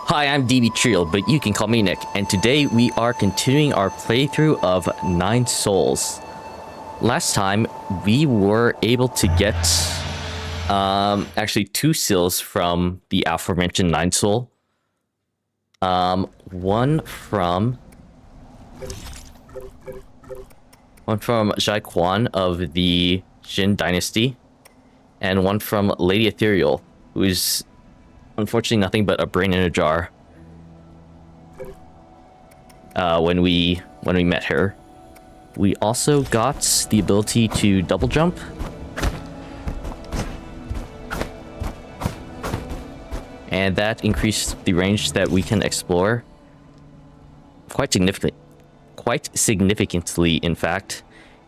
Hi, I'm DB Trio, but you can call me Nick, and today we are continuing our playthrough of Nine Souls. Last time, we were able to get actually 2 seals from the aforementioned Nine Soul. One from Zhai Quan of the Jin Dynasty, and one from Lady Ethereal, who is unfortunately nothing but a brain in a jar. When we met her, we also got the ability to double jump, and that increased the range that we can explore quite significantly, in fact.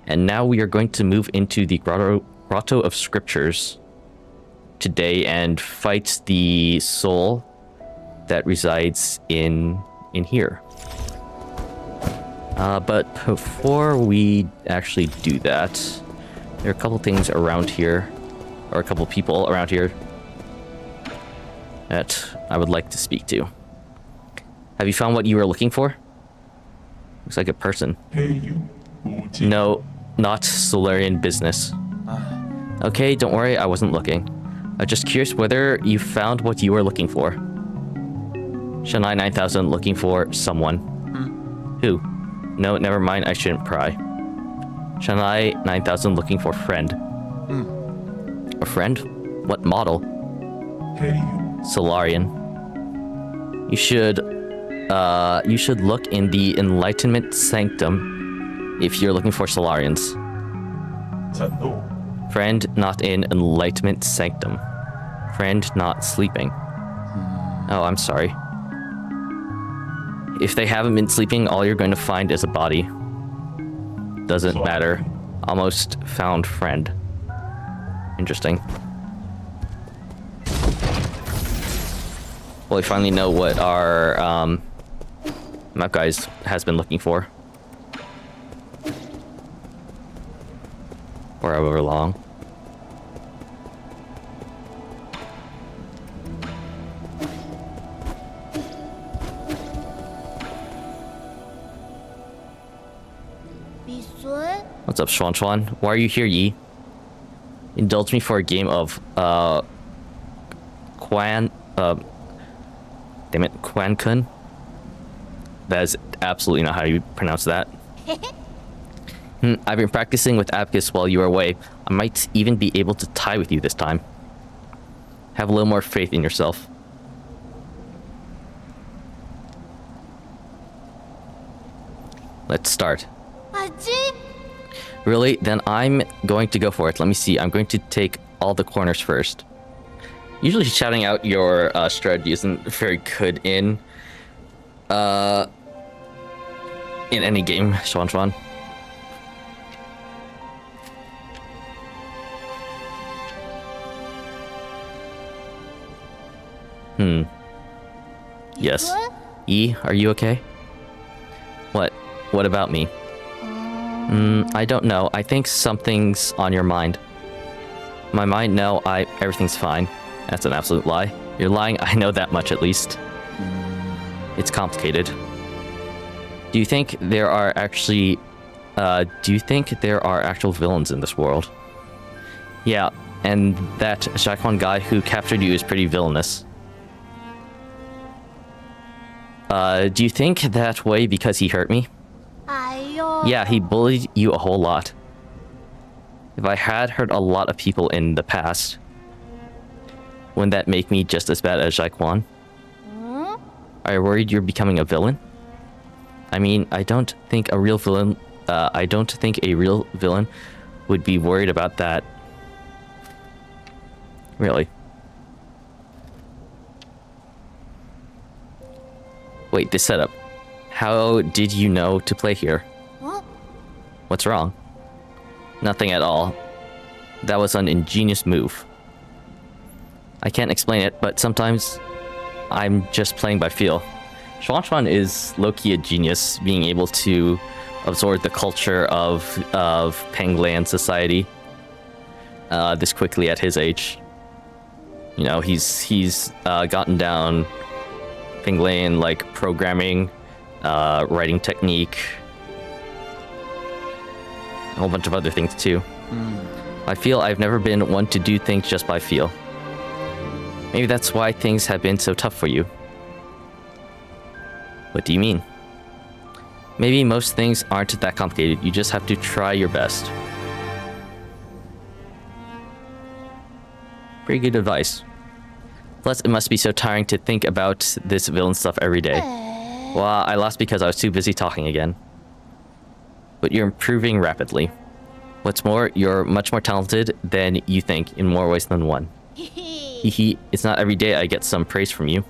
And now we are going to move into the Grotto of Scriptures today and fight the soul that resides in here. But before we actually do that, there are a couple things around here, or a couple people around here that I would like to speak to. Have you found what you were looking for? Looks like a person. No, not Solarian business. Okay, don't worry, I wasn't looking. I'm just curious whether you found what you were looking for. Shanai 9000 looking for someone. Who? No, never mind, I shouldn't pry. Shanai 9000 looking for friend. A friend? What model? Solarian. You should look in the Enlightenment Sanctum if you're looking for Solarians. Friend not in Enlightenment Sanctum. Friend not sleeping. Oh, I'm sorry. If they haven't been sleeping, all you're going to find is a body. Doesn't matter. Almost found friend. Interesting. Well, we finally know what our map guys has been looking for. For however long. What's up, Schwan Schwan? Why are you here, Yi? Indulge me for a game of Quan Kun. That is absolutely not how you pronounce that. I've been practicing with Abacus while you were away. I might even be able to tie with you this time. Have a little more faith in yourself. Let's start. Really? Then I'm going to go for it. Let me see. I'm going to take all the corners first. Usually shouting out your strategy isn't very good in any game, Schwan Schwan. Yes. E, are you okay? What? What about me? I don't know. I think something's on your mind. My mind? No, everything's fine. That's an absolute lie. You're lying. I know that much at least. It's complicated. Do you think there are actually actual villains in this world? Yeah, and that Shakwan guy who captured you is pretty villainous. Do you think that way because he hurt me? Yeah, he bullied you a whole lot. If I had hurt a lot of people in the past, wouldn't that make me just as bad as Zhai Quan? Are you worried you're becoming a villain? I mean, I don't think a real villain would be worried about that. Really? Wait, this setup. How did you know to play here? What's wrong? Nothing at all. That was an ingenious move. I can't explain it, but sometimes I'm just playing by feel. Schwan Schwan is low-key a genius, being able to absorb the culture of Penglan society this quickly at his age. You know, he's gotten down Pengleyan, like programming, writing technique, a whole bunch of other things too. I feel I've never been one to do things just by feel. Maybe that's why things have been so tough for you. What do you mean? Maybe most things aren't that complicated. You just have to try your best. Pretty good advice. Plus, it must be so tiring to think about this villain stuff every day. Well, I lost because I was too busy talking again. But you're improving rapidly. What's more, you're much more talented than you think in more ways than one. Hehe, it's not every day I get some praise from you.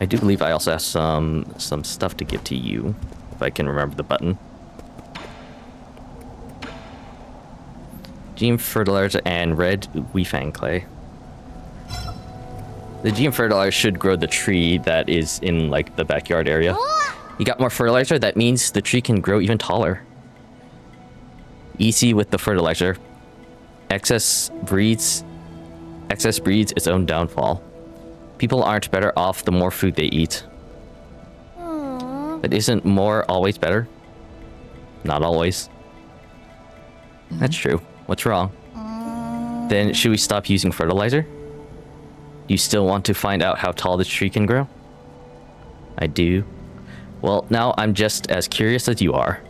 I do believe I also have some stuff to give to you, if I can remember the button. Gene fertilizer and red Weifang clay. The gene fertilizer should grow the tree that is in like the backyard area. You got more fertilizer, that means the tree can grow even taller. Easy with the fertilizer. Excess breeds its own downfall. People aren't better off the more food they eat. But isn't more always better? Not always. That's true. What's wrong? Then should we stop using fertilizer? You still want to find out how tall this tree can grow? I do. Well, now I'm just as curious as you are.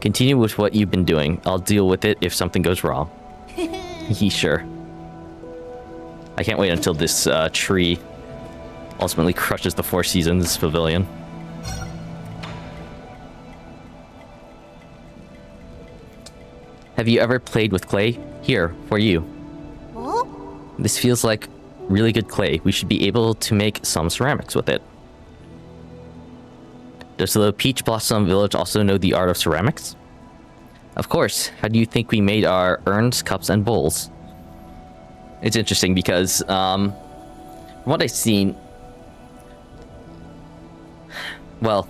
Continue with what you've been doing. I'll deal with it if something goes wrong. Sure. I can't wait until this tree ultimately crushes the Four Seasons Pavilion. Have you ever played with clay? Here, for you. This feels like really good clay. We should be able to make some ceramics with it. Does the Peach Blossom Village also know the art of ceramics? Of course. How do you think we made our urns, cups, and bowls? It's interesting because, from what I've seen, well,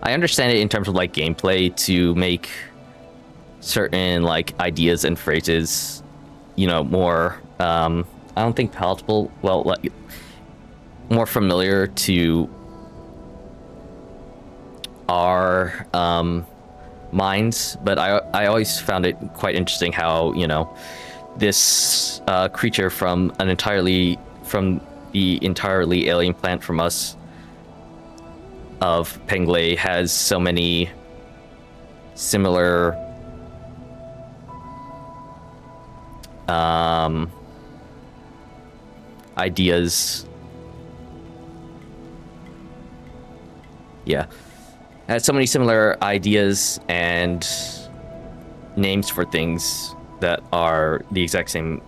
I understand it in terms of like gameplay to make certain like ideas and phrases, you know, more, I don't think palatable, well, like, more familiar to our minds, but I always found it quite interesting how, you know, this creature from the entirely alien planet from us of Pengley has so many similar ideas. Yeah. Has so many similar ideas and names for things that are the exact same.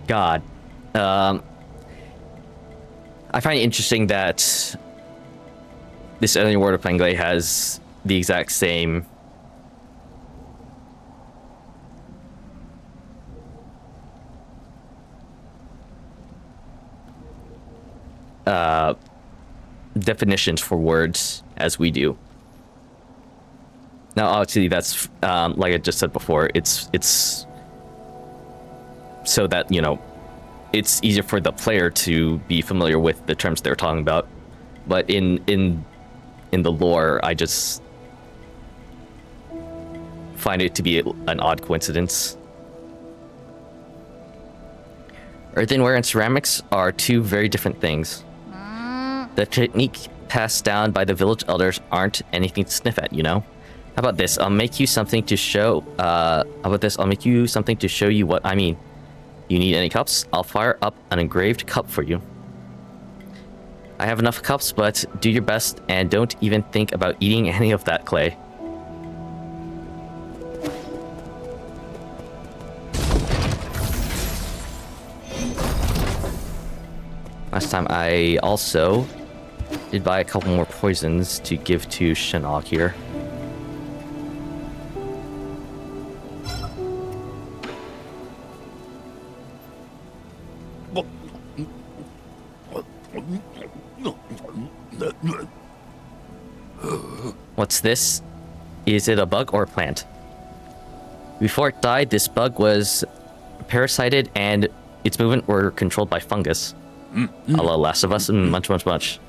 God. I find it interesting that this alien world of Pengley has the exact same definitions for words as we do. Now, obviously, that's like I just said before. It's so that, you know, it's easier for the player to be familiar with the terms they're talking about. But in the lore, I just find it to be an odd coincidence. Earthenware and ceramics are two very different things. The technique passed down by the village elders aren't anything to sniff at, you know? How about this? I'll make you something to show you what I mean. You need any cups? I'll fire up an engraved cup for you. I have enough cups, but do your best and don't even think about eating any of that clay. Last time I also did buy a couple more poisons to give to Shinnok here. What's this? Is it a bug or a plant? Before it died, this bug was parasited and its movement were controlled by fungus. A la Last of Us, much.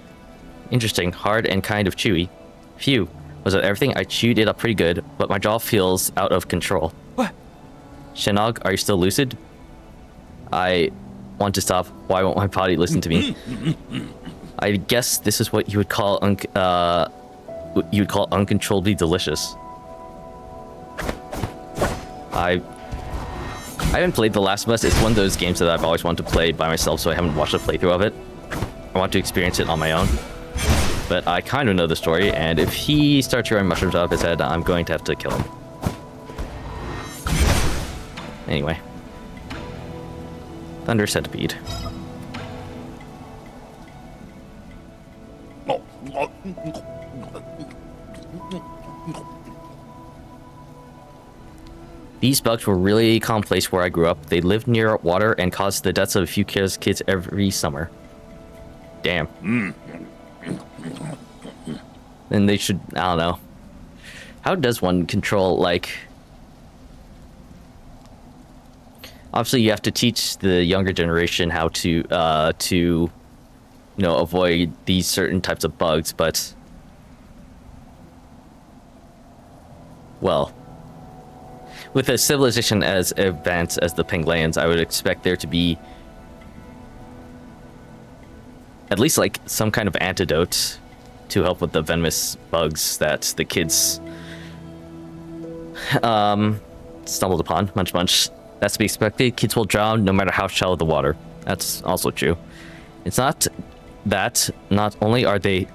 Interesting, hard and kind of chewy. Phew, was that everything? I chewed it up pretty good, but my jaw feels out of control. What? Shenog, are you still lucid? I want to stop. Why won't my body listen to me? I guess this is what you would call uncontrollably delicious. I haven't played The Last of Us. It's one of those games that I've always wanted to play by myself, so I haven't watched a playthrough of it. I want to experience it on my own. But I kind of know the story, and if he starts growing mushrooms out of his head, I'm going to have to kill him. Anyway. Thunder Centipede. These bugs were really commonplace where I grew up. They lived near water and caused the deaths of a few kids every summer. Damn. Then they should, I don't know. How does one control, like... Obviously, you have to teach the younger generation how to you know, avoid these certain types of bugs, but... Well... With a civilization as advanced as the Penglayans, I would expect there to be at least like some kind of antidote to help with the venomous bugs that the kids stumbled upon. Munch. That's to be expected. Kids will drown no matter how shallow the water. That's also true. It's not that. Not only are they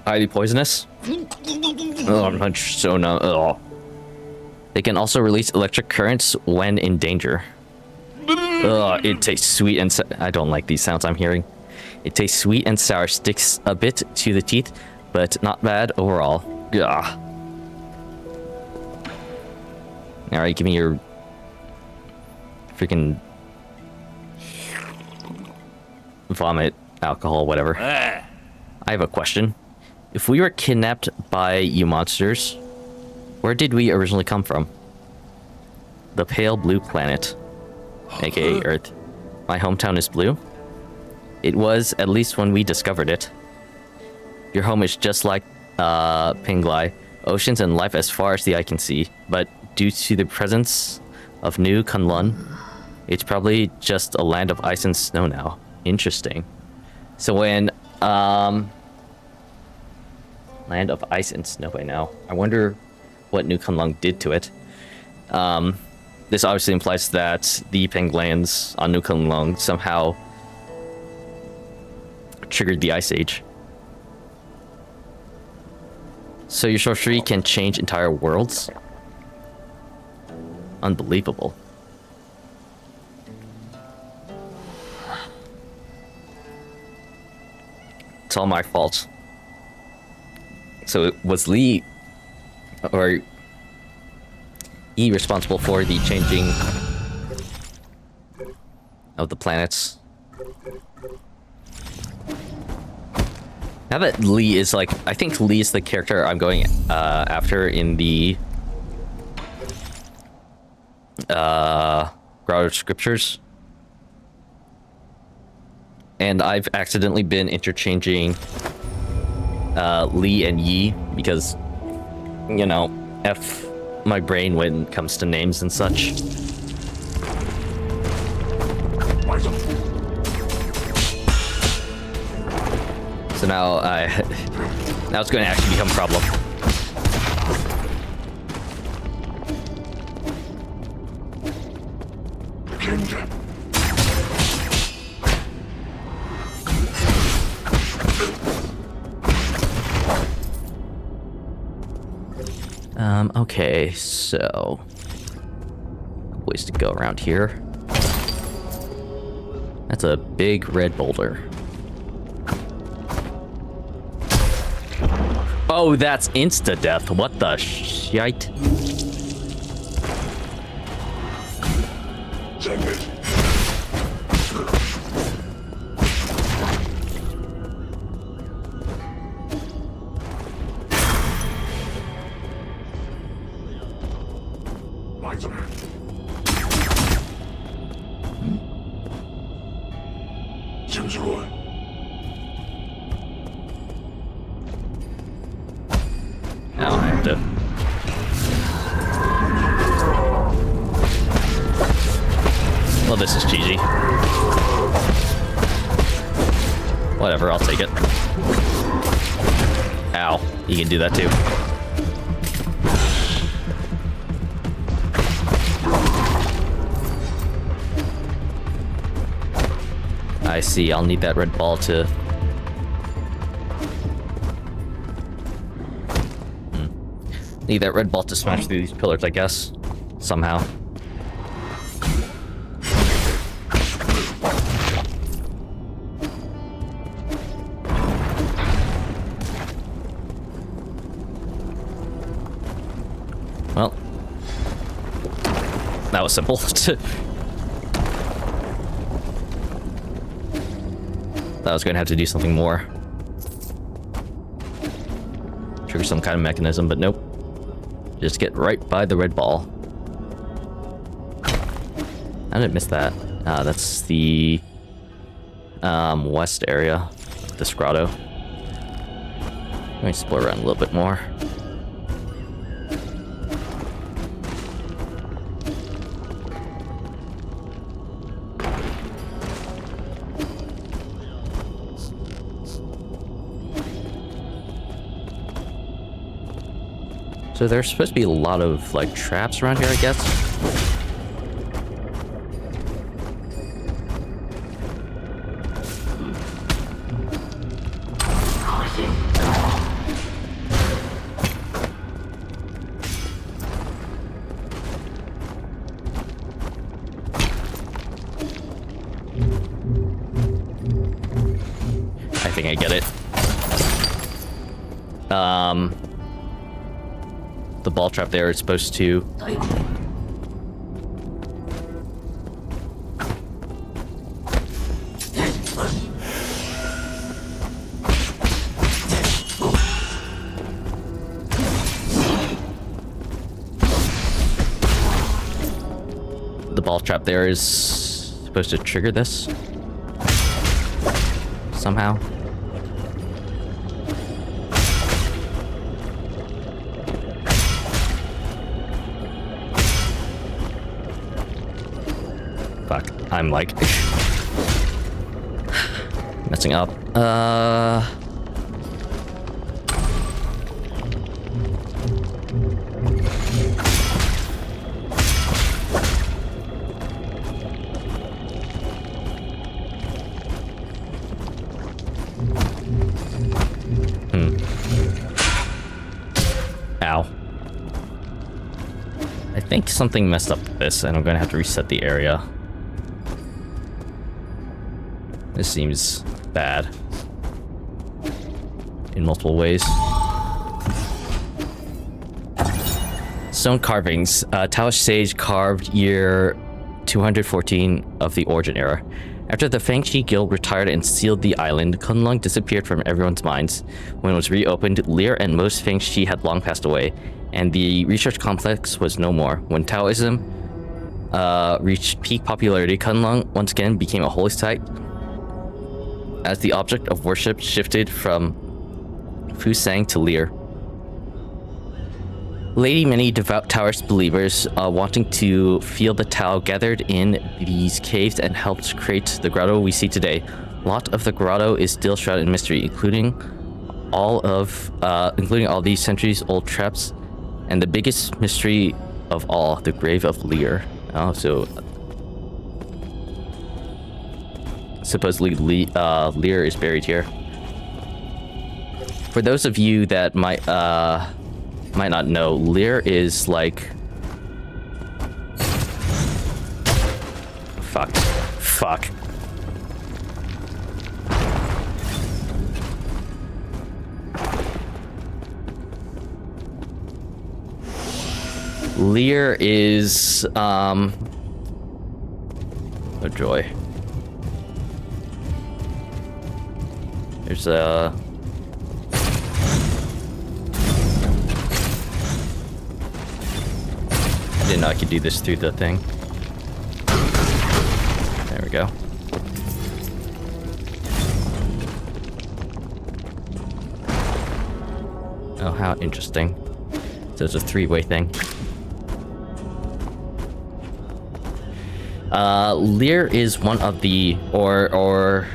highly poisonous. Oh, I'm so numb. Oh. They can also release electric currents when in danger. Ugh, it tastes sweet and I don't like these sounds I'm hearing. It tastes sweet and sour, sticks a bit to the teeth, but not bad overall. Ugh. Alright, give me your freaking vomit, alcohol, whatever. I have a question. If we were kidnapped by you monsters, where did we originally come from? The pale blue planet, aka Earth. My hometown is blue. It was, at least when we discovered it. Your home is just like Penglai, oceans and life as far as the eye can see, but due to the presence of New Kunlun, it's probably just a land of ice and snow now. Interesting. So when land of ice and snow by now, I wonder what New Kunlun did to it. This obviously implies that the Penglayans on New Kunlun somehow triggered the Ice Age. So your sorcery can change entire worlds? Unbelievable. It's all my fault. So it was Lee or E responsible for the changing of the planets. Now that Lee is like, I think Lee is the character I'm going after in the Grotto of Scriptures. And I've accidentally been interchanging Lee and Yi because, you know, F my brain when it comes to names and such. So now now it's going to actually become a problem. Okay, so ways to go around here. That's a big red boulder. Oh, that's insta-death. What the shite? Now I have to. Well, this is cheesy. Whatever, I'll take it. Ow, you can do that too. I see, I'll need that red ball to... Need that red ball to smash through these pillars, I guess. Somehow. Well. That was simple. I was going to have to do something more. Trigger some kind of mechanism, but nope. Just get right by the red ball. I didn't miss that. That's the west area, this grotto. Let me explore around a little bit more. So there's supposed to be a lot of, like, traps around here, I guess. I think I get it. The ball trap there is supposed to... The ball trap there is supposed to trigger this somehow. Fuck, I'm like messing up. Ow. I think something messed up with this, and I'm gonna have to reset the area. This seems bad in multiple ways. Stone carvings. Taoish sage carved year 214 of the Origin era. After the Fangshi Guild retired and sealed the island, Kunlun disappeared from everyone's minds. When it was reopened, Lear and most Fangshi had long passed away, and the research complex was no more. When Taoism reached peak popularity, Kunlun once again became a holy site, as the object of worship shifted from Fusang to Lear. Many devout Taoist believers wanting to feel the Tao gathered in these caves and helped create the grotto we see today. A lot of the grotto is still shrouded in mystery, including all these centuries-old traps, and the biggest mystery of all, the grave of Lear. Oh, so supposedly Lear is buried here. For those of you that might not know, Lear is like... Fuck. Lear is, oh joy. There's a... didn't know I could do this through the thing. There we go. Oh, how interesting. So it's a three-way thing. Lear is one of the, or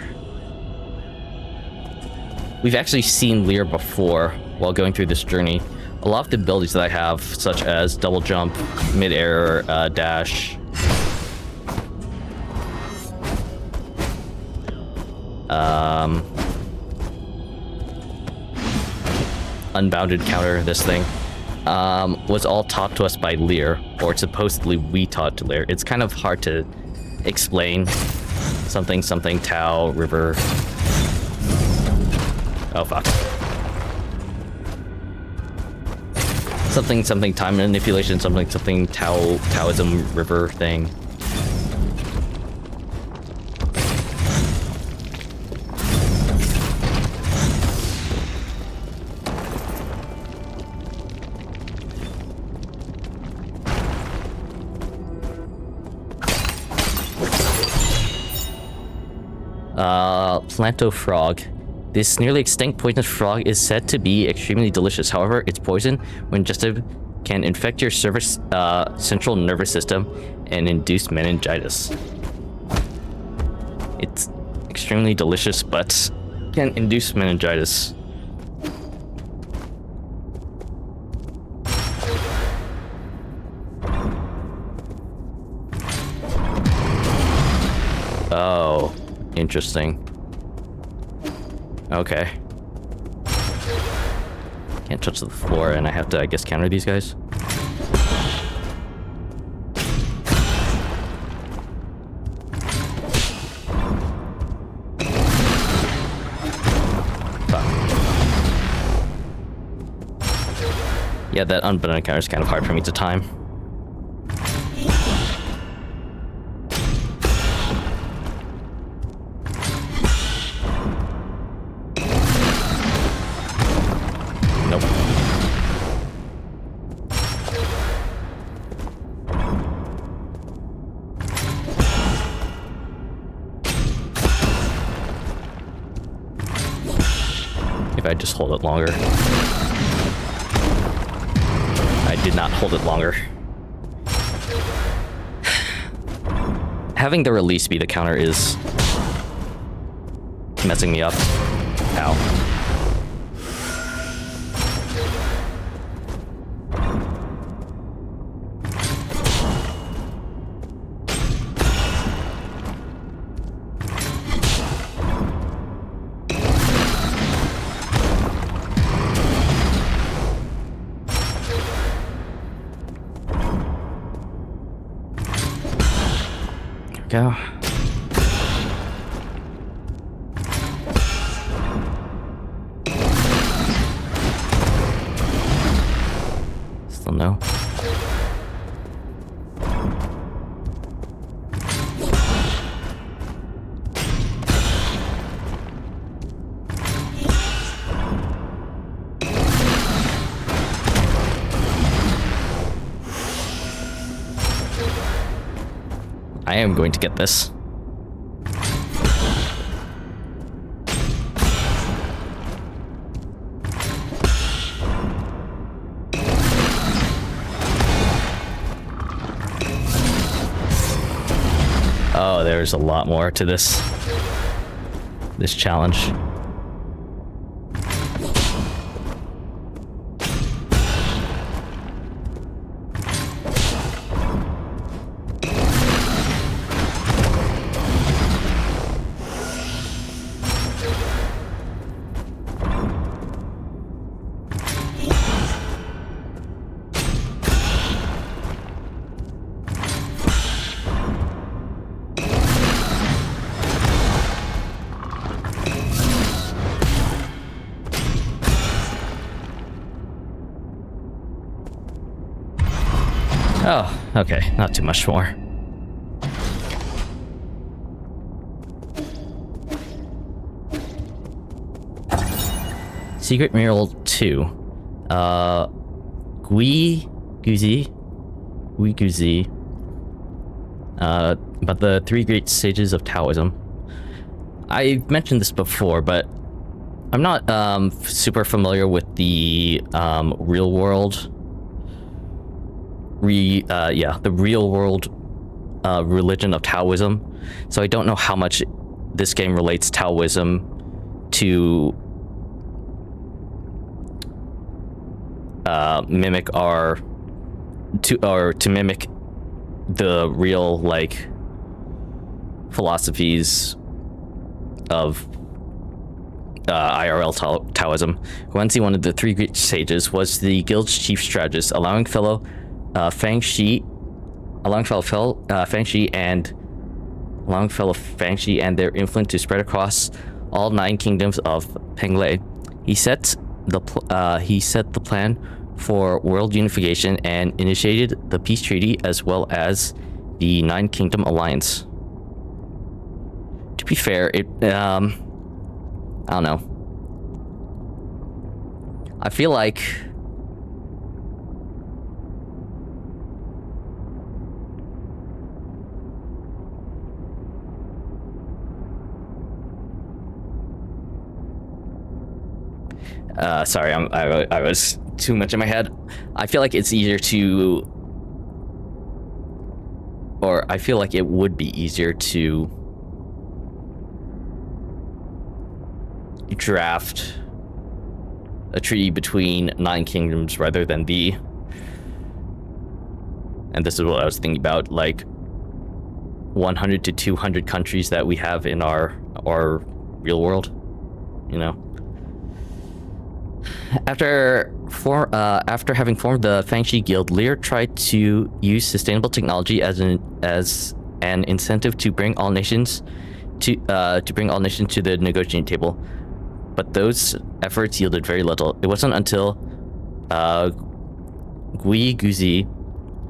we've actually seen Lear before while going through this journey. A lot of the abilities that I have, such as double jump, mid-air, dash, unbounded counter, this thing, was all taught to us by Lear, or supposedly we taught to Lear. It's kind of hard to explain. Something, Tau, river. Oh, fuck. Something, time manipulation, something, Taoism, river thing. Planto frog. This nearly extinct poisonous frog is said to be extremely delicious. However, its poison, when ingested, can infect your central nervous system and induce meningitis. It's extremely delicious, but can induce meningitis. Oh, interesting. Okay. Can't touch the floor, and I have to, I guess, counter these guys. Fuck. Yeah, that unbundled counter is kind of hard for me to time. I just hold it longer. I did not hold it longer. Having the release be the counter is messing me up. Ow. Go. Still no. I am going to get this. Oh, there's a lot more to this challenge. Oh, okay, not too much more. Secret Mural 2. Guzi? Guiguzi, about the three great sages of Taoism. I've mentioned this before, but I'm not super familiar with the real world. The real world religion of Taoism. So I don't know how much this game relates Taoism to mimic to mimic the real like philosophies of IRL Taoism. Guanxi, one of the three great sages, was the guild's chief strategist, allowing fellow Fang Shi and their influence to spread across all 9 kingdoms of Penglai. He set the plan for world unification and initiated the peace treaty as well as the 9 Kingdom Alliance. To be fair, I don't know. I feel like sorry, I was too much in my head. I feel like it's easier to, or I feel like it would be easier to draft a treaty between 9 kingdoms rather than and this is what I was thinking about, like 100 to 200 countries that we have in our real world, you know. After having formed the Fangxi Guild, Lear tried to use sustainable technology as an incentive to bring all nations to the negotiating table, but those efforts yielded very little. It wasn't until Gui Guzi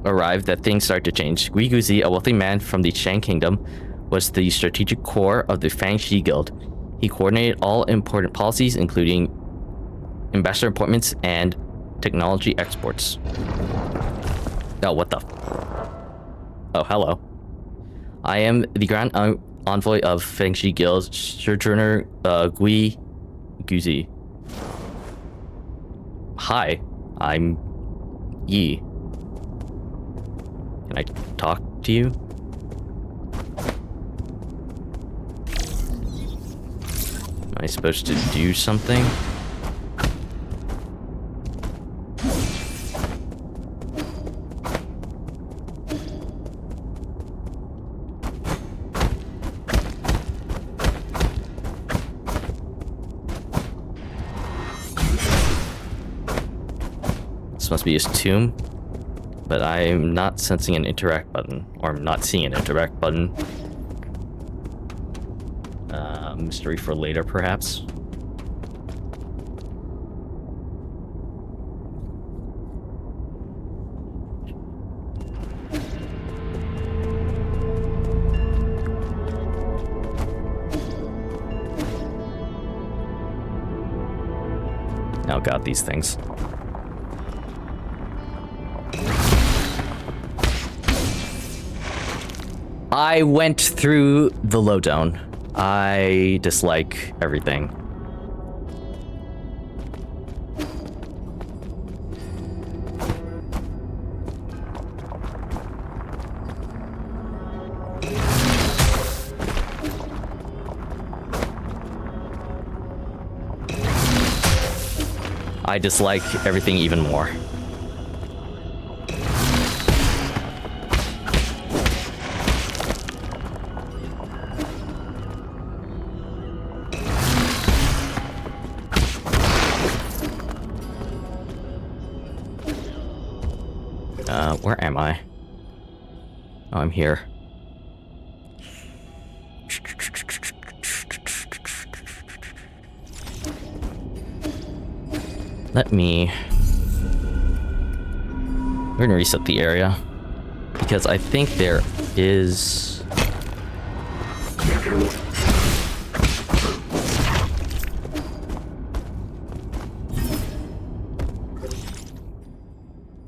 arrived that things started to change. Gui Guzi, a wealthy man from the Shang Kingdom, was the strategic core of the Fangxi Guild. He coordinated all important policies, including ambassador appointments and technology exports. Oh, what the? Oh, hello. I am the Grand Envoy of Fangxi Guild, Sojourner Gui Guzi. Hi, I'm Yi. Can I talk to you? Am I supposed to do something? This must be his tomb, but I'm not sensing an interact button, or I'm not seeing an interact button. Mystery for later, perhaps. Oh god, these things. I went through the lowdown. I dislike everything. I dislike everything even more. Where am I? Oh, I'm here. We're gonna reset the area because I think there is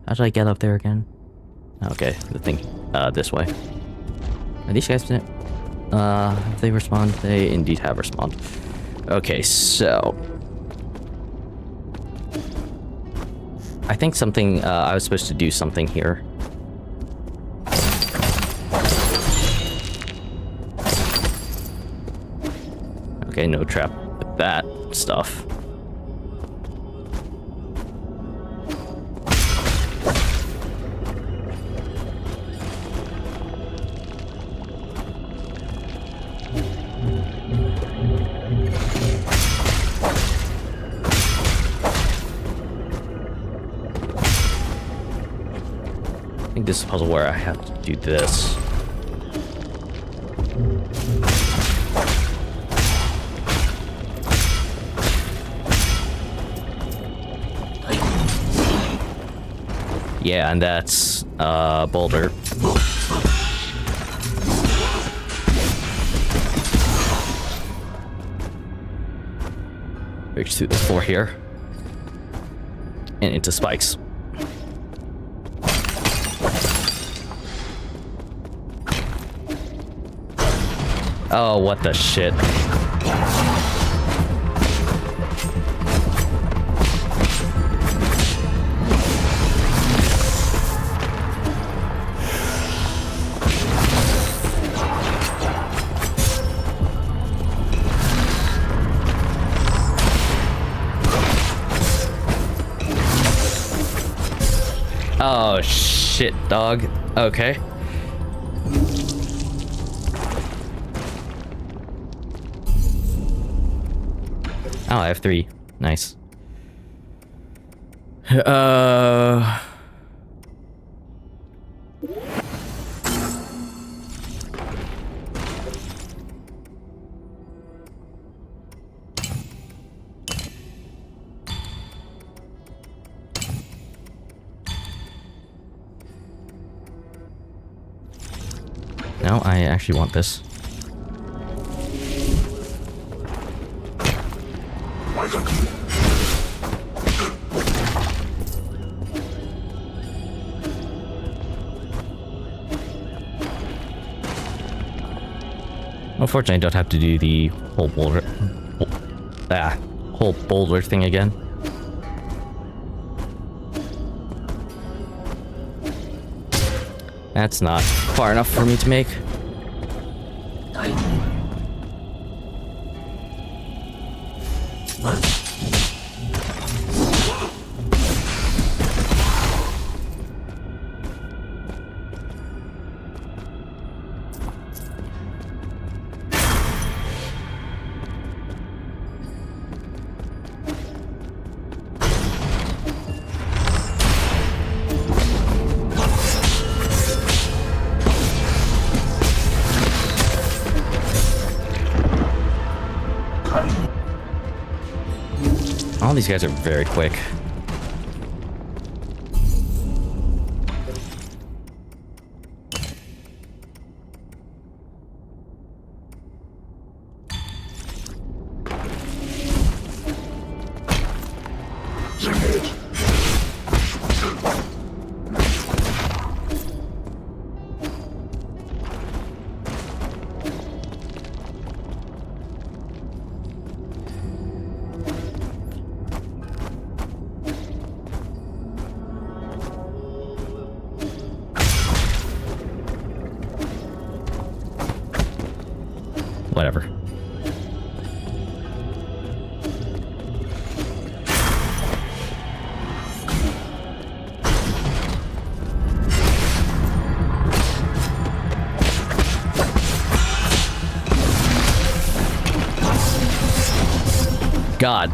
how did I get up there again? Okay, the thing, this way. Are these guys, have they respond? They indeed have respond. Okay, so. I think something, I was supposed to do something here. Okay, no trap with that stuff. I think this is a puzzle where I have to do this. Yeah, and that's boulder. Breaks through the floor here. And into spikes. Oh, what the shit. Oh, shit, dog. Okay. Oh, I have 3. Nice. No, I actually want this. Unfortunately, I don't have to do the whole boulder thing again. That's not far enough for me to make. All these guys are very quick. Whatever. God.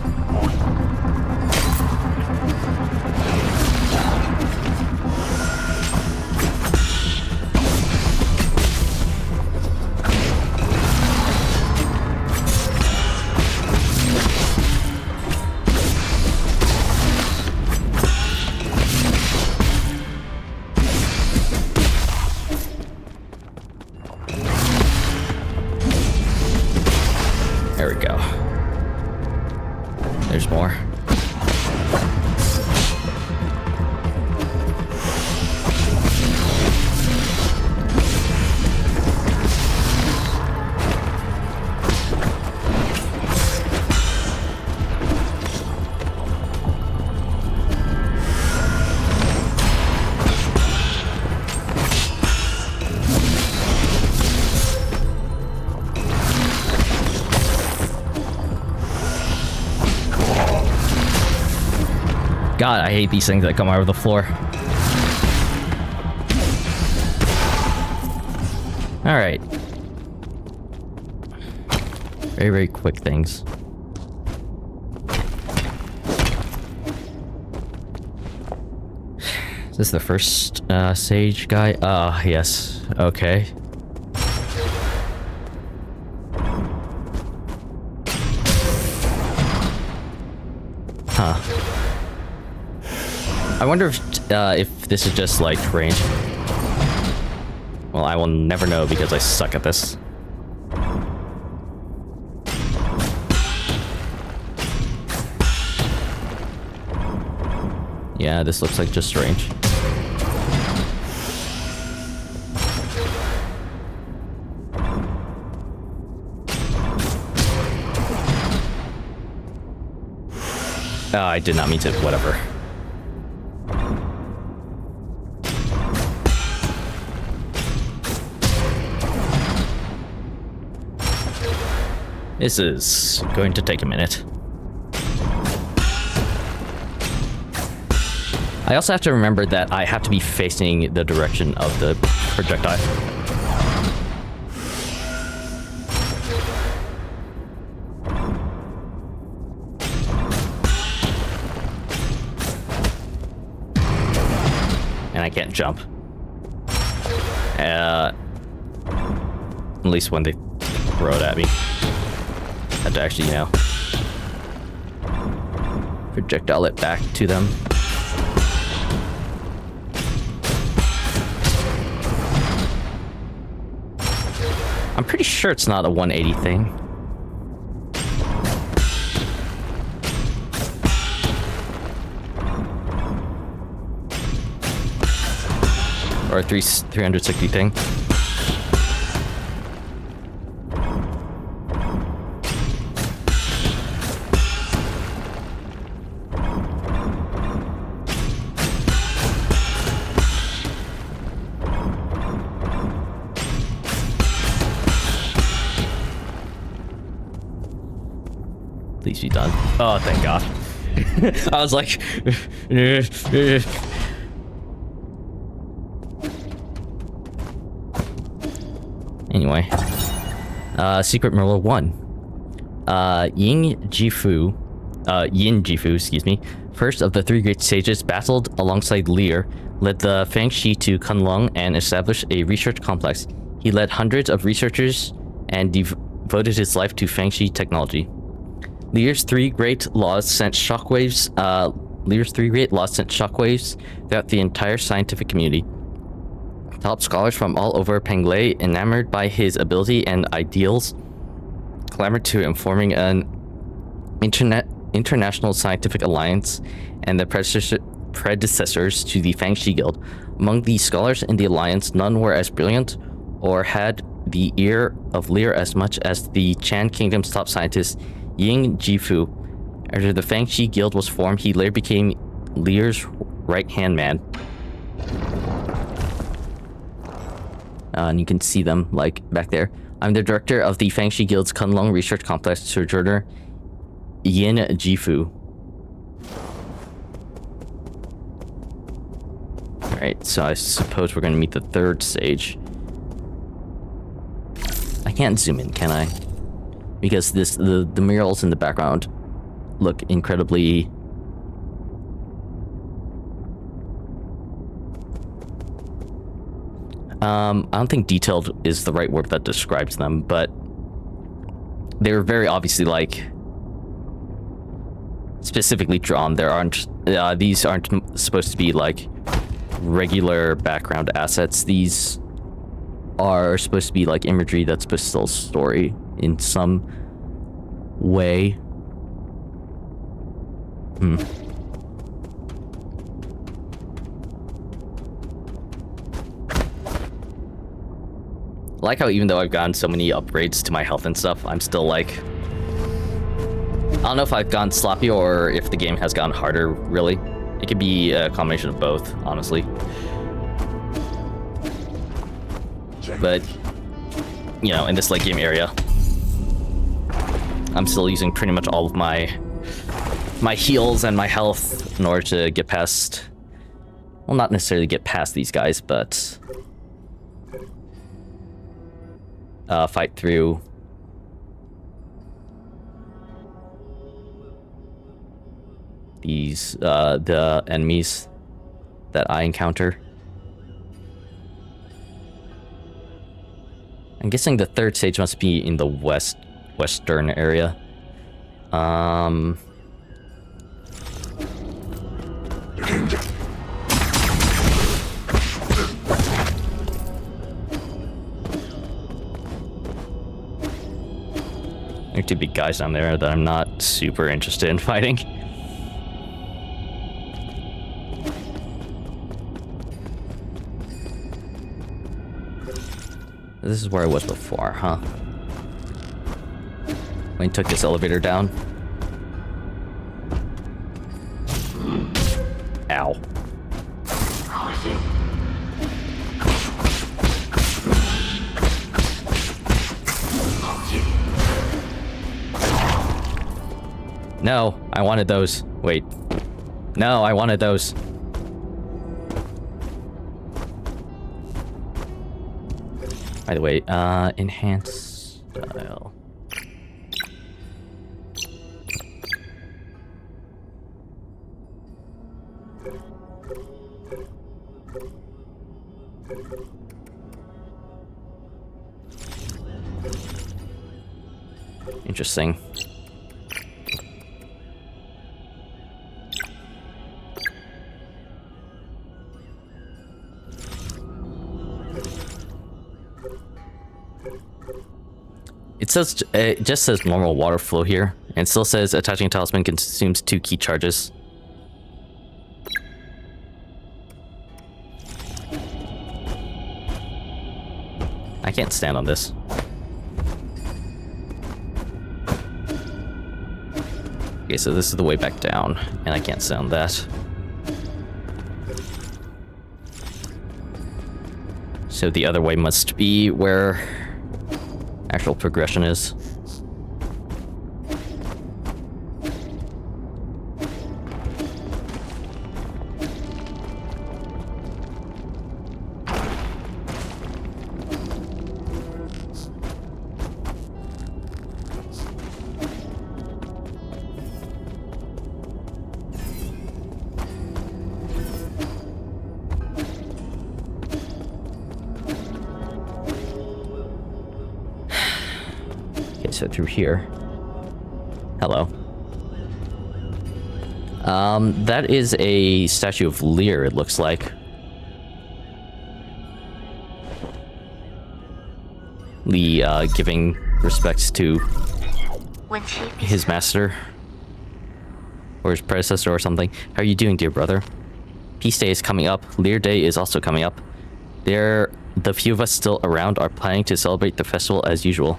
God, I hate these things that come out of the floor. Alright. Very, very quick things. Is this the first sage guy? Yes. Okay. Huh. I wonder if this is just like range. Well, I will never know because I suck at this. Yeah, this looks like just range. Oh, I did not mean to, whatever. This is going to take a minute. I also have to remember that I have to be facing the direction of the projectile. And I can't jump. At least when they throw it at me. I have to actually, you know, projectile it back to them. I'm pretty sure it's not a 180 thing. Or a 360 thing. Please be done. Oh, thank God. I was like... Anyway. Secret Merlot 1. Yin Jifu, excuse me, first of the three great sages, battled alongside Lear, led the Fangxi to Kunlun and established a research complex. He led hundreds of researchers and devoted his life to Fangxi technology. Lear's three great laws sent shockwaves throughout the entire scientific community. Top scholars from all over Penglai, enamored by his ability and ideals, clamored to him, forming an international scientific alliance and the predecessors to the Fangxi Guild. Among the scholars in the alliance, none were as brilliant or had the ear of Lear as much as the Chan Kingdom's top scientist, Yin Jifu. After the Fangxi Guild was formed, he later became Lear's right-hand man. And you can see them, like, back there. I'm the director of the Fangxi Guild's Kunlun Research Complex, Sojourner Yin Jifu. Alright, so I suppose we're gonna meet the third sage. I can't zoom in, can I? Because the murals in the background look incredibly... I don't think detailed is the right word that describes them, but they were very obviously, like, specifically drawn. There aren't, these aren't supposed to be, like, regular background assets. These are supposed to be, like, imagery that's supposed to tell a story in some way. I like how even though I've gotten so many upgrades to my health and stuff, I'm still like... I don't know if I've gone sloppy or if the game has gotten harder, really. It could be a combination of both, honestly. But, you know, in this late game area, I'm still using pretty much all of my my heals and my health in order to get past... Well, not necessarily get past these guys, but... fight through... these, the enemies that I encounter. I'm guessing the third stage must be in the western area. There are two big guys down there that I'm not super interested in fighting. This is where I was before, huh? Wayne took this elevator down. Ow. No, I wanted those. Wait. No, I wanted those. By the way, enhance style. Interesting. It just says normal water flow here, and it still says attaching a talisman consumes 2 key charges. I can't stand on this. Okay, so this is the way back down, and I can't stand that. So the other way must be where actual progression is. So through here. Hello. That is a statue of Lear, it looks like. Lee, giving respects to his master. Or his predecessor or something. How are you doing, dear brother? Peace Day is coming up. Lear Day is also coming up. The few of us still around are planning to celebrate the festival as usual.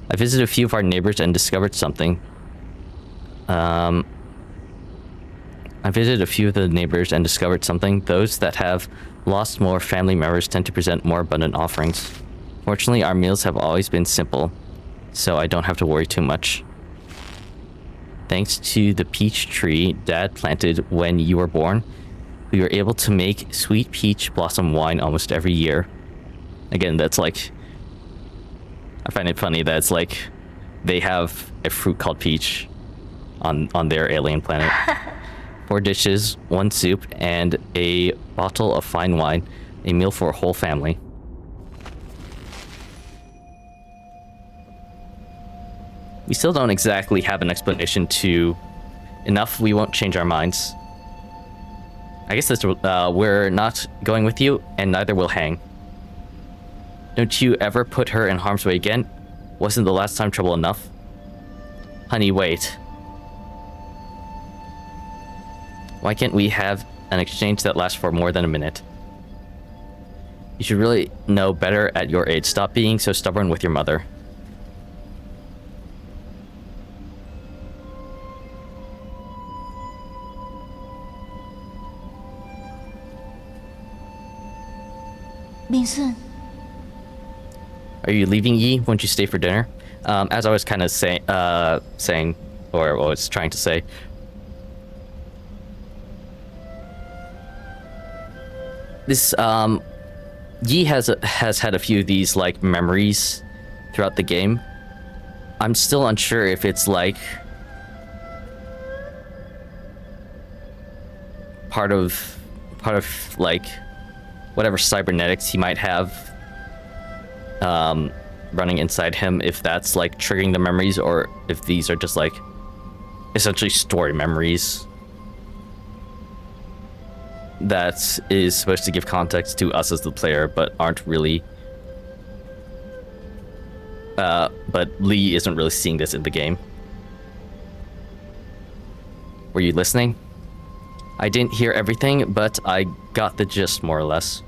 I visited a few of our neighbors and discovered something. I visited a few of the neighbors and discovered something. Those that have lost more family members tend to present more abundant offerings. Fortunately, our meals have always been simple, so I don't have to worry too much. Thanks to the peach tree Dad planted when you were born, we were able to make sweet peach blossom wine almost every year. Again, that's like... I find it funny that it's like they have a fruit called peach on their alien planet. 4 dishes, 1 soup, and a bottle of fine wine. A meal for a whole family. We still don't exactly have an explanation to... Enough, we won't change our minds. I guess that's, we're not going with you, and neither will Hang. Don't you ever put her in harm's way again? Wasn't the last time trouble enough? Honey, wait. Why can't we have an exchange that lasts for more than a minute? You should really know better at your age. Stop being so stubborn with your mother. Mingsun. Are you leaving, Yi? Won't you stay for dinner? As I was kind of saying, or was trying to say, This Yi has had a few of these like memories throughout the game. I'm still unsure if it's like part of like whatever cybernetics he might have running inside him, if that's like triggering the memories, or if these are just like essentially story memories that is supposed to give context to us as the player, but aren't really. But Lee isn't really seeing this in the game. Were you listening? I didn't hear everything, but I got the gist more or less.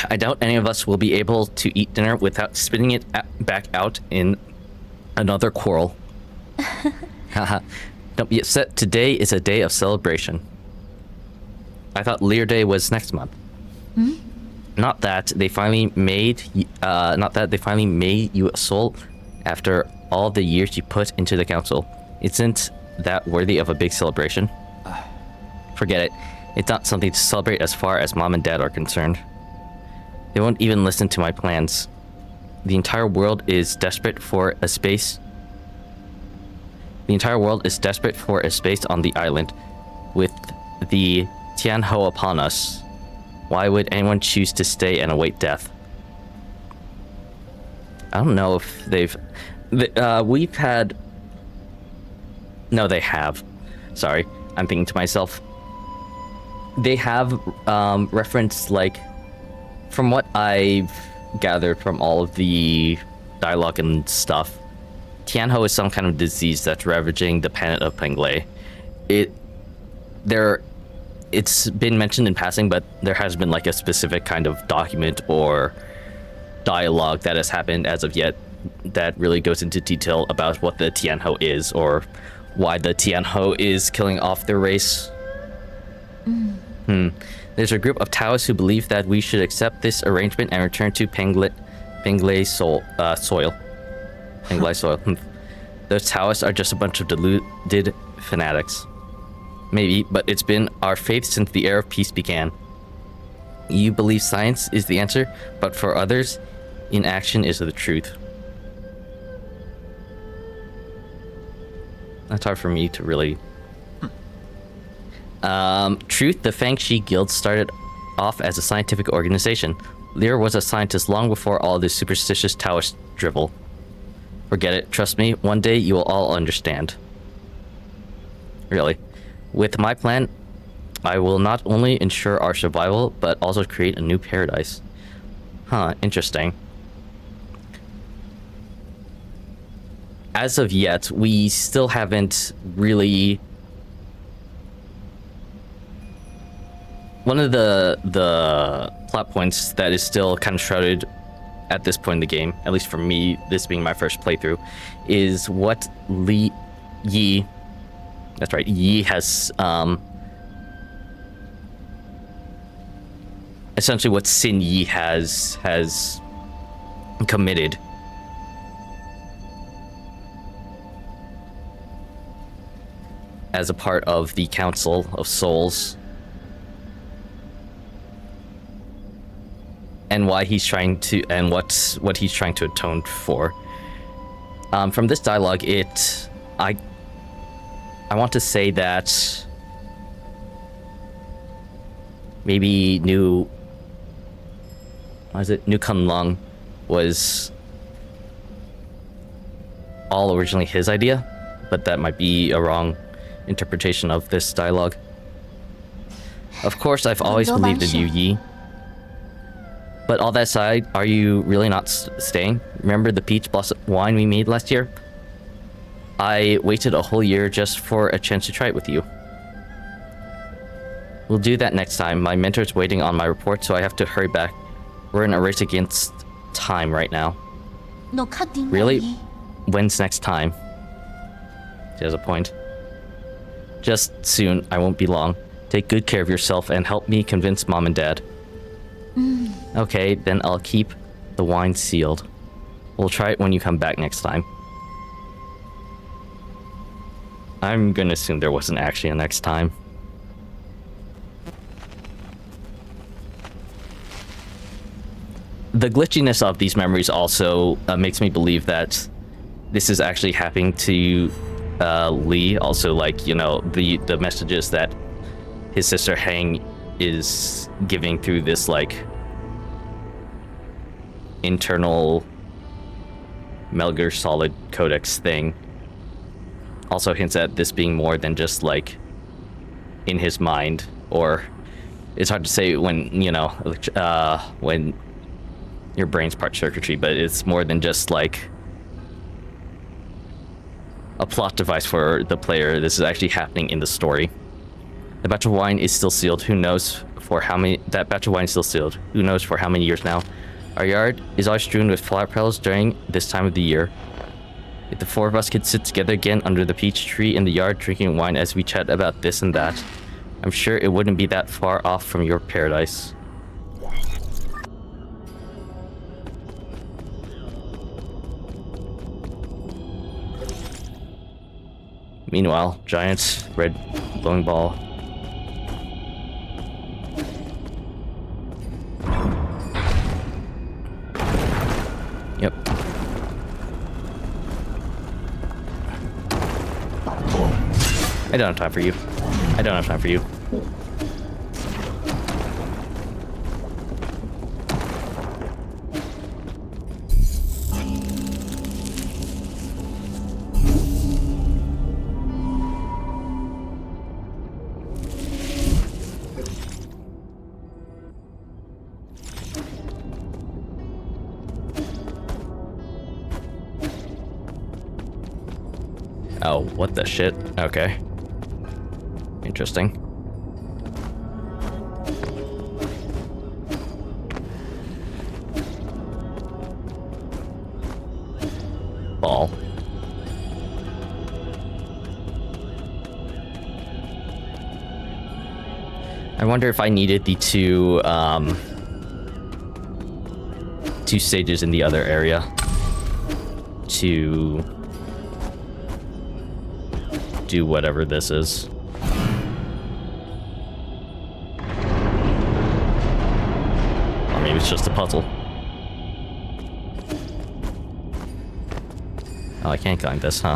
I doubt any of us will be able to eat dinner without spitting it back out in another quarrel. Haha. Don't be upset. Today is a day of celebration. I thought Lear Day was next month. Hmm? Not that they finally made you a soul after all the years you put into the council. Isn't that worthy of a big celebration? Forget it. It's not something to celebrate as far as Mom and Dad are concerned. They won't even listen to my plans. The entire world is desperate for a space. The entire world is desperate for a space on the island. With the Tianho upon us, why would anyone choose to stay and await death? I don't know if we've had... No, they have. Sorry, I'm thinking to myself. They have referenced, like, from what I've gathered from all of the dialogue and stuff, Tianho is some kind of disease that's ravaging the planet of Penglay. It's been mentioned in passing, but there has been like a specific kind of document or dialogue that has happened as of yet that really goes into detail about what the Tianho is, or why the Tianho is killing off their race. There's a group of Taoists who believe that we should accept this arrangement and return to Penglay soil. Penglay soil. Those Taoists are just a bunch of deluded fanatics. Maybe, but it's been our faith since the era of peace began. You believe science is the answer, but for others, inaction is the truth. That's hard for me to really... Truth, the Fangxi Guild started off as a scientific organization. Lear was a scientist long before all this superstitious Taoist drivel. Forget it. Trust me, one day you will all understand. Really. With my plan, I will not only ensure our survival, but also create a new paradise. Huh, interesting. As of yet, we still haven't really... One of the plot points that is still kind of shrouded at this point in the game, at least for me, this being my first playthrough, is what Yi... That's right, Yi has... essentially what Sin Yi has committed. As a part of the Council of Souls. And why he's trying to, and what he's trying to atone for. From this dialogue, I want to say that maybe New Kunlun was all originally his idea, but that might be a wrong interpretation of this dialogue. Of course, I've always believed in you, Yi. But all that aside, are you really not staying? Remember the peach blossom wine we made last year? I waited a whole year just for a chance to try it with you. We'll do that next time. My mentor's waiting on my report, so I have to hurry back. We're in a race against time right now. Really? When's next time? She has a point. Just soon. I won't be long. Take good care of yourself and help me convince Mom and Dad. Okay, then I'll keep the wine sealed. We'll try it when you come back next time. I'm gonna assume there wasn't actually a next time. The glitchiness of these memories also makes me believe that this is actually happening to Lee. Also, like, you know, the messages that his sister Hang is giving through this, like, internal Metal Gear Solid Codex thing also hints at this being more than just, like, in his mind. Or it's hard to say when, you know, when your brain's part circuitry, but it's more than just, like, a plot device for the player. This is actually happening in the story. The batch of wine is still sealed. Who knows for how many... That batch of wine is still sealed. Who knows for how many years now? Our yard is always strewn with flower petals during this time of the year. If the four of us could sit together again under the peach tree in the yard drinking wine as we chat about this and that, I'm sure it wouldn't be that far off from your paradise. Meanwhile, giant red glowing ball. Yep. I don't have time for you. I don't have time for you. Oh, what the shit? Okay. Interesting. Ball. I wonder if I needed the two stages in the other area to do whatever this is. Or maybe it's just a puzzle. Oh, I can't climb this, huh?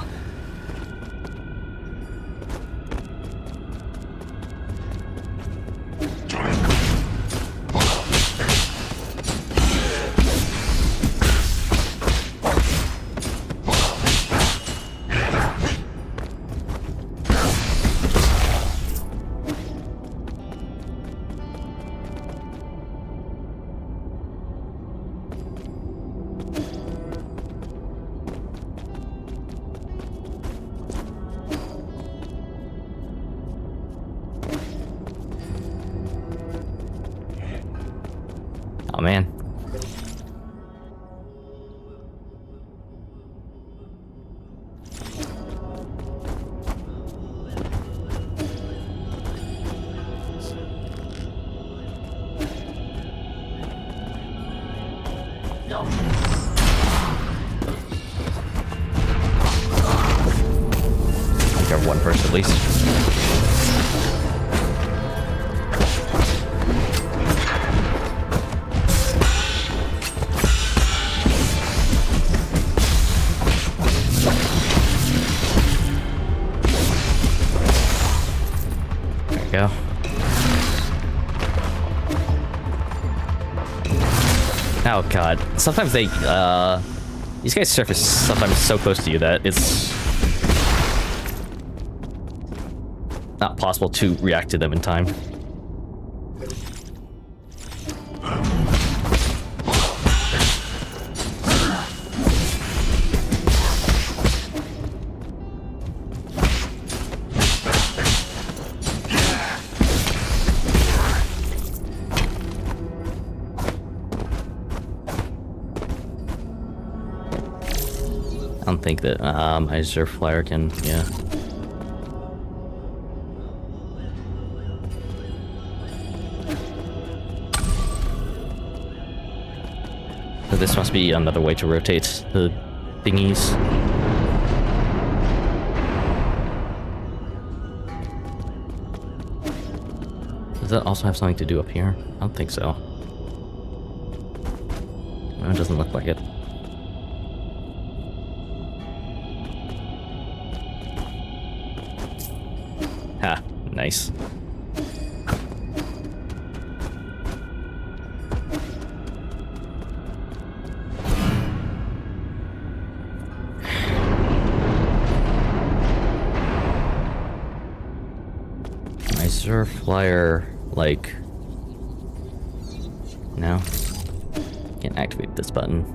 Oh man. I got one first at least. Go. Oh god. Sometimes they these guys surface sometimes so close to you that it's not possible to react to them in time. I don't think that my Zerg Flyer can, yeah. So this must be another way to rotate the thingies. Does that also have something to do up here? I don't think so. No, it doesn't look like it. Ha, nice. Nicer flyer, like... No. Can't activate this button.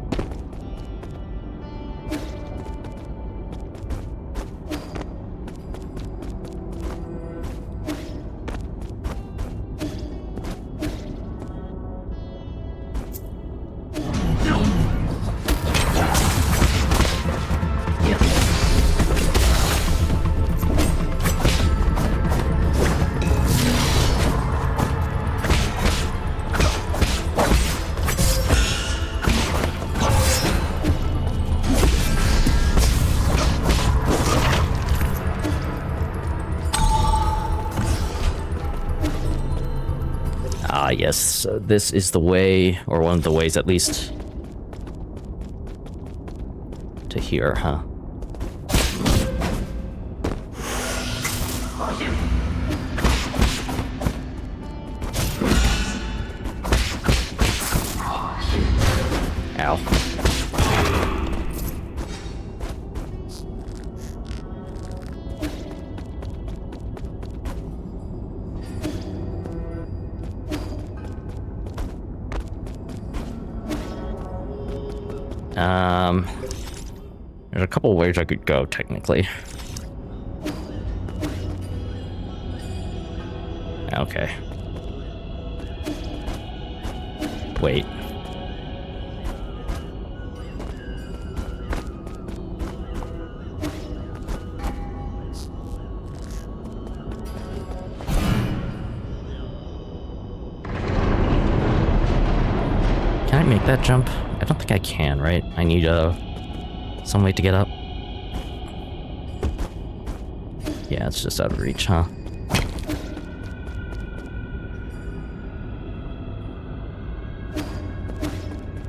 Ah, yes, so this is the way, or one of the ways at least, to here, huh? Ow. There's a couple ways I could go, technically. Okay. Wait. Can I make that jump? I don't think I can, right? I need some way to get up. Yeah, it's just out of reach, huh?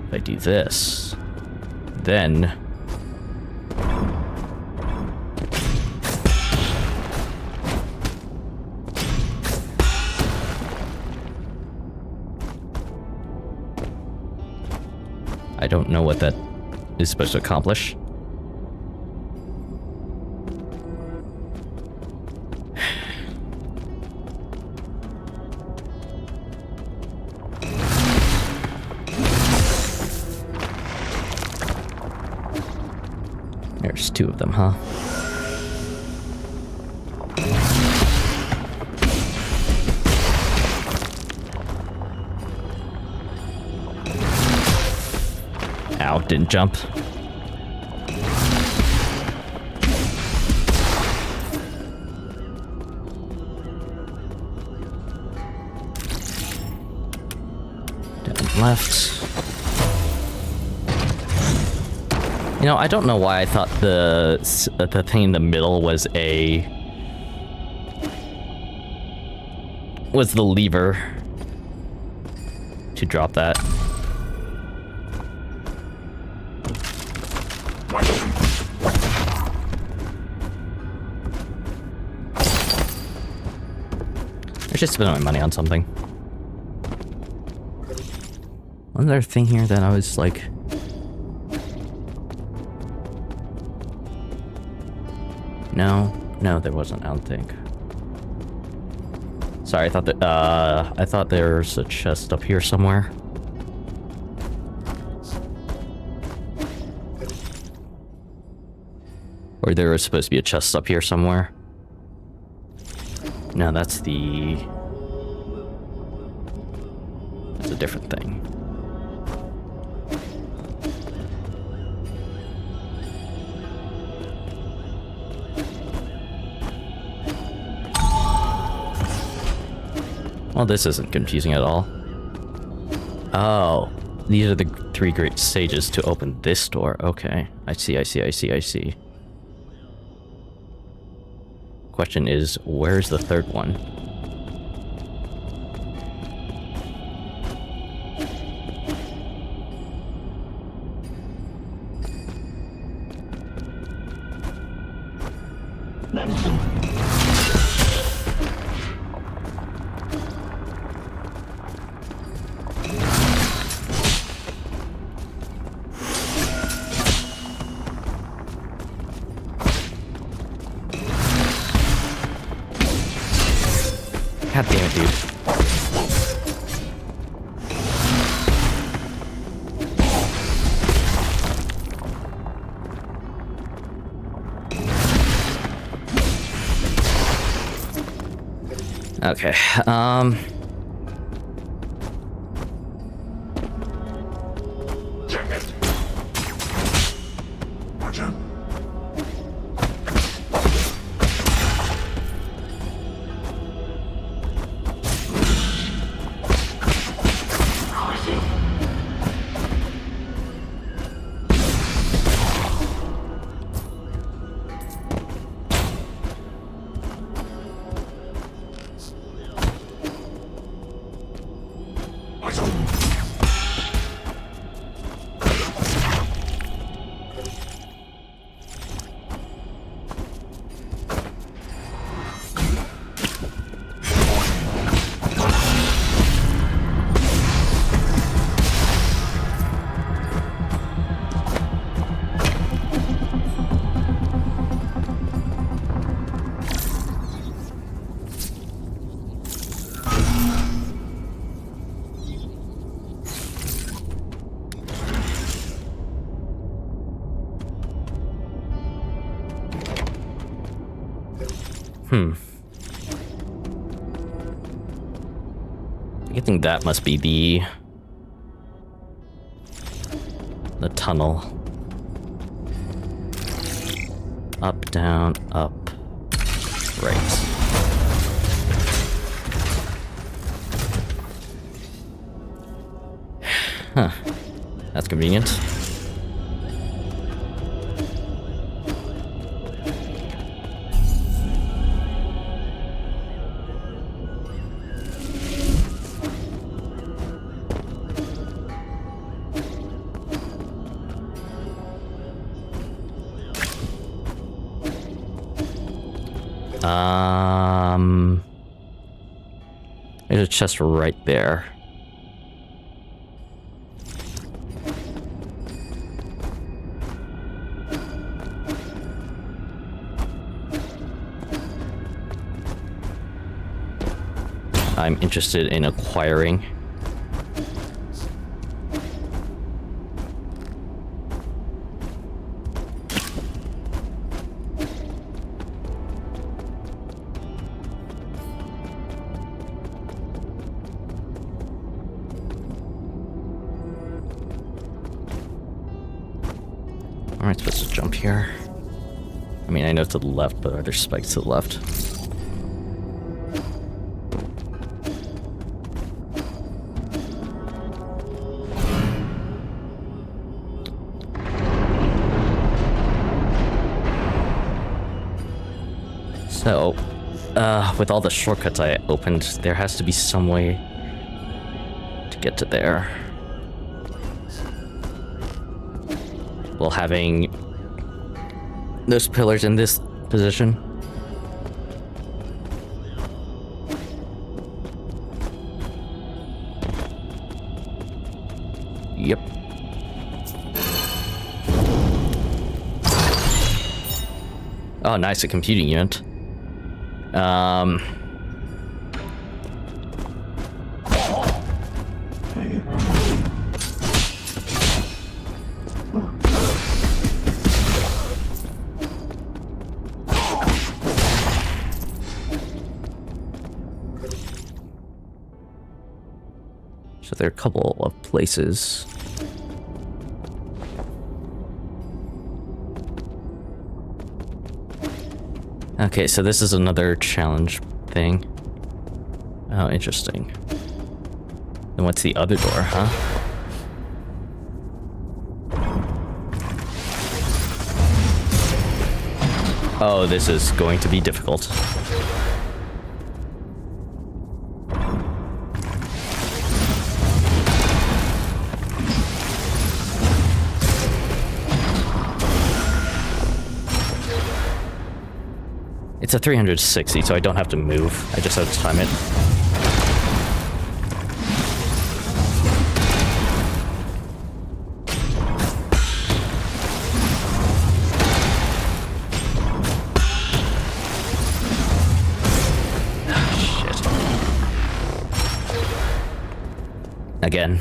If I do this, then... I don't know what that is supposed to accomplish. There's two of them, huh? Ow, didn't jump. Down left. You know, I don't know why I thought the thing in the middle was the lever to drop that. I should spend my money on something. Wasn't there a thing here that I was like... No, there wasn't, I don't think. Sorry, I thought there was a chest up here somewhere. Or there was supposed to be a chest up here somewhere. No, that's a different thing. Well, this isn't confusing at all. Oh, these are the 3 great sages to open this door. Okay, I see. Question is, where's the third one? God damn it, dude. Okay, I think that must be the tunnel. Up, down, up, right. Huh. That's convenient. There's a chest right there. I'm interested in acquiring. Am I supposed to jump here? I mean, I know to the left, but are there spikes to the left? So, with all the shortcuts I opened, there has to be some way to get to there. While having those pillars in this position. Yep. Oh, nice, a computing unit. So there are a couple of places. Okay, so this is another challenge thing. Oh, interesting. Then what's the other door, huh? Oh, this is going to be difficult. It's a 360, so I don't have to move. I just have to time it. Shit. Again.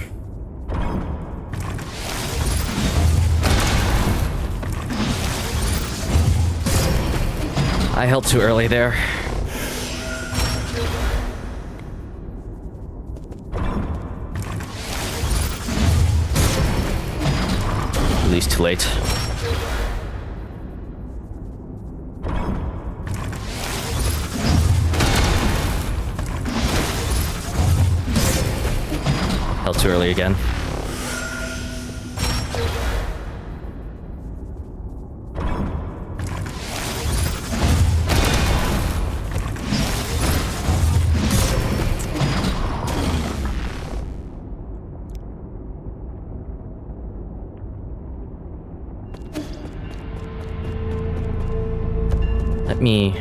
I helped too early there. At least too late. Held too early again. Me.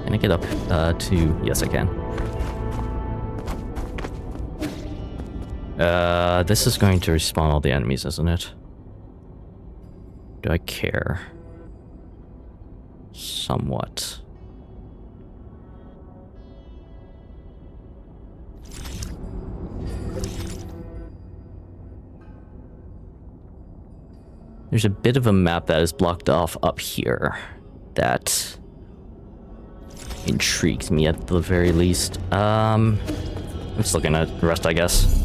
Can I get up to... Yes, I can. This is going to respawn all the enemies, isn't it? Do I care? Somewhat. There's a bit of a map that is blocked off up here that intrigues me at the very least. I'm just looking at the rest, I guess.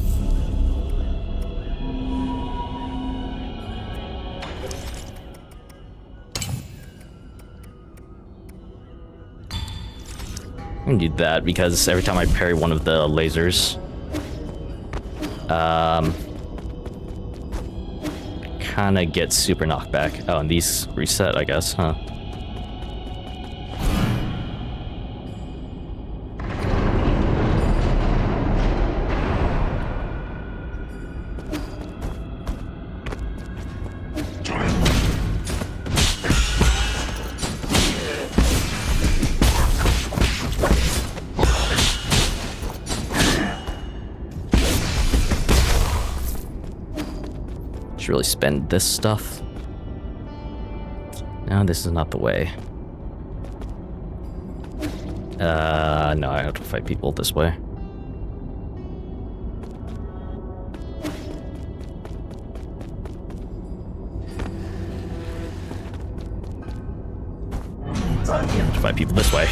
I'm gonna do that because every time I parry one of the lasers, kind of get super knockback. Oh, and these reset, I guess, huh? Really spend this stuff. No, this is not the way. No, I have to fight people this way. I have to fight people this way.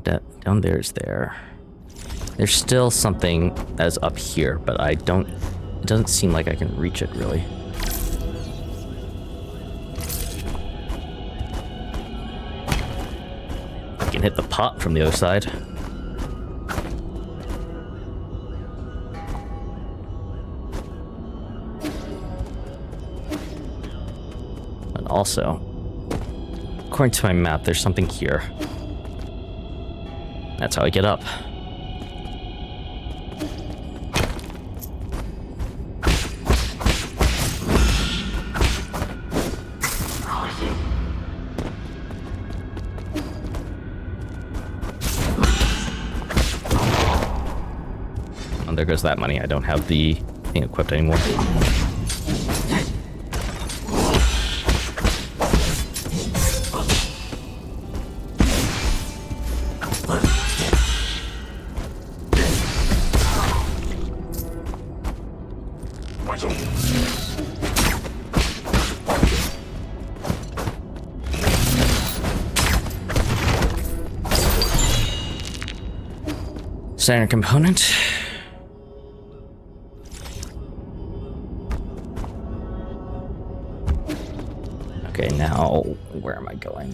That down there's there. There's still something that's up here, but I don't... It doesn't seem like I can reach it, really. I can hit the pot from the other side. But also, according to my map, there's something here. That's how I get up. And there goes that money. I don't have the thing equipped anymore. Standard component. Okay, now where am I going?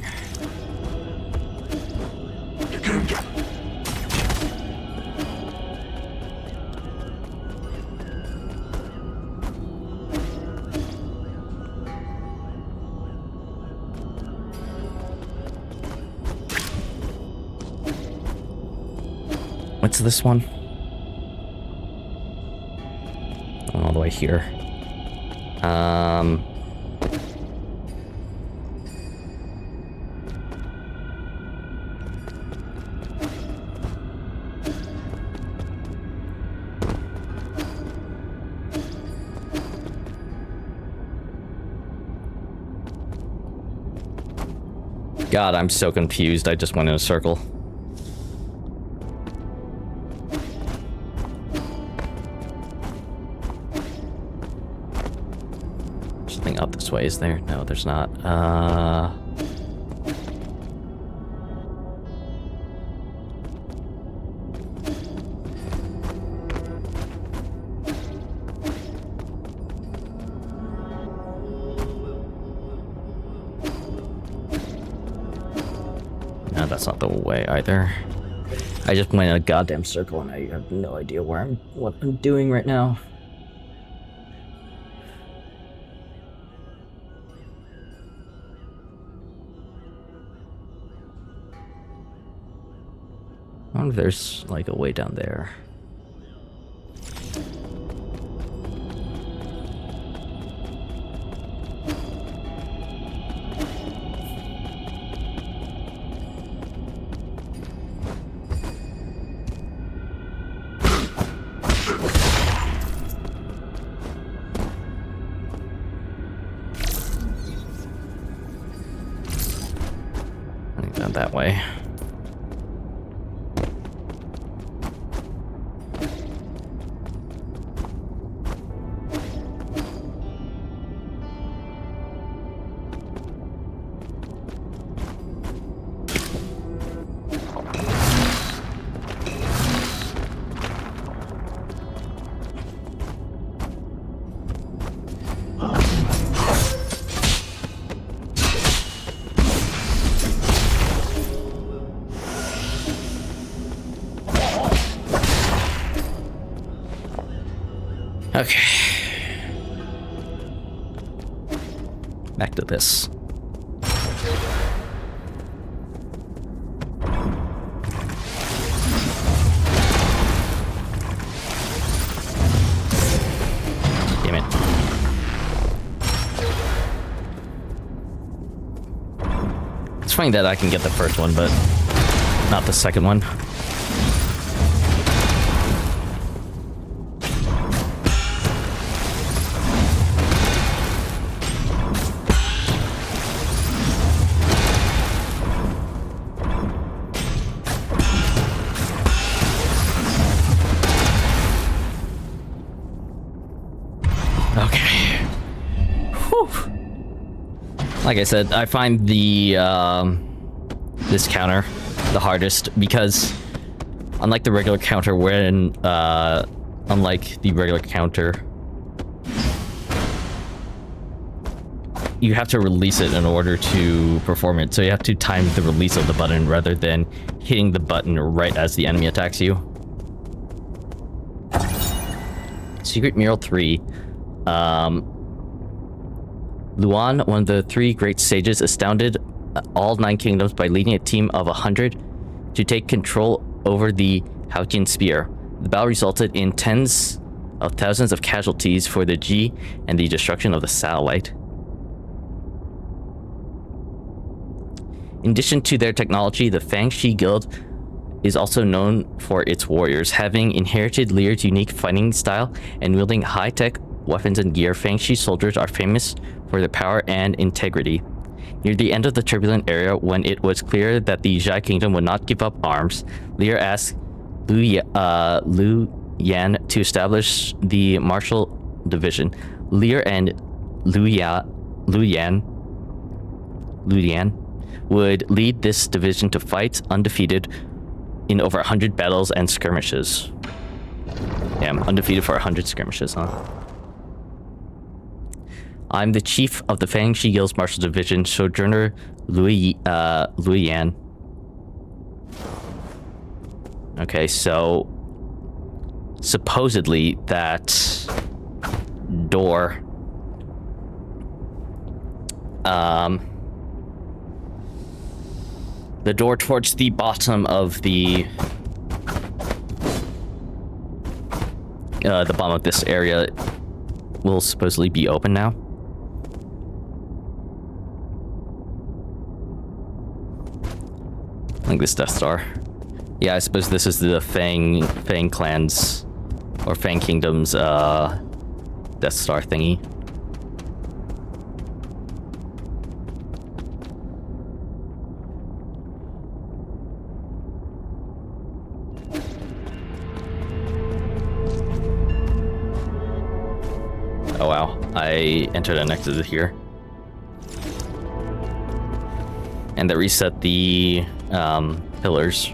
What's this one? All the way here. God, I'm so confused. I just went in a circle. Something up this way, is there? No, there's not. No, that's not the way either. I just went in a goddamn circle and I have no idea what I'm doing right now. I wonder if there's like a way down there. I think not that way. Okay. Back to this. Damn it. It's funny that I can get the first one, but not the second one. Like I said, I find the this counter the hardest because unlike the regular counter, you have to release it in order to perform it. So you have to time the release of the button rather than hitting the button right as the enemy attacks you. Secret Mural 3. Luan, one of the three great sages, astounded all 9 kingdoms by leading a team of 100 to take control over the Hautian Spear. The battle resulted in tens of thousands of casualties for the G and the destruction of the satellite. In addition to their technology, the Fangshi Guild is also known for its warriors, having inherited Lear's unique fighting style and wielding high-tech weapons and gear. Fangshi soldiers are famous for their power and integrity. Near the end of the turbulent era, when it was clear that the Jai Kingdom would not give up arms, Lear asked Lu Yan to establish the Martial Division. Lear and Lu Yan would lead this division to fight undefeated in over 100 battles and skirmishes. Yeah, I'm undefeated for 100 skirmishes, huh? I'm the chief of the Fangxi Guild's Martial Division, Sojourner Louis Yan. Okay, so supposedly that door the door towards the bottom of the bottom of this area will supposedly be open now. I think this Death Star. Yeah, I suppose this is the Fang Clan's or Fang Kingdom's Death Star thingy. Oh wow, I entered and exited here. And that reset the pillars.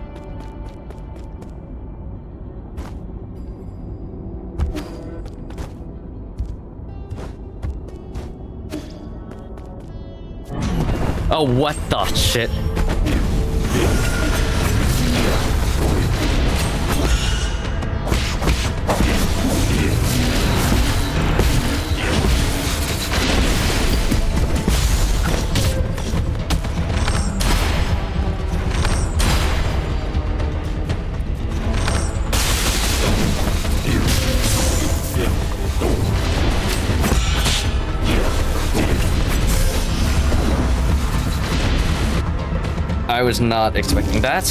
Oh, what the shit? I was not expecting that.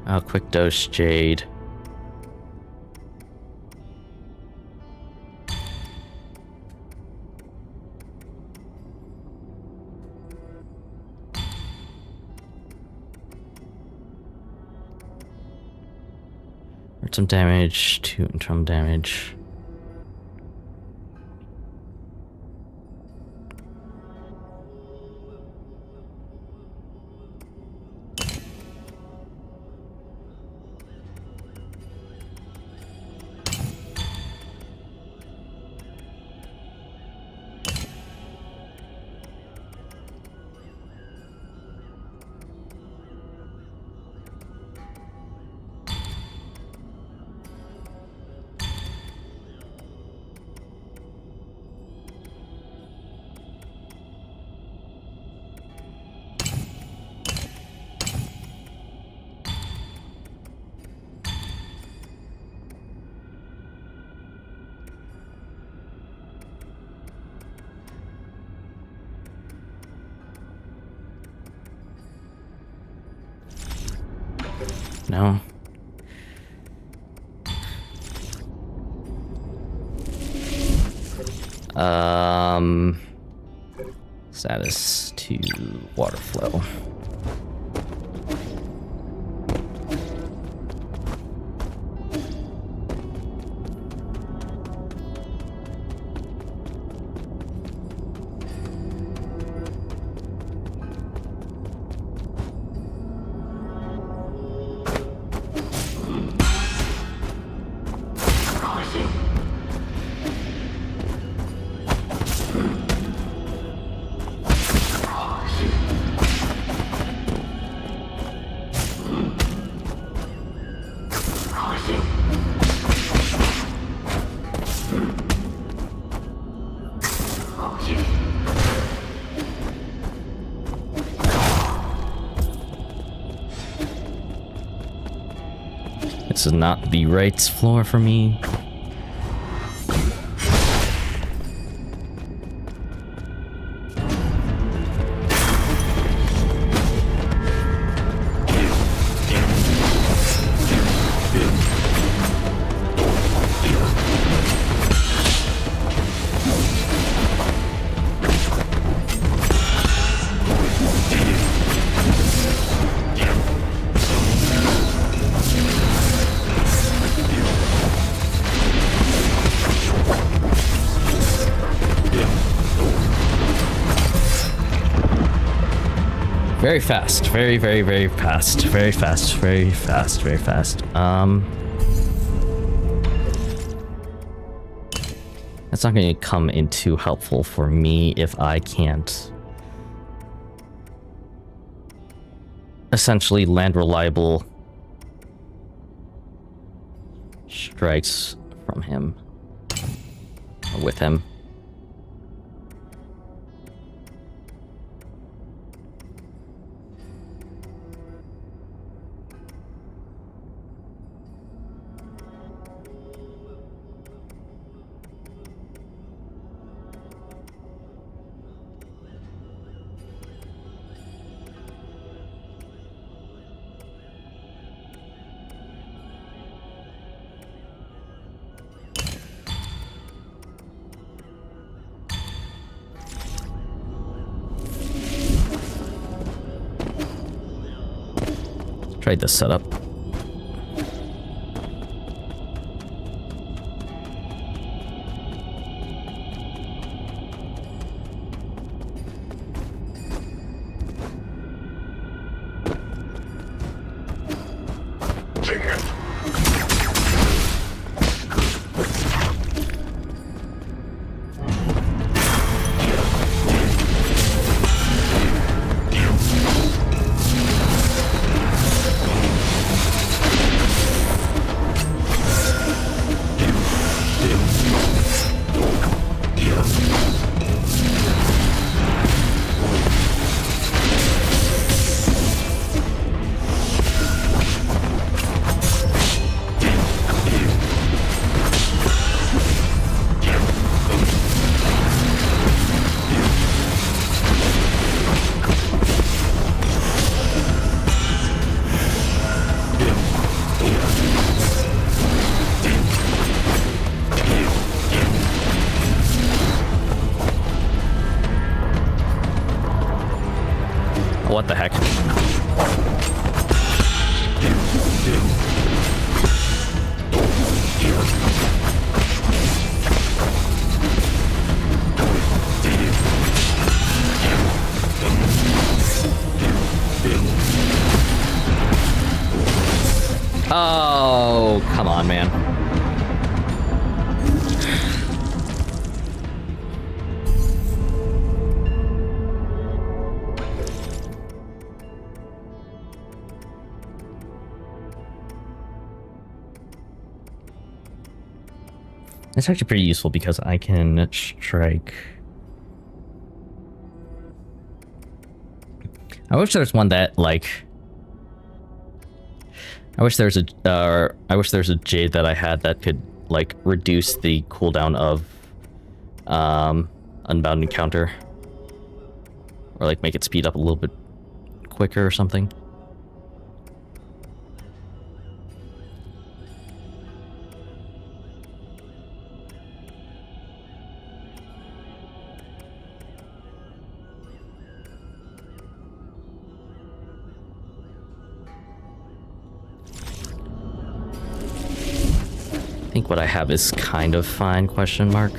Oh, quick dose Jade. Hurt some damage, 2 internal damage. No. Status to water flow. This is not the right floor for me. Very fast. Very, very, very fast. Very fast. Very fast. Very fast. That's not going to come in too helpful for me if I can't essentially land reliable strikes from him or with him. Tried this setup. What the heck? Oh, come on, man. It's actually pretty useful because I can strike. I wish there's one that like. I wish there's a Jade that I had that could like reduce the cooldown of Unbound Encounter, or like make it speed up a little bit quicker or something. I think what I have is kind of fine, question mark.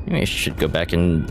Maybe I should go back and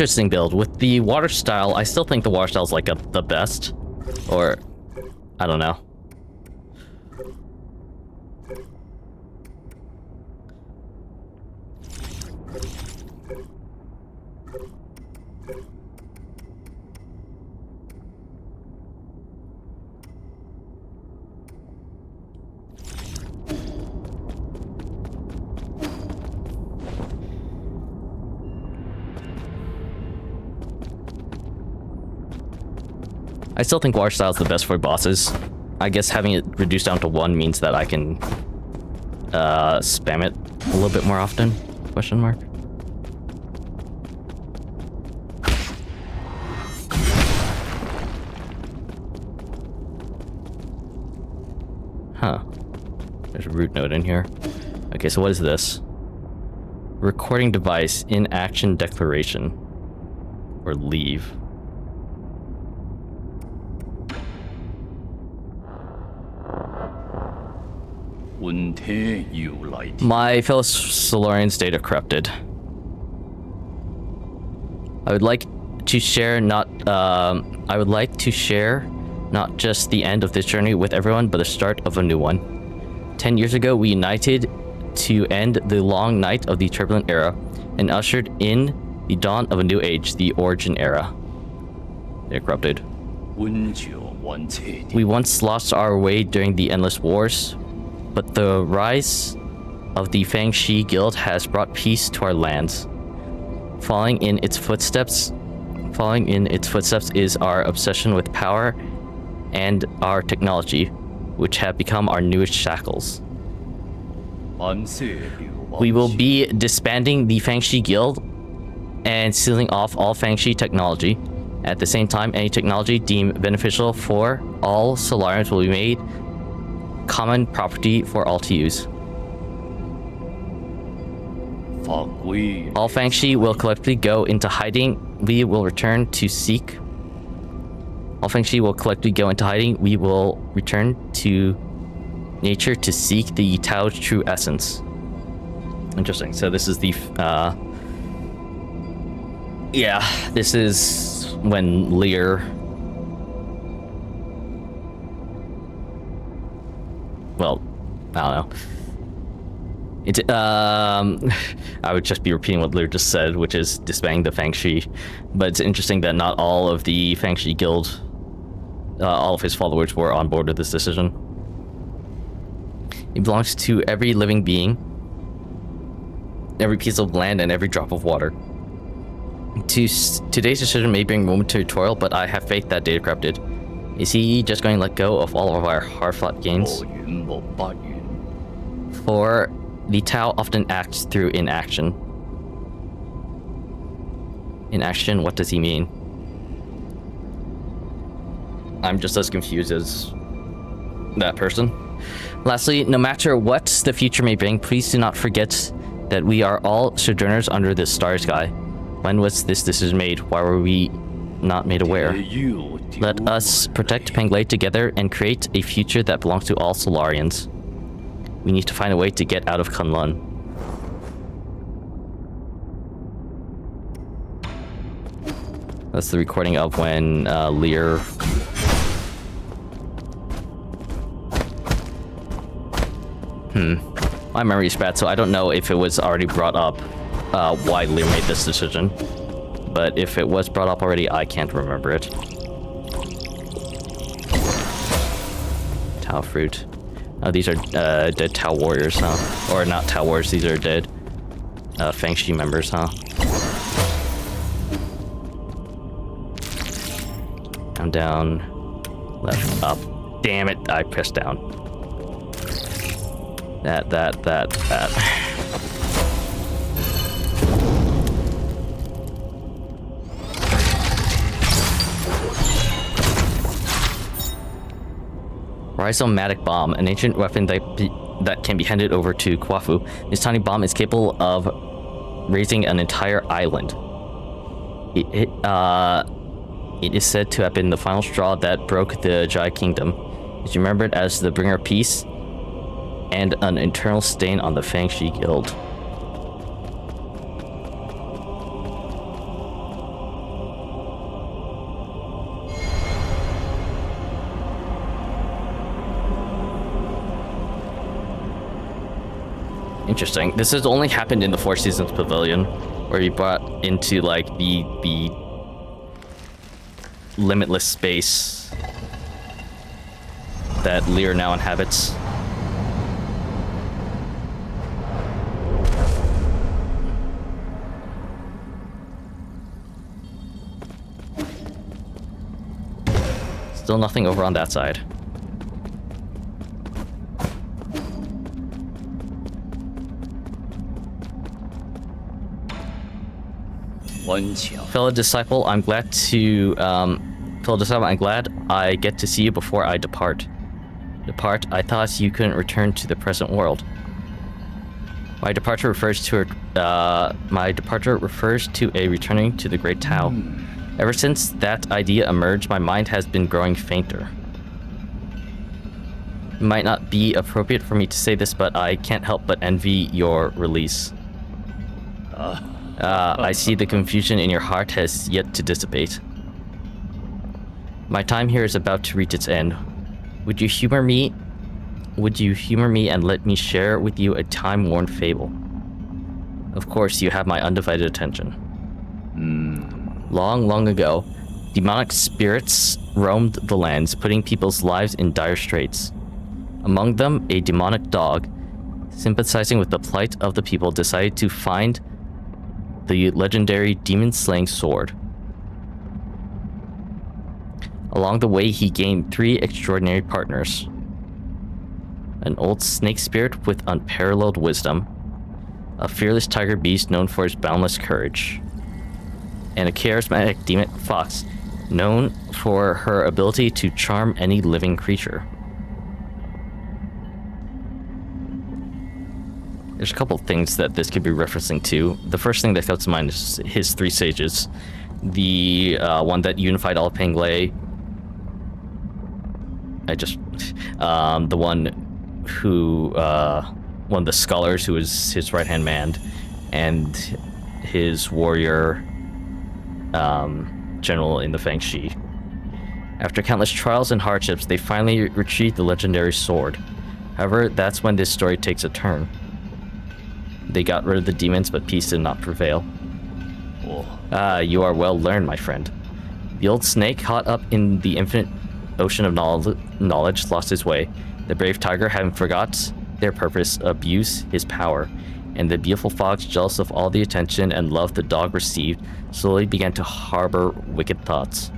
interesting build. With the water style, I still think the water style is like the best. Or, I don't know. I still think water style is the best for bosses. I guess having it reduced down to 1 means that I can spam it a little bit more often? Question mark. Huh. There's a root node in here. Okay, so what is this? Recording device, in-action declaration. Or leave. My fellow Solarians' data corrupted. I would like to share not just the end of this journey with everyone, but the start of a new one. 10 years ago, we united to end the long night of the turbulent era and ushered in the dawn of a new age, the Origin era. They're corrupted. We once lost our way during the endless wars, but the rise of the Fangshi Guild has brought peace to our lands. Following in its footsteps is our obsession with power and our technology, which have become our newest shackles. We will be disbanding the Fangshi Guild and sealing off all Fangshi technology. At the same time, any technology deemed beneficial for all Solarians will be made common property for all to use. All Fangshi will collectively go into hiding. We will return to seek. All Fangshi will collectively go into hiding. We will return to nature to seek the Tao's true essence. Interesting. So this is the this is when Lear, well, I don't know. I would just be repeating what Lear just said, which is disbanding the Fangshi. But it's interesting that not all of the Fangshi Guild, all of his followers were on board with this decision. It belongs to every living being, every piece of land, and every drop of water. Today's decision may bring momentary toil, but I have faith that data corrupted. Is he just going to let go of all of our hard-fought gains? For the Tao often acts through inaction. Inaction, what does he mean? I'm just as confused as that person. Lastly, no matter what the future may bring, please do not forget that we are all sojourners under this starry sky. When was this decision made? Why were we not made aware? Let us protect Penglade together and create a future that belongs to all Solarians. We need to find a way to get out of Kunlun. That's the recording of when Lear... My memory is bad, so I don't know if it was already brought up why Lear made this decision. But if it was brought up already, I can't remember it. Tau fruit. Oh, these are dead Tau warriors, huh? Or not Tau warriors, these are dead Fangshi members, huh? Down, left, up. Damn it, I pressed down. That. Rhizomatic bomb, an ancient weapon that can be handed over to Kwafu. This tiny bomb is capable of raising an entire island. It is said to have been the final straw that broke the Jai Kingdom. It's remembered as the bringer of peace and an eternal stain on the Fangshi Guild. Interesting. This has only happened in the Four Seasons Pavilion, where you brought into like the limitless space that Lear now inhabits. Still nothing over on that side. Fellow disciple, I'm glad I get to see you before I depart. I thought you couldn't return to the present world. My departure refers to a returning to the Great Tao. Ever since that idea emerged, my mind has been growing fainter. It might not be appropriate for me to say this, but I can't help but envy your release. I see the confusion in your heart has yet to dissipate. My time here is about to reach its end. Would you humor me and let me share with you a time-worn fable? Of course, you have my undivided attention. Long, long ago, demonic spirits roamed the lands, putting people's lives in dire straits. Among them, a demonic dog, sympathizing with the plight of the people, decided to find the legendary demon-slaying sword. Along the way, he gained 3 extraordinary partners. An old snake spirit with unparalleled wisdom, a fearless tiger beast known for his boundless courage, and a charismatic demon fox known for her ability to charm any living creature. There's a couple of things that this could be referencing to. The first thing that comes to mind is his 3 sages. The one that unified all Penglay. The one who, one of the scholars who was his right-hand man, and his warrior general in the Fangxi. After countless trials and hardships, they finally retrieved the legendary sword. However, that's when this story takes a turn. They got rid of the demons, but peace did not prevail. You are well learned, my friend. The old snake, caught up in the infinite ocean of knowledge, lost his way. The brave tiger, having forgot their purpose, abused his power. And the beautiful fox, jealous of all the attention and love the dog received, slowly began to harbor wicked thoughts.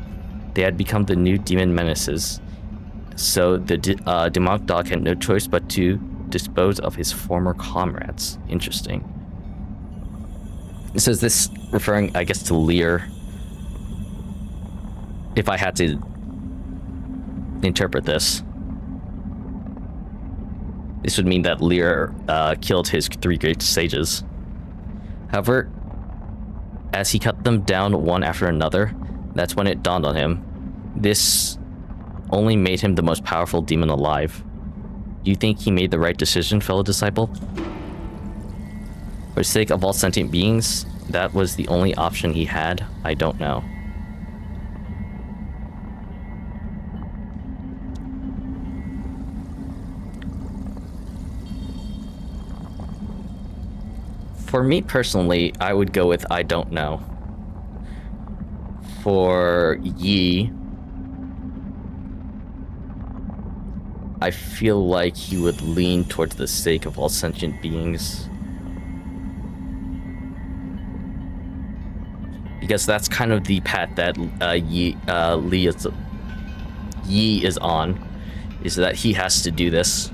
They had become the new demon menaces. So the demonic dog had no choice but to dispose of his former comrades. Interesting. So is this referring, I guess, to Lear? If I had to interpret this, this would mean that Lear killed his 3 great sages. However, as he cut them down one after another, that's when it dawned on him. This only made him the most powerful demon alive. Do you think he made the right decision, fellow disciple? For the sake of all sentient beings, that was the only option he had. I don't know. For me personally, I would go with I don't know. For Yi, I feel like he would lean towards the sake of all sentient beings. Because that's kind of the path that Yi is on, is that he has to do this.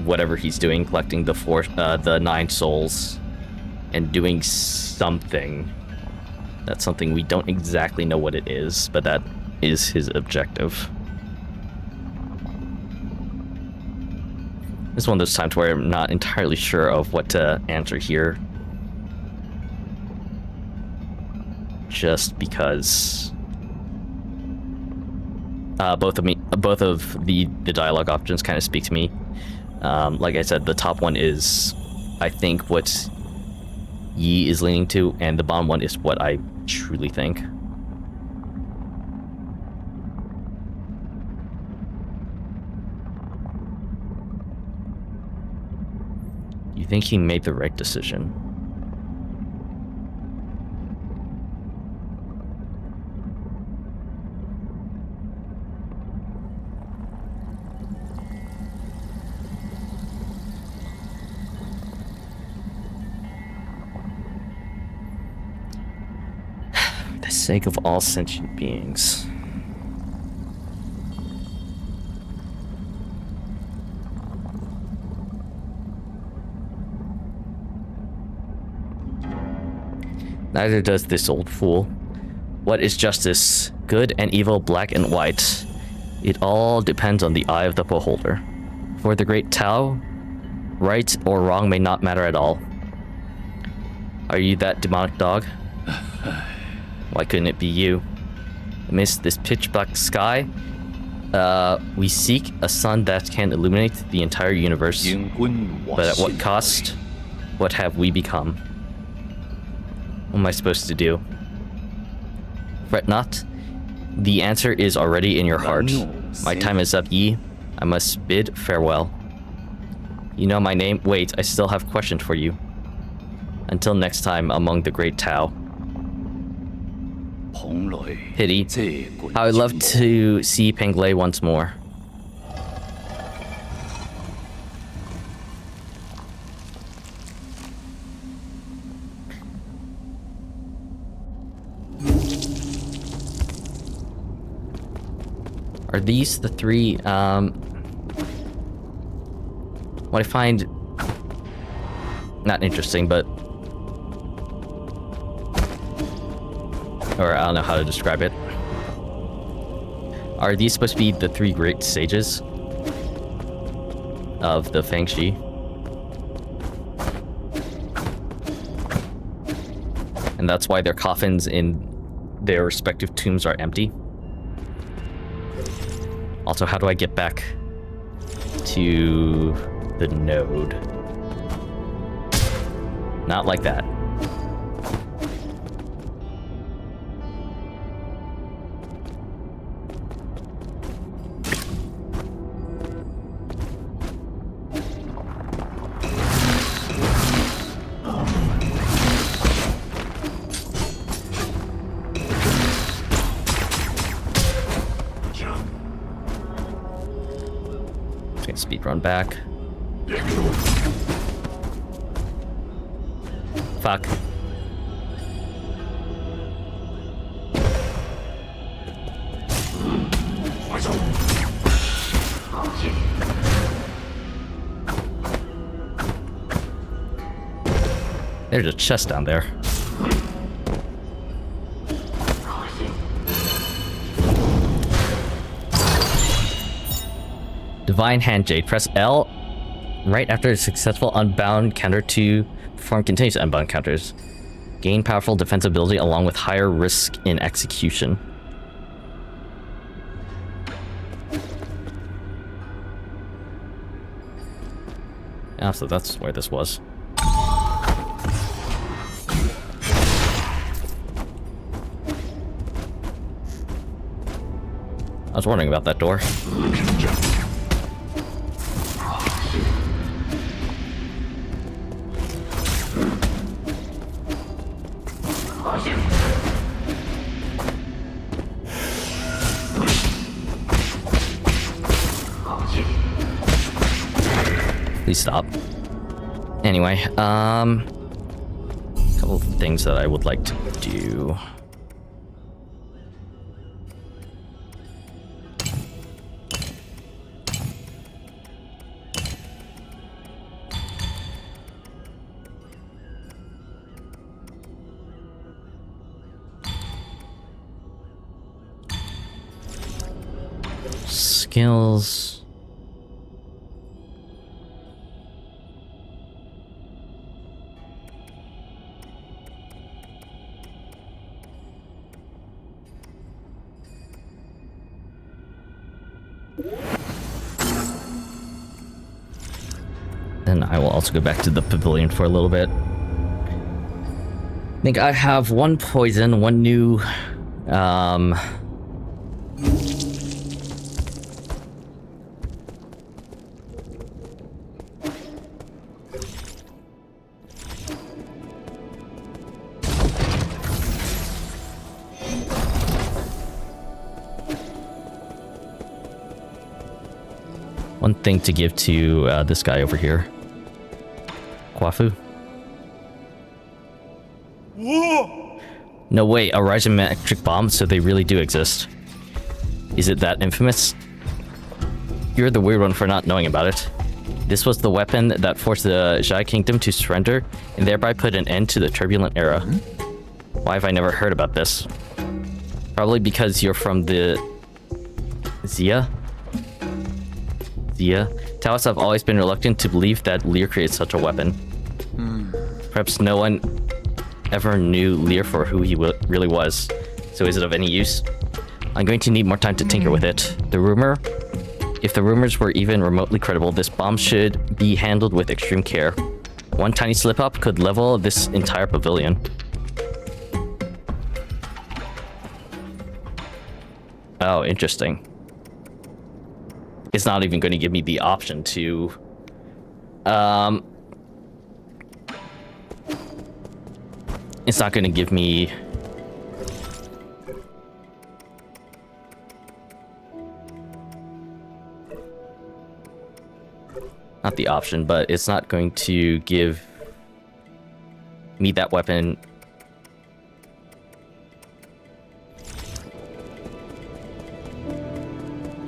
Whatever he's doing, collecting the 9 souls, and doing something. That's something we don't exactly know what it is, but that is his objective. It's one of those times where I'm not entirely sure of what to answer here. Just because both of the dialogue options kind of speak to me. Like I said, the top one is, I think, what Yi is leaning to, and the bottom one is what I truly think. think he made the right decision? For the sake of all sentient beings. Neither does this old fool. What is justice? Good and evil, black and white. It all depends on the eye of the beholder. For the great Tao, right or wrong may not matter at all. Are you that demonic dog? Why couldn't it be you? Amidst this pitch black sky, we seek a sun that can illuminate the entire universe. But at what cost? What have we become? What am I supposed to do? Fret not. The answer is already in your heart. My time is up, Yi. I must bid farewell. You know my name? Wait, I still have questions for you. Until next time among the great Tao. Pity. I would love to see Peng Lei once more. Are these the three, what I find not interesting, but, or I don't know how to describe it. Are these supposed to be the three great sages of the Fangxi? And that's why their coffins in their respective tombs are empty? Also, how do I get back to the node? Not like that. Speed run back. Fuck. There's a chest down there. Divine Hand Jade. Press L right after a successful unbound counter to perform continuous unbound counters. Gain powerful defensibility along with higher risk in execution. Ah, so that's where this was. I was wondering about that door. Please stop. Anyway, a couple of things that I would like to do. Skills. And I will also go back to the pavilion for a little bit. I think I have one poison, one new, one thing to give to this guy over here. Kwafu. No way, a rising magic bomb, so they really do exist. Is it that infamous? You're the weird one for not knowing about it. This was the weapon that forced the Zhai Kingdom to surrender and thereby put an end to the turbulent era. Why have I never heard about this? Probably because you're from the... Xia? Taoists have always been reluctant to believe that Lear created such a weapon. Perhaps no one ever knew Lear for who he really was. So is it of any use? I'm going to need more time to tinker with it. If the rumors were even remotely credible, this bomb should be handled with extreme care. One tiny slip-up could level this entire pavilion. Oh, interesting. It's not even going to give me the option to... It's not going to give me... Not the option, but it's not going to give me that weapon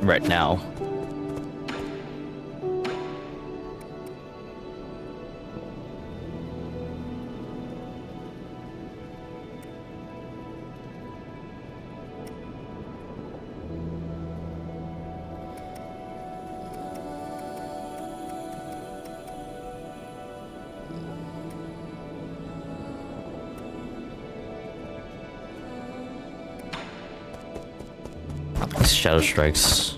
right now. Shadow strikes.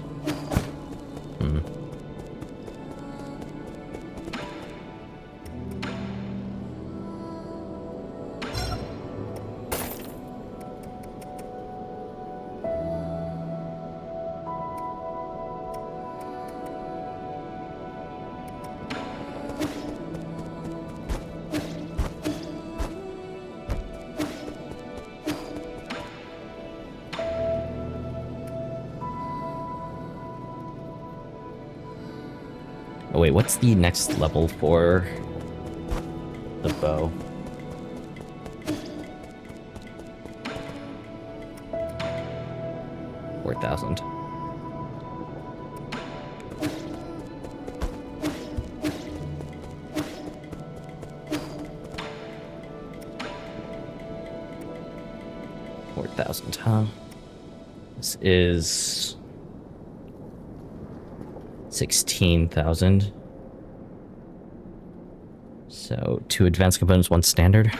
Oh wait, what's the next level for the bow? $4,000. $4,000, huh? This is 16,000. So 2 advanced components, 1 standard.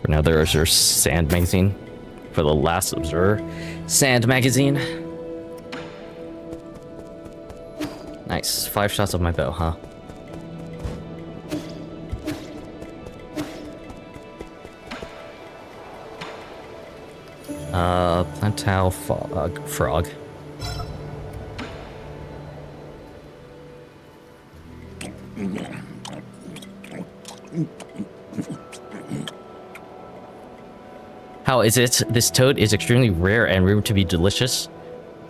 For now, there's your sand magazine. For the last observer, sand magazine. Nice. 5 shots of my bow, huh? Plantal frog. How is it? This toad is extremely rare and rumored to be delicious,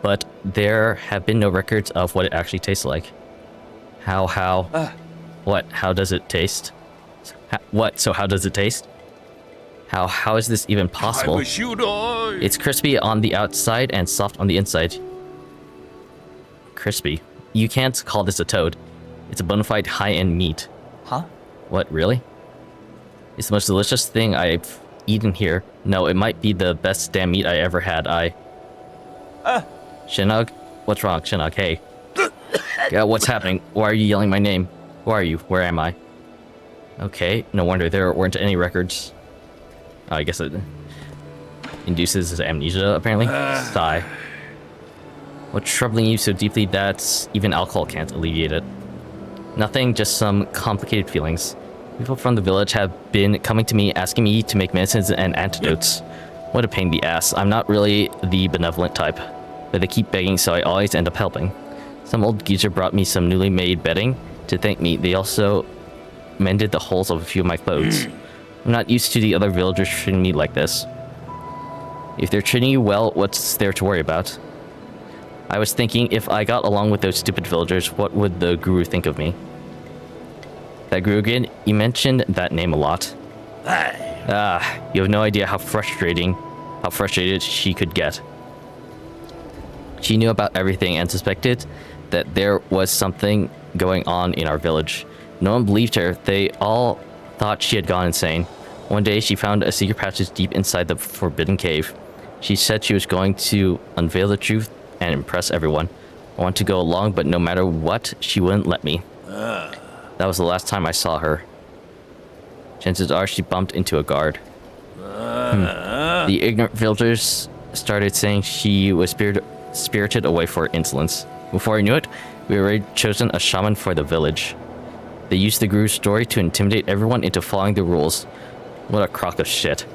but there have been no records of what it actually tastes like. What? How does it taste? What? So how does it taste? How is this even possible? I wish you die. It's crispy on the outside and soft on the inside. Crispy? You can't call this a toad. It's a bona fide high-end meat. Huh? What, really? It's the most delicious thing I've eaten here. No, it might be the best damn meat I ever had. Shinnok? What's wrong, Shinnok? Hey. Yeah, what's happening? Why are you yelling my name? Who are you? Where am I? Okay, no wonder there weren't any records. Oh, I guess it induces amnesia, apparently. Sigh. What's troubling you so deeply that even alcohol can't alleviate it? Nothing, just some complicated feelings. People from the village have been coming to me asking me to make medicines and antidotes. What a pain in the ass. I'm not really the benevolent type. but they keep begging, so I always end up helping. Some old geezer brought me some newly made bedding to thank me. They also mended the holes of a few of my clothes. I'm not used to the other villagers treating me like this. If they're treating you well, what's there to worry about? I was thinking, if I got along with those stupid villagers, what would the guru think of me? That guru again? You mentioned that name a lot. You have no idea how frustrated she could get. She knew about everything and suspected that there was something going on in our village. No one believed her. They all thought she had gone insane. One day, she found a secret passage deep inside the forbidden cave. She said she was going to unveil the truth and impress everyone. I wanted to go along, but no matter what, she wouldn't let me. That was the last time I saw her. Chances are she bumped into a guard. The ignorant villagers started saying she was spirited away for her insolence. Before I knew it, we had already chosen a shaman for the village. They used the guru's story to intimidate everyone into following the rules. What a crock of shit.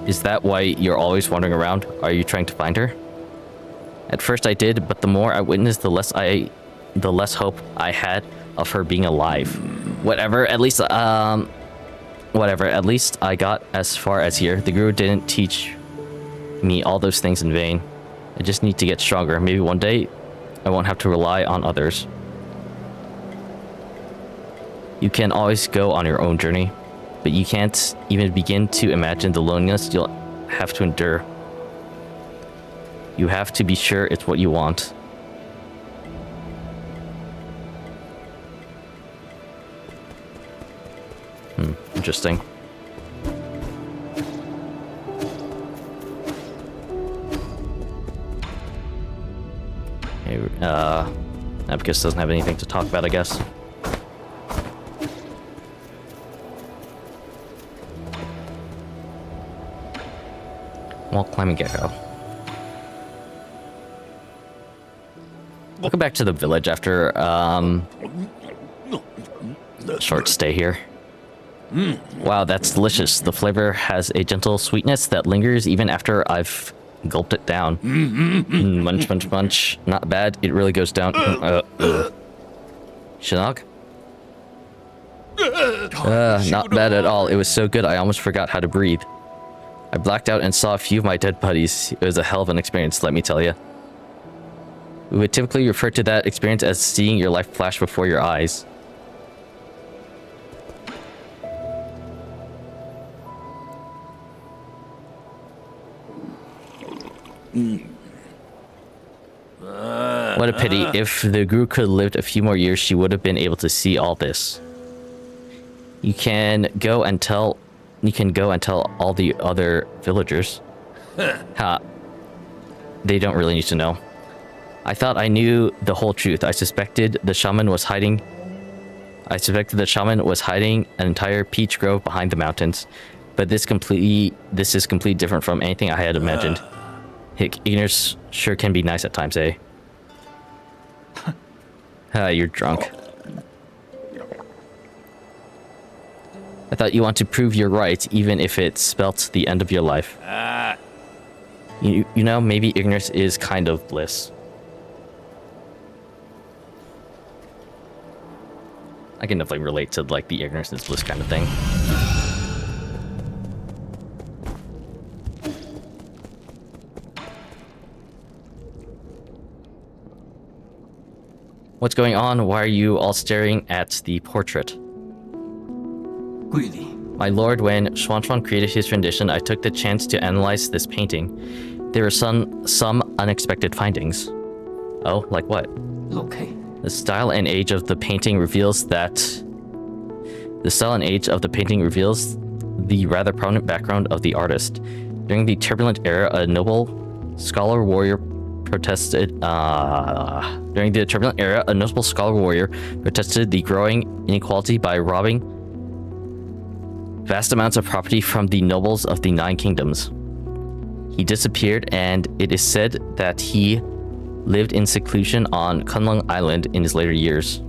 Is that why you're always wandering around? Are you trying to find her? At first I did, but the more I witnessed, the less hope I had of her being alive. Whatever, at least I got as far as here. The guru didn't teach me all those things in vain. I just need to get stronger. Maybe one day I won't have to rely on others. You can always go on your own journey, but you can't even begin to imagine the loneliness you'll have to endure. You have to be sure it's what you want. Interesting. Hey, Abacus doesn't have anything to talk about, I guess. Wall climbing gecko. Welcome back to the village after a short stay here. Wow, that's delicious. The flavor has a gentle sweetness that lingers even after I've gulped it down. Munch, munch, munch. Not bad. It really goes down. Shinnok? Not bad at all. It was so good I almost forgot how to breathe. I blacked out and saw a few of my dead buddies. It was a hell of an experience, let me tell you. We would typically refer to that experience as seeing your life flash before your eyes. What a pity. If the guru could have lived a few more years, she would have been able to see all this. You can go and tell all the other villagers. Ha. They don't really need to know. I thought I knew the whole truth. I suspected the shaman was hiding an entire peach grove behind the mountains. But this is completely different from anything I had imagined. Ignorance sure can be nice at times, eh? You're drunk. I thought you want to prove you're right, even if it spelt the end of your life. You know, maybe ignorance is kind of bliss. I can definitely relate to, like, the ignorance is bliss kind of thing. What's going on? Why are you all staring at the portrait? My lord, when Xuanchuan created his rendition, I took the chance to analyze this painting. There were some unexpected findings. Oh, like what? Okay. The style and age of the painting reveals the rather prominent background of the artist. During the turbulent era, a noble scholar warrior protested the growing inequality by robbing vast amounts of property from the nobles of the 9 kingdoms. He disappeared, and it is said that he lived in seclusion on Kunlun Island in his later years.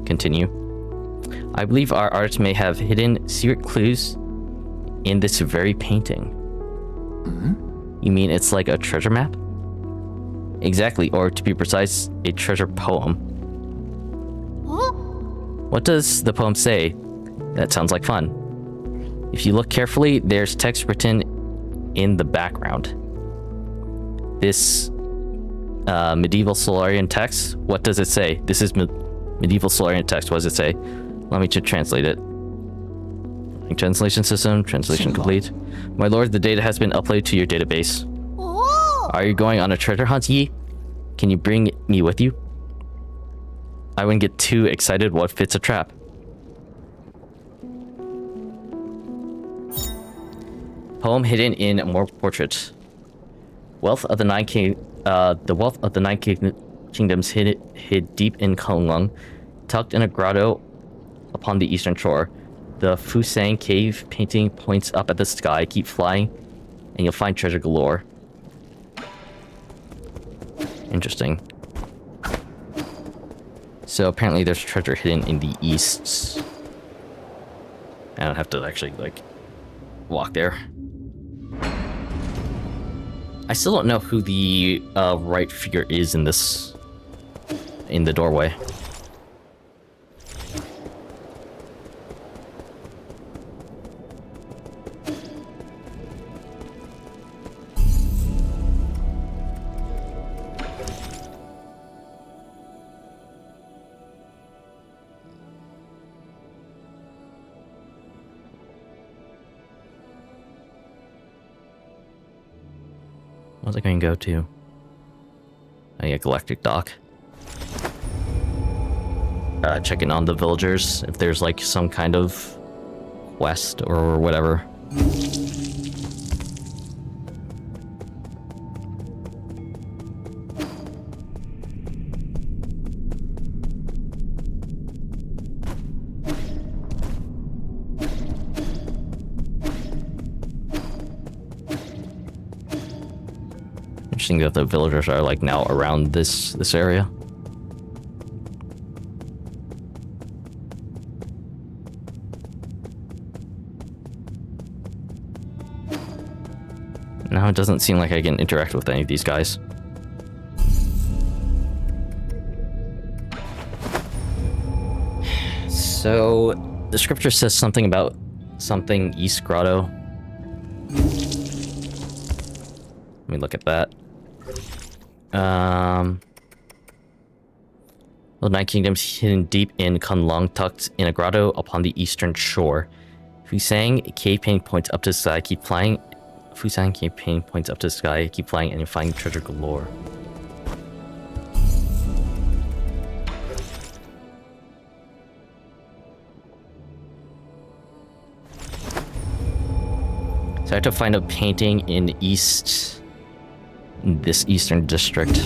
Continue. I believe our artist may have hidden secret clues in this very painting. You mean it's like a treasure map? Exactly, or to be precise, a treasure poem. Huh? What does the poem say? That sounds like fun. If you look carefully, there's text written in the background. This medieval Solarian text, what does it say? This is medieval Solarian text. What does it say? Allow me to translate it. Translation system, translation complete. My lord, the data has been uploaded to your database. Oh! Are you going on a treasure hunt, Yi? Can you bring me with you? I wouldn't get too excited. What fits a trap? Poem hidden in more portraits. Wealth of the the wealth of the nine kingdoms hid deep in Kunlun, tucked in a grotto upon the eastern shore. The Fusang cave painting points up at the sky. Keep flying, and you'll find treasure galore. Interesting. So apparently there's treasure hidden in the east. I don't have to actually, like, walk there. I still don't know who the right figure is in this... in the doorway. What's I going to go to? Oh yeah, Galactic Dock. Checking on the villagers, if there's like some kind of quest or whatever. Interesting that the villagers are like now around this area. Now it doesn't seem like I can interact with any of these guys. So the scripture says something about something East Grotto. Let me look at that. The Nine Kingdoms hidden deep in Kunlun, tucked in a grotto upon the eastern shore. Fusang, a cave painting points up to the sky, keep flying. Fusang, cave painting points up to the sky, keep flying, and you find treasure galore. So I have to find a painting in this eastern district.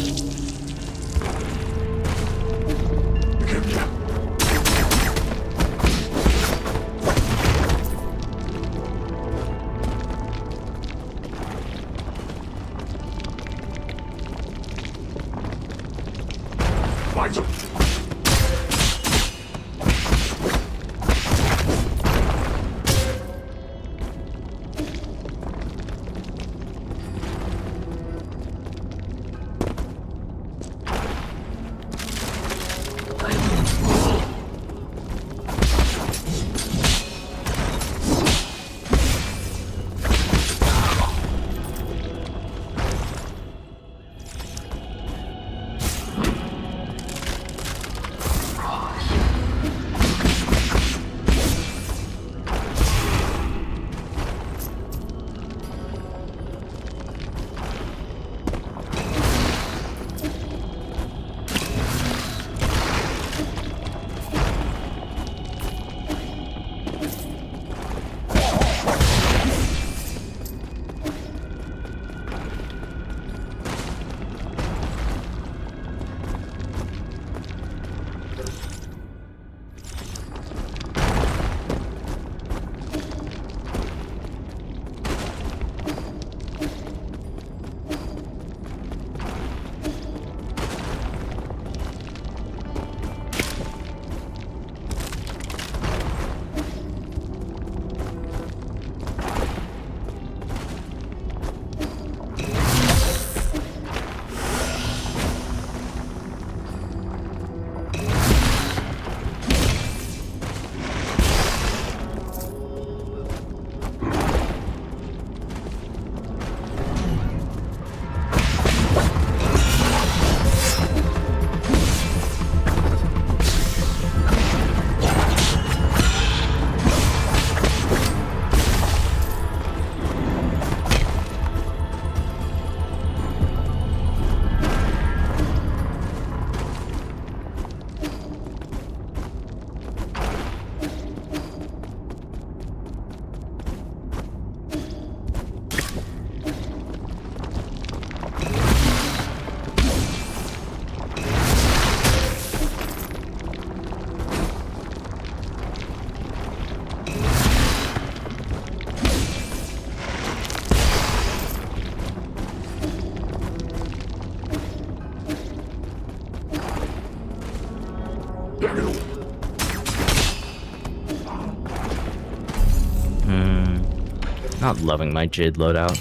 Not loving my Jid loadout.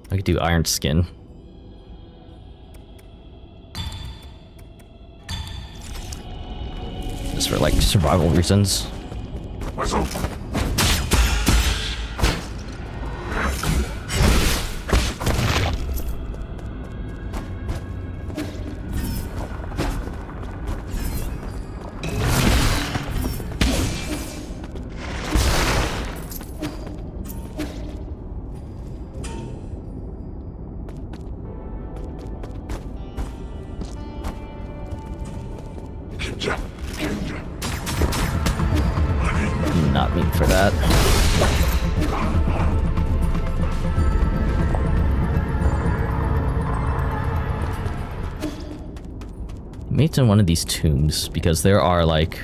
I could do Iron Skin. Just for like survival reasons. Not mean for that. Made in one of these tombs because there are like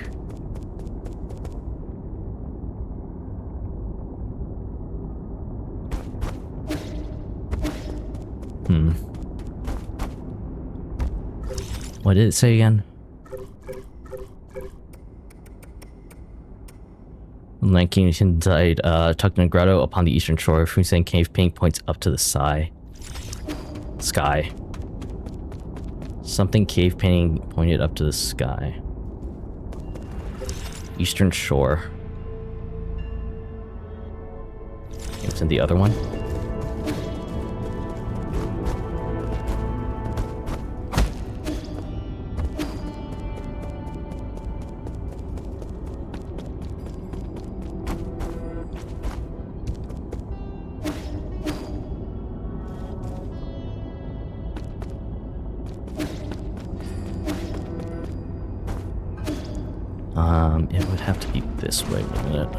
what did it say again? Lanking died tucked in a grotto upon the eastern shore. Fusen Cave Ping points up to the sky. Something cave painting pointed up to the sky. Eastern shore. It's in the other one. It would have to be this way, wouldn't it?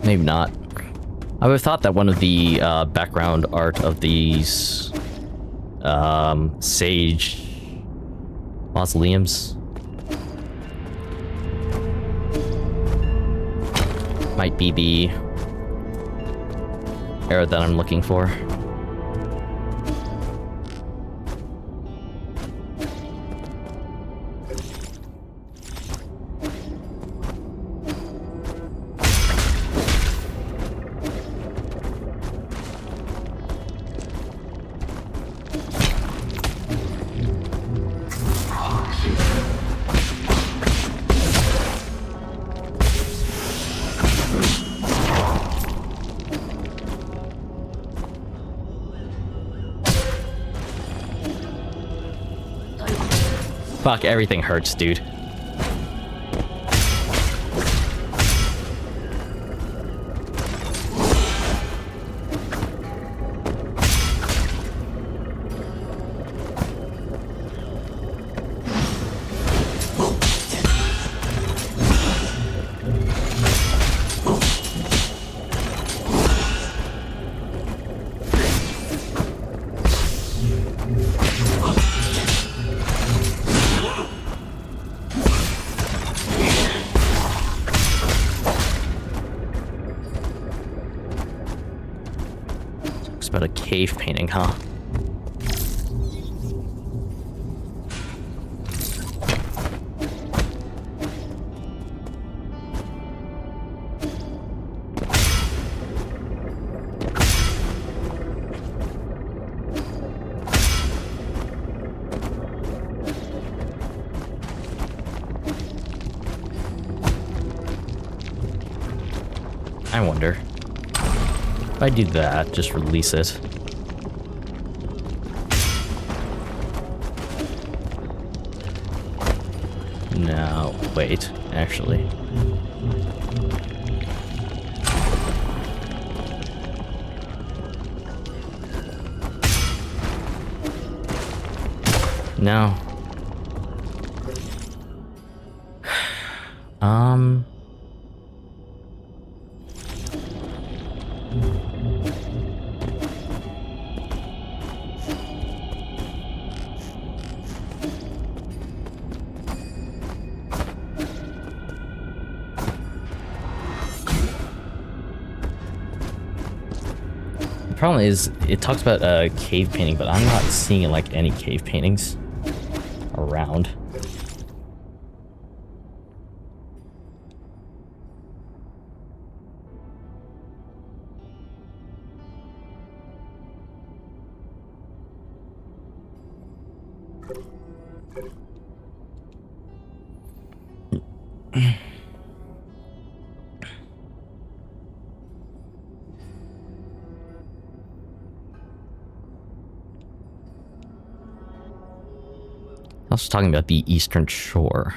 Maybe not. I would have thought that one of the background art of these sage mausoleums might be the era that I'm looking for. Fuck, everything hurts, dude. About a cave painting, huh? I wonder. If I do that, just release it. No. Wait, actually. No. The problem is, it talks about a cave painting, but I'm not seeing like any cave paintings around. I was talking about the Eastern Shore.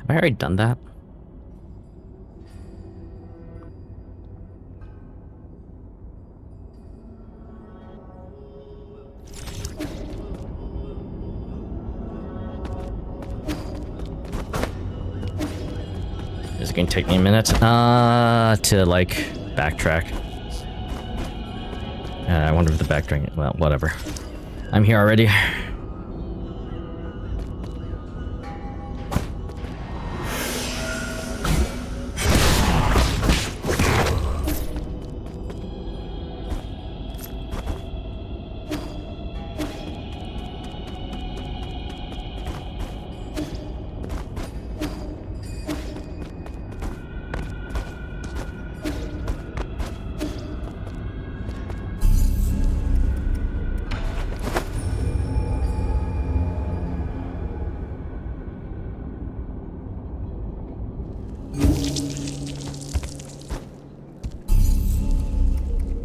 Have I already done that? Is it going to take me a minute? To like backtrack. I wonder if the backtrack. Well, whatever. I'm here already.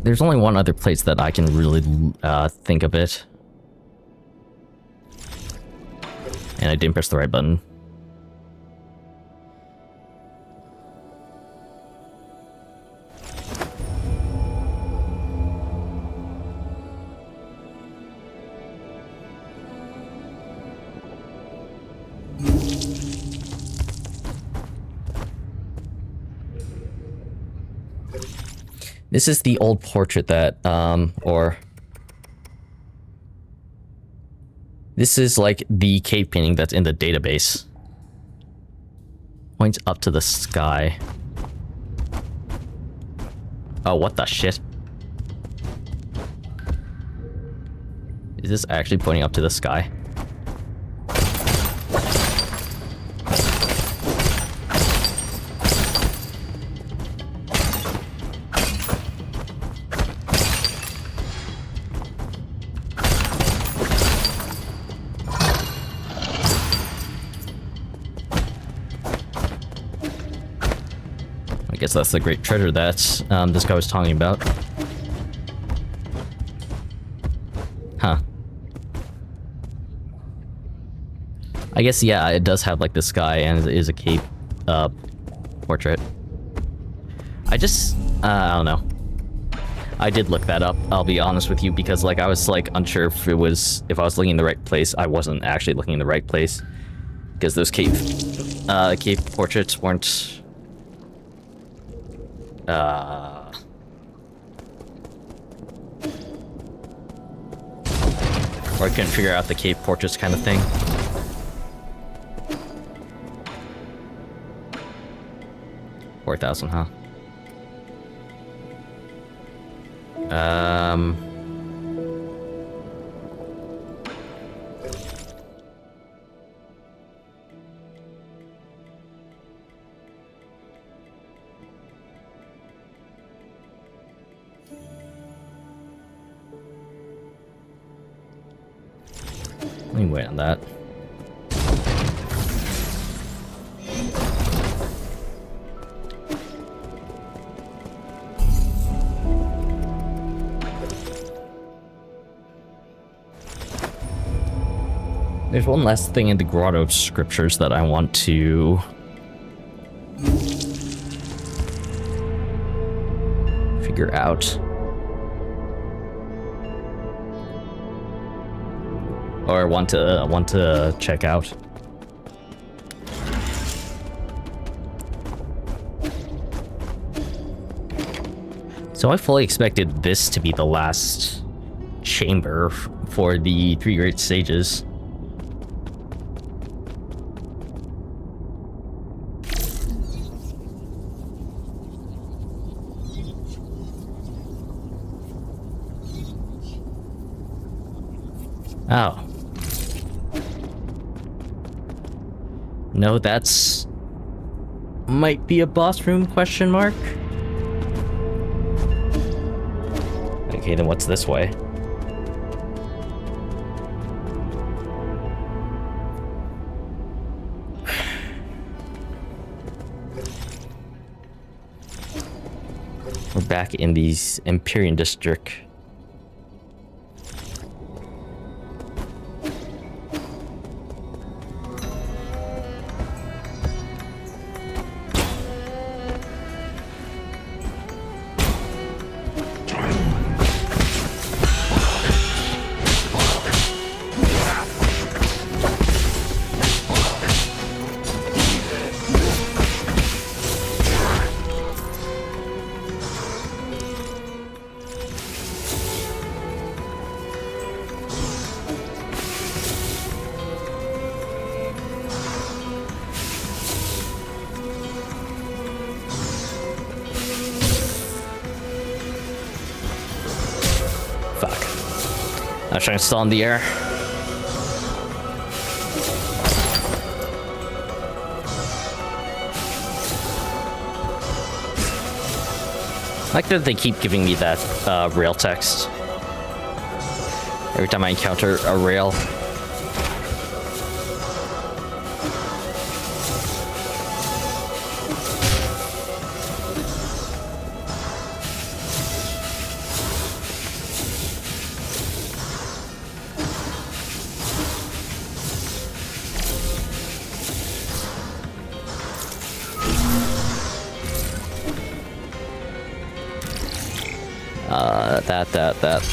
There's only one other place that I can really think of it. And I didn't press the right button. This is the old portrait that, this is like the cave painting that's in the database. Points up to the sky. Oh, what the shit? Is this actually pointing up to the sky? I guess that's the great treasure that this guy was talking about. Huh. I guess, yeah, it does have like the sky and it is a cave portrait. I don't know. I did look that up, I'll be honest with you, because like I was like unsure if I was looking in the right place. I wasn't actually looking in the right place. Because those cave portraits weren't or I couldn't figure out the cave portraits kind of thing. $4,000, huh? Let me wait on that. There's one last thing in the Grotto Scriptures that I want to figure out. Or want to check out. So I fully expected this to be the last chamber for the Three Great Sages. Oh. No, that's... might be a boss room, question mark? Okay, then what's this way? We're back in the Empyrean District. I was trying to stall in the air. I like that they keep giving me that rail text every time I encounter a rail.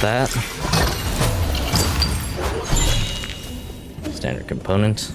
That. Standard component.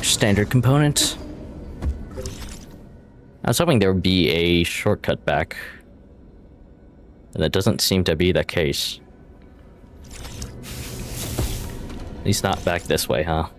Standard component. I was hoping there would be a shortcut back, and that doesn't seem to be the case. At least not back this way, huh?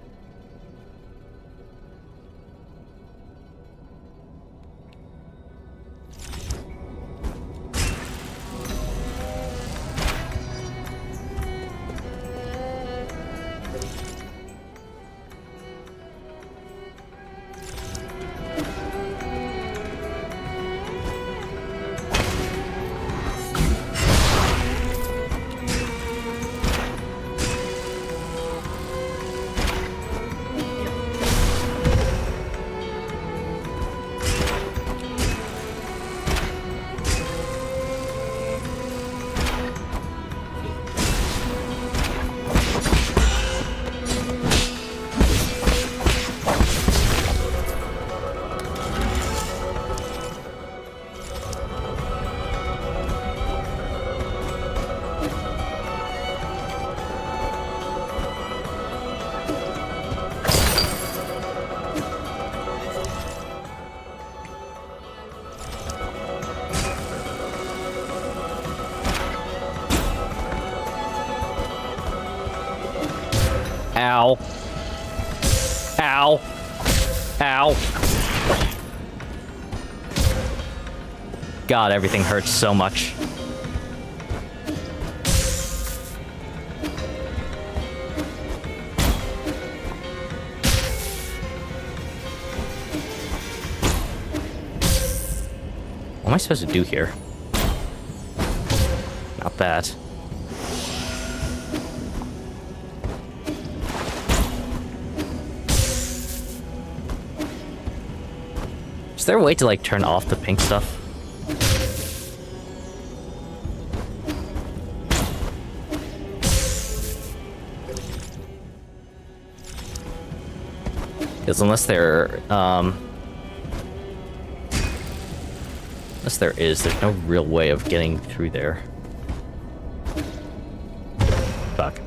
Ow. Ow. Ow. God, everything hurts so much. What am I supposed to do here? Not that. Is there a way to, like, turn off the pink stuff? Because unless there is, there's no real way of getting through there. Fuck.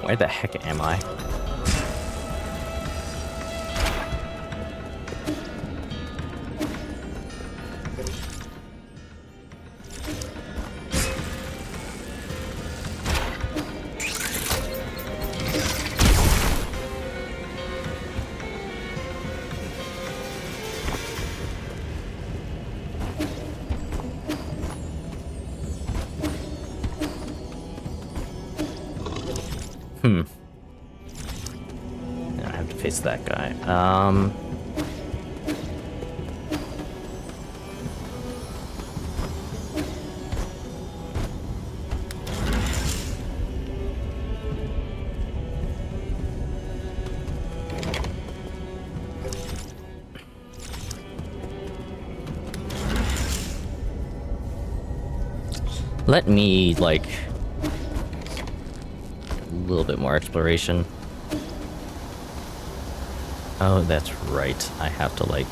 Where the heck am I? I have to face that guy. Let me, like, a little bit more exploration. Oh, that's right. I have to, like...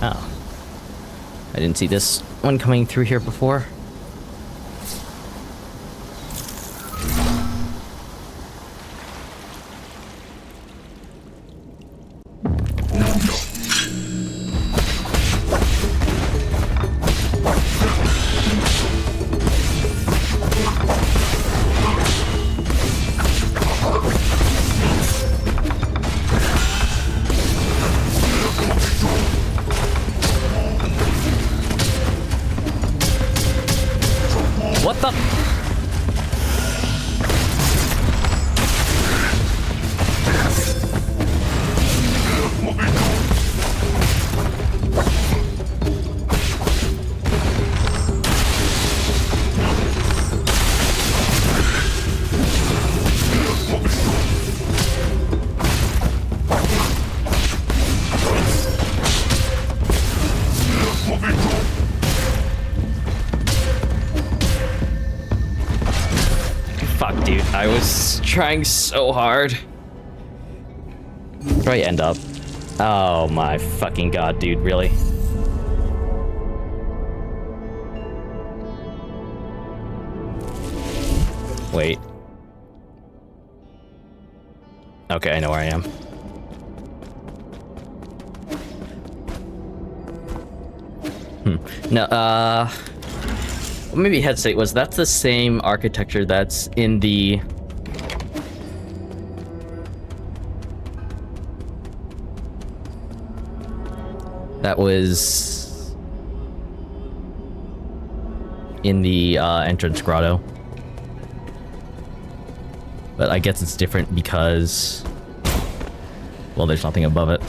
Oh. I didn't see this one coming through here before. What the? Fuck, dude. I was trying so hard. Where do I end up? Oh my fucking god, dude. Really? Wait. Okay, I know where I am. No, maybe head state was that's the same architecture that's in the that was in the entrance grotto. But I guess it's different because, well, there's nothing above it.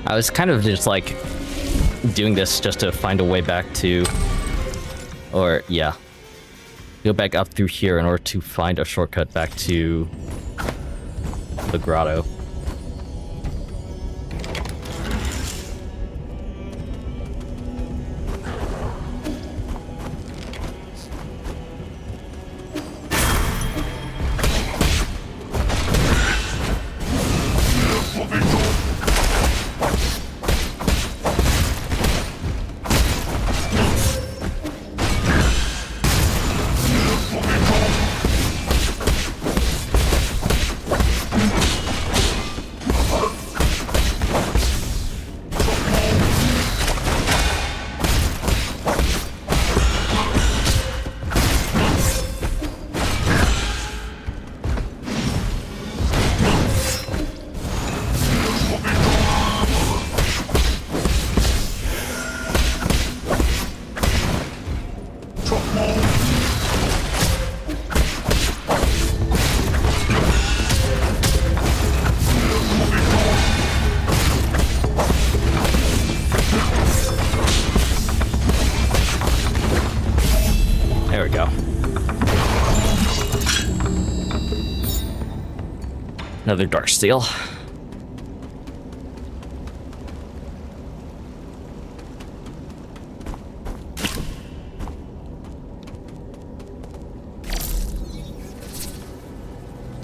I was kind of just like doing this just to find a way back to, or yeah, go back up through here in order to find a shortcut back to the grotto. There we go. Another dark steel.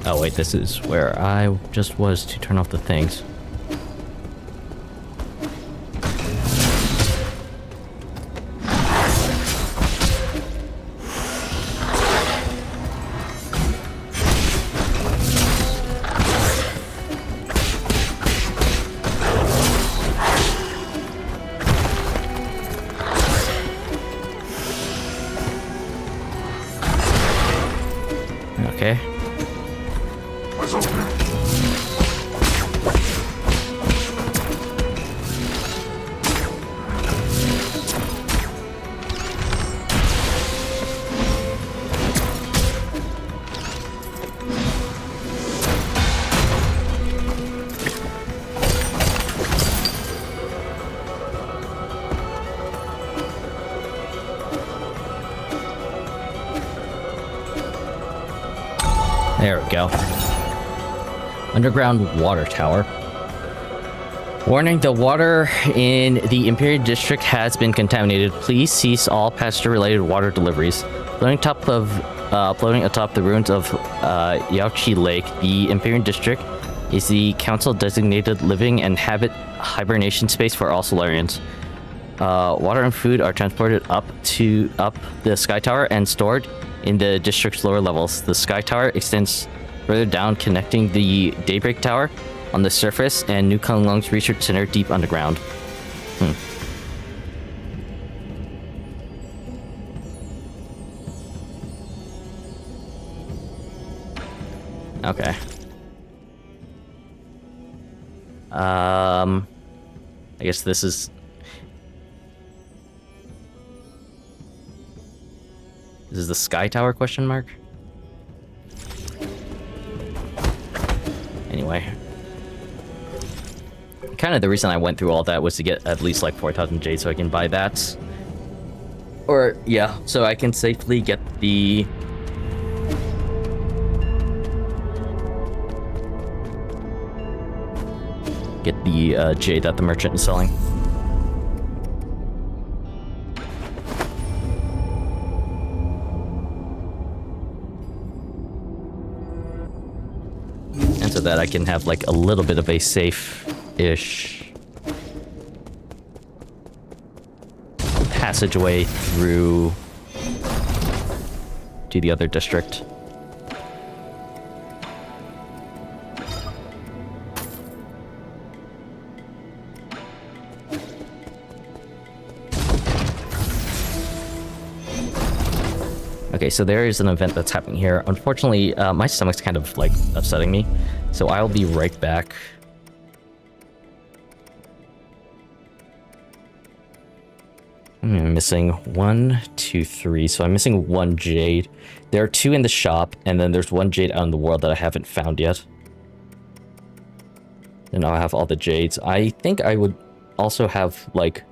Oh wait, this is where I just was to turn off the things. Okay. There we go. Underground water tower. Warning, the water in the Imperial District has been contaminated. Please cease all passenger-related water deliveries. Floating atop the ruins of Yaochi Lake, the Imperial District is the council designated living and hibernation space for all Solarians. Water and food are transported up the Sky Tower and stored in the district's lower levels. The Sky Tower extends further down, connecting the Daybreak Tower on the surface and New Kunlung's research center deep underground. Okay. I guess this is... This is the Sky Tower, question mark? Anyway. Kind of the reason I went through all that was to get at least like 4,000 jade so I can buy that. Or, yeah, so I can safely get the... jade that the merchant is selling. And so that I can have like a little bit of a safe-ish passageway through to the other district. Okay, so there is an event that's happening here. Unfortunately, my stomach's kind of like upsetting me, so I'll be right back. I'm missing 1, 2, 3, so I'm missing 1 jade. There are 2 in the shop, and then there's 1 jade out in the world that I haven't found yet. And I'll have all the jades. I think I would also have like...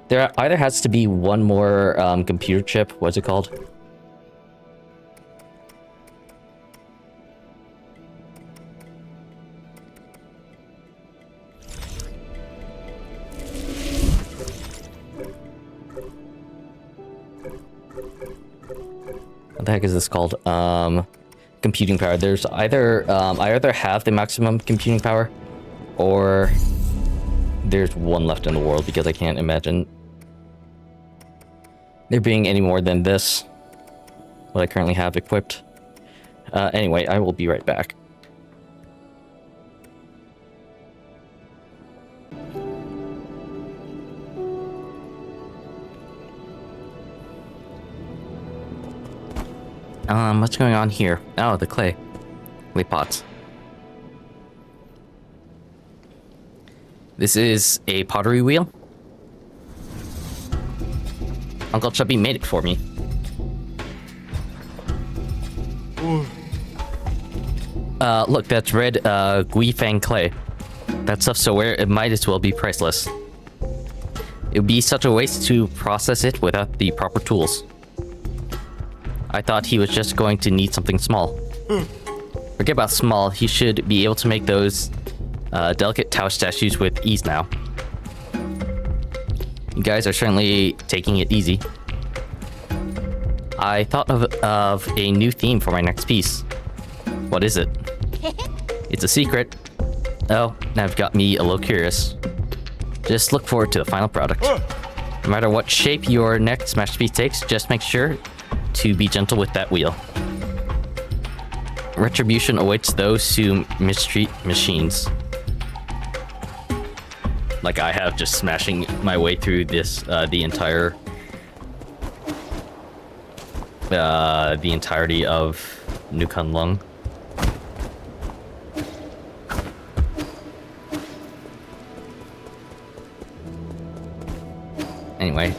There either has to be 1 more computer chip. What's it called? What the heck is this called? Computing power. There's either I either have the maximum computing power, or there's 1 left in the world, because I can't imagine there being any more than this, what I currently have equipped. Anyway, I will be right back. What's going on here? Oh, the clay pots. This is a pottery wheel. Uncle Chubby made it for me. Look, that's red Guifang clay. That stuff's so rare, it might as well be priceless. It would be such a waste to process it without the proper tools. I thought he was just going to need something small. Forget about small, he should be able to make those delicate Tao statues with ease now. You guys are certainly taking it easy. I thought of a new theme for my next piece. What is it? It's a secret. Oh, now you've got me a little curious. Just look forward to the final product. No matter what shape your next masterpiece takes, just make sure to be gentle with that wheel. Retribution awaits those who mistreat machines. Like I have, just smashing my way through this, the entirety of New Kunlung. Anyway,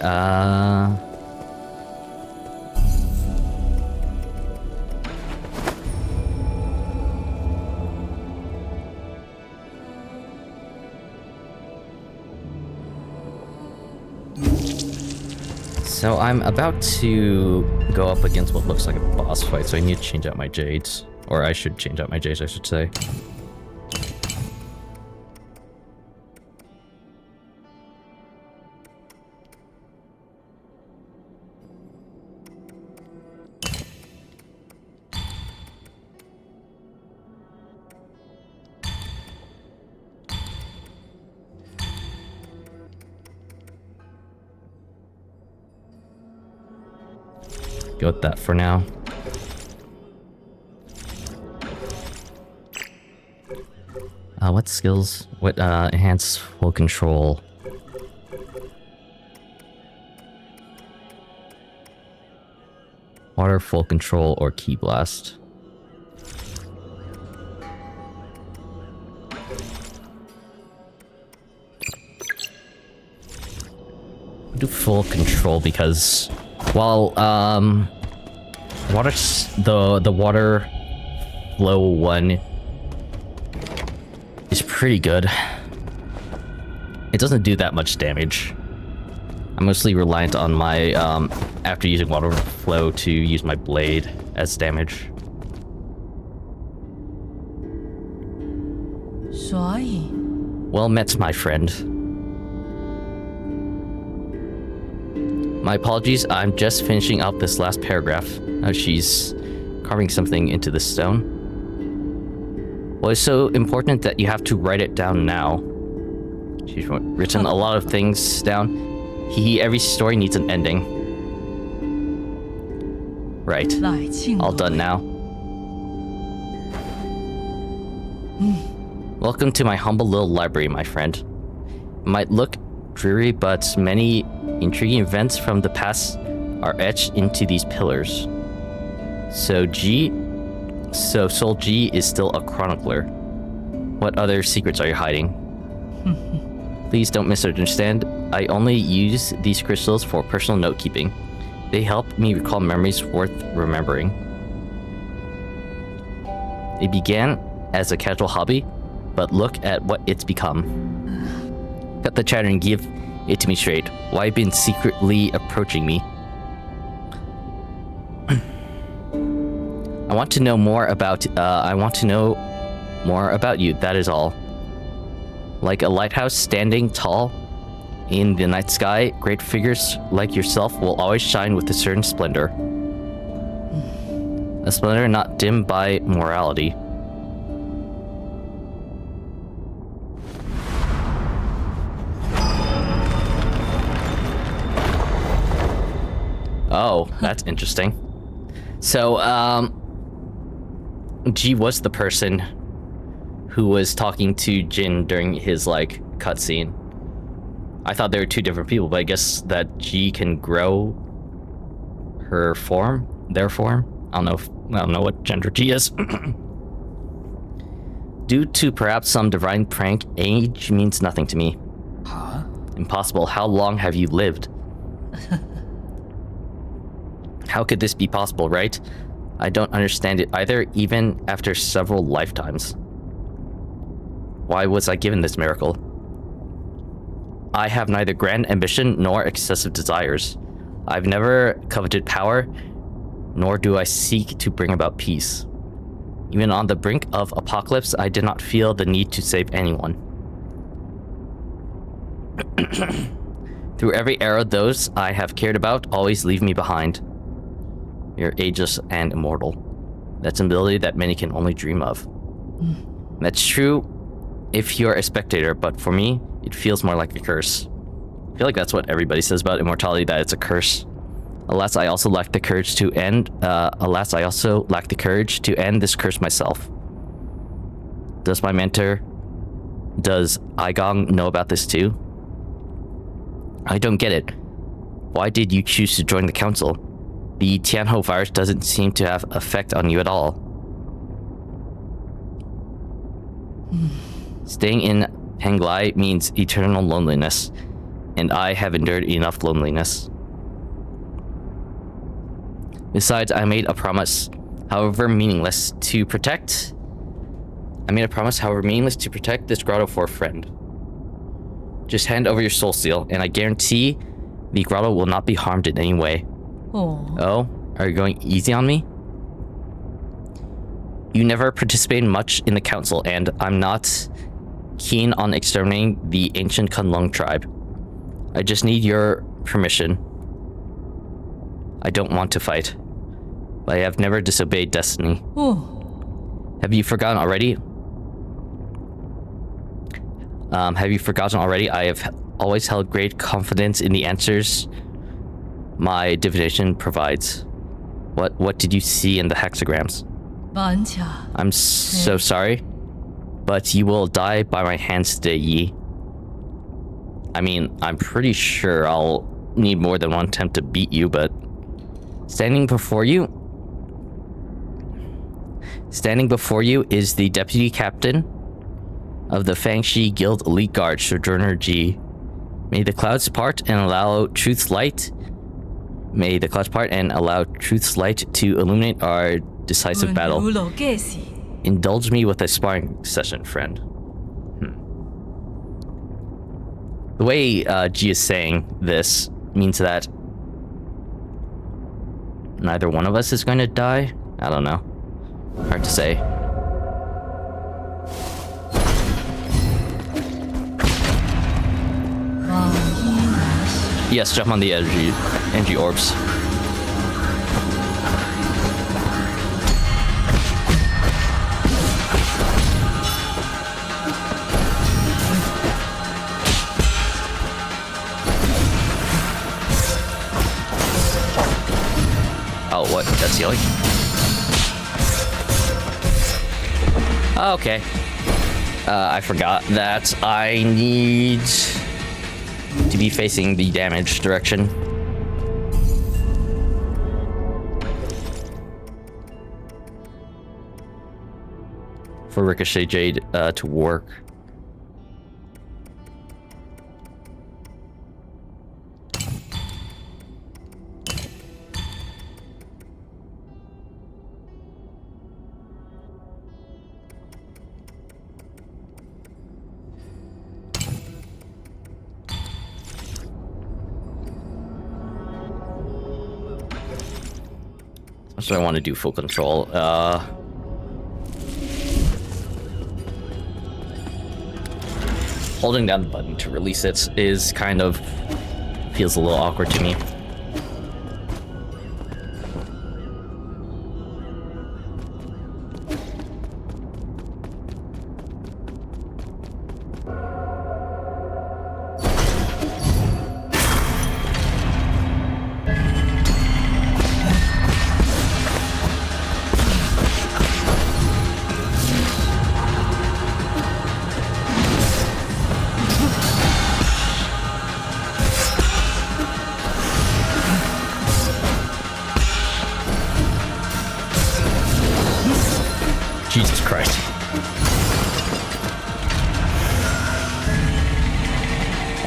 so I'm about to go up against what looks like a boss fight, so I need to change out my jades. Or I should change out my jades, I should say. go with that for now. What skills? What, enhance full control? Water, full control, or key blast? Do full control because while the water flow one is pretty good, it doesn't do that much damage. I'm mostly reliant on my after using water flow to use my blade as damage. 所以 Well met, my friend. My apologies, I'm just finishing up this last paragraph. She's carving something into the stone. Well, it's so important that you have to write it down now. She's written a lot of things down. Every story needs an ending. Right. 来庆 All done now. Welcome to my humble little library, my friend. It might look dreary, but many intriguing events from the past are etched into these pillars. So Soul G is still a chronicler. What other secrets are you hiding? Please don't misunderstand. I only use these crystals for personal note-keeping. They help me recall memories worth remembering. It began as a casual hobby, but look at what it's become. Cut the chatter and give it to me straight. Why have you been secretly approaching me? I want to know more about you, that is all. Like a lighthouse standing tall in the night sky, great figures like yourself will always shine with a certain splendor. A splendor not dimmed by morality. Oh, that's interesting. So, G was the person who was talking to Jin during his, like, cutscene. I thought they were two different people, but I guess that G can grow her form, their form. I don't know what gender G is. Due to perhaps some divine prank, age means nothing to me. Huh? Impossible. How long have you lived? How could this be possible, right? I don't understand it either, even after several lifetimes. Why was I given this miracle? I have neither grand ambition nor excessive desires. I've never coveted power, nor do I seek to bring about peace. Even on the brink of apocalypse, I did not feel the need to save anyone. Through every era, those I have cared about always leave me behind. You're ageless and immortal. That's an ability that many can only dream of. That's true if you're a spectator, but for me, it feels more like a curse. I feel like that's what everybody says about immortality, that it's a curse. Alas, I also lack the courage to end this curse myself. Does my mentor, does Aigong know about this too? I don't get it. Why did you choose to join the council? The Tianhou virus doesn't seem to have effect on you at all. Staying in Penglai means eternal loneliness, and I have endured enough loneliness. Besides, I made a promise, however meaningless, to protect this grotto for a friend. Just hand over your soul seal, and I guarantee the grotto will not be harmed in any way. Oh, are you going easy on me? You never participated much in the council, and I'm not keen on exterminating the ancient Kunlun tribe. I just need your permission. I don't want to fight, but I have never disobeyed destiny. Have you forgotten already? I have always held great confidence in the answers my divination provides. What did you see in the hexagrams? 玩家 I'm so sorry, but you will die by my hands today, Yi. I mean, I'm pretty sure I'll need more than one attempt to beat you, but standing before you is the deputy captain of the Fangshi Guild Elite Guard, Sojourner Ji. May the clouds part and allow truth's light. May the clouds part and allow truth's light to illuminate our decisive battle. Indulge me with a sparring session, friend. The way G is saying this means that neither one of us is going to die. I don't know. Hard to say. Yes, jump on the energy orbs. Oh, what? That's healing? Okay. I forgot that I need to be facing the damage direction. For Ricochet Jade to work. So I want to do full control. Holding down the button to release it is kind of feels a little awkward to me. Jesus Christ.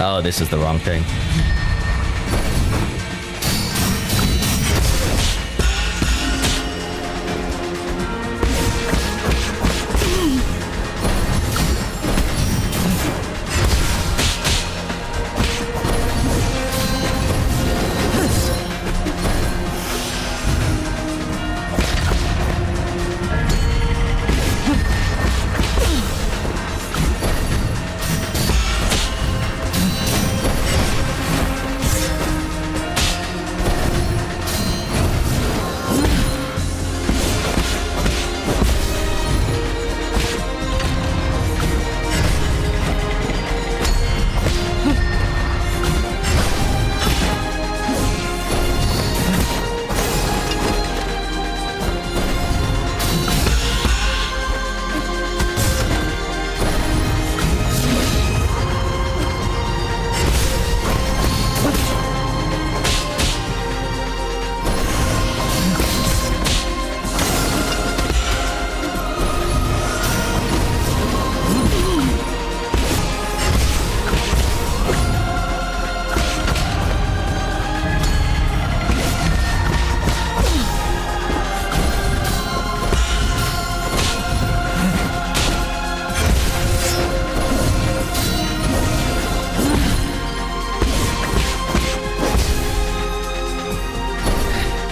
Oh, this is the wrong thing.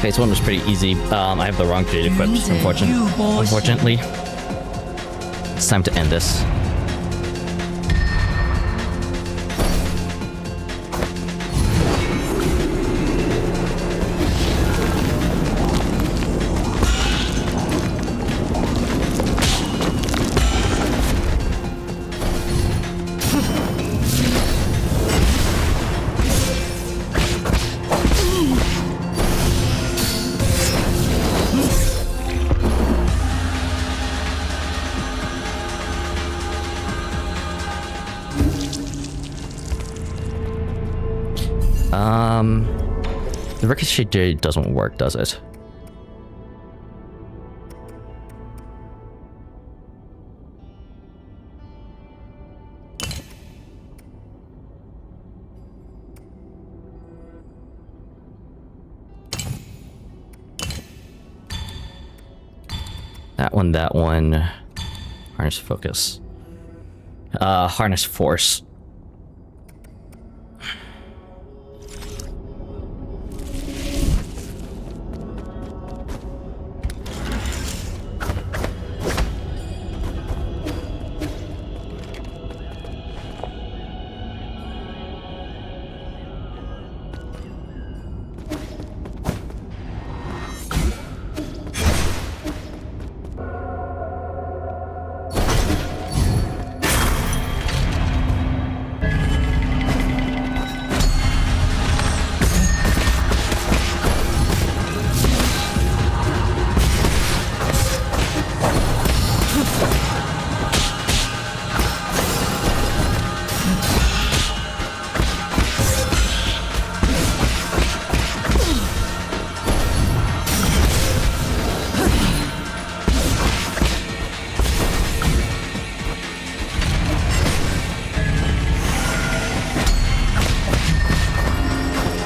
Okay, this one was pretty easy. I have the wrong jade equipped, unfortunately. It's time to end this. The ricochet doesn't work, does it? That one. Harness focus. Harness force.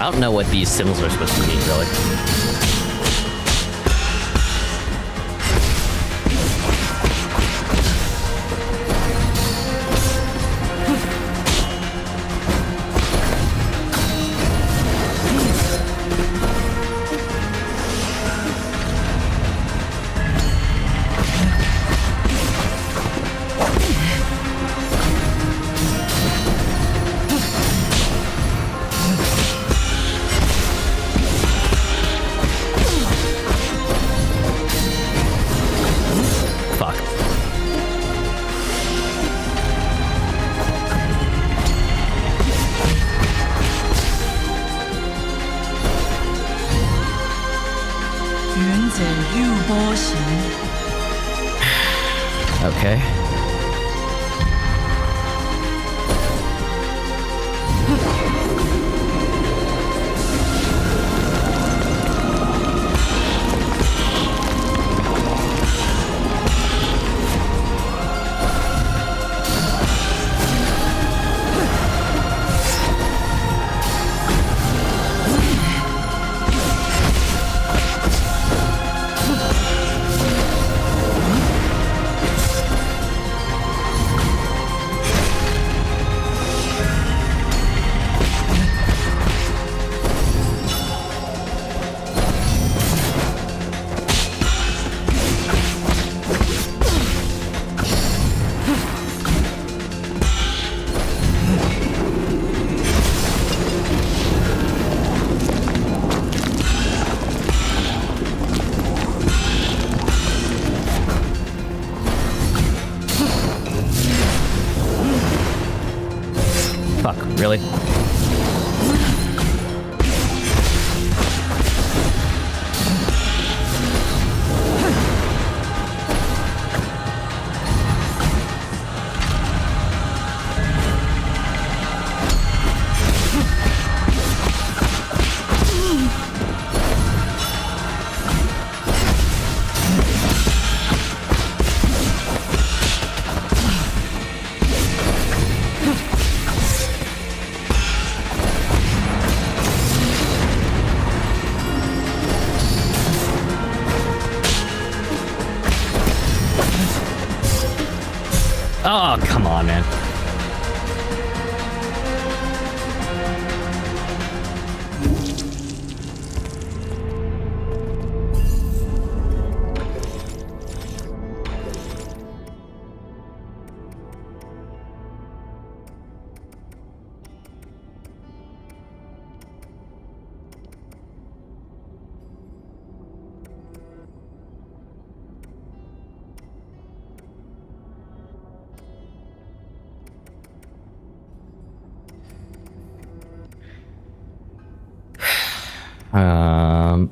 I don't know what these symbols are supposed to mean, really. Okay. Fuck, really? Oh, come on, man.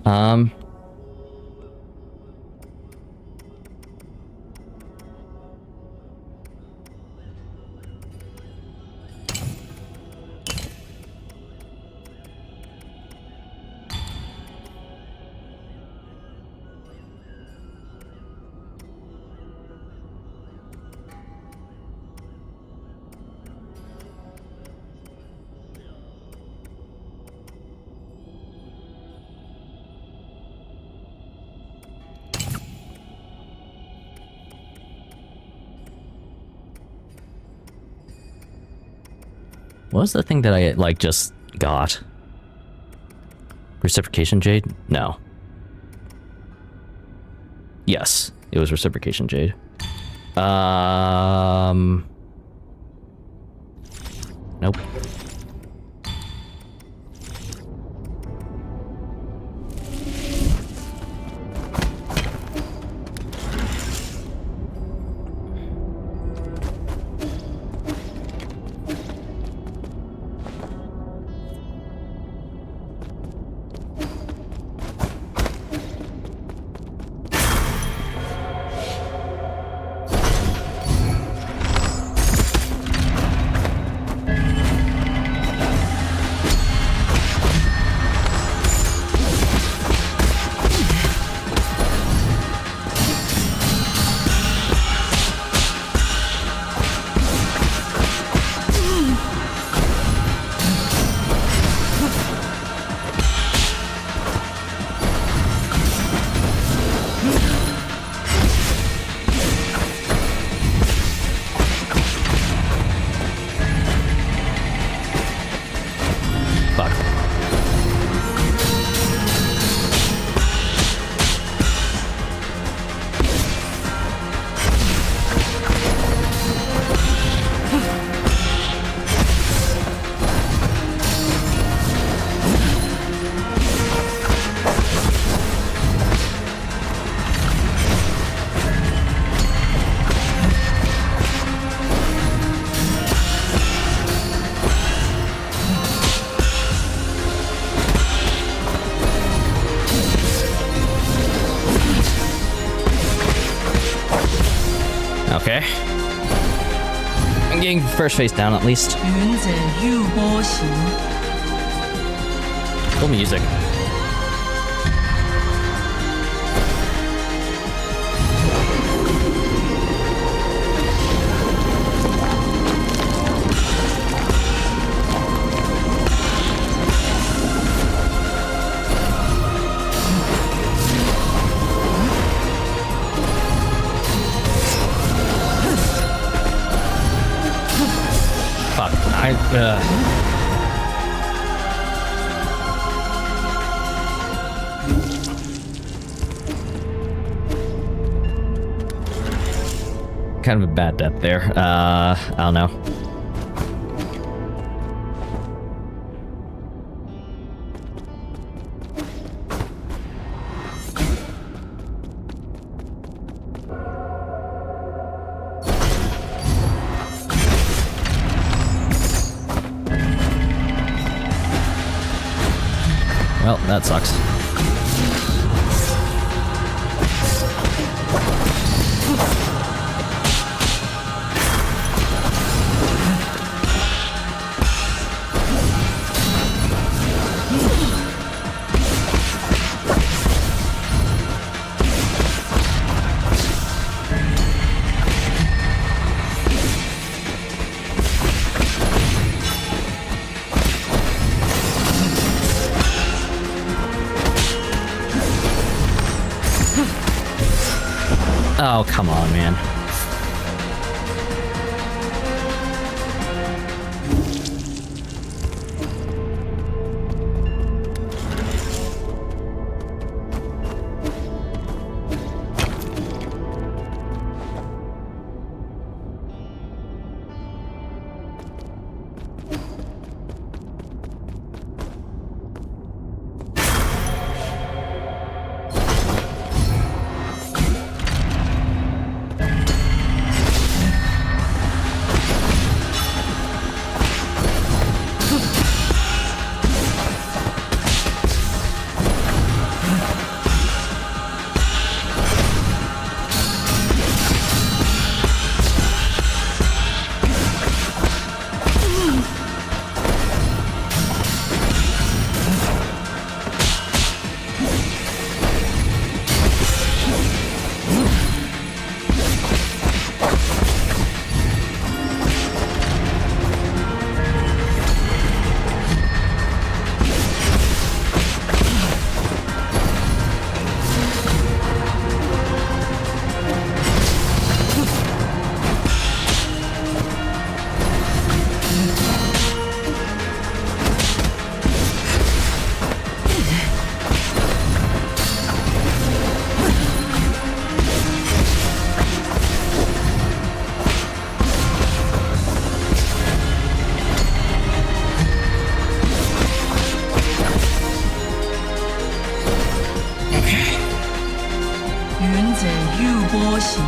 Um. What was the thing that I, like, just got? Reciprocation Jade? No. Yes, it was Reciprocation Jade. Nope. Fuck. Okay. I'm getting first face down at least. 云者欲波行， Cool music. Fuck. Kind of a bad death there. I don't know. Well, that sucks. Oh, come on, man. 者欲波行。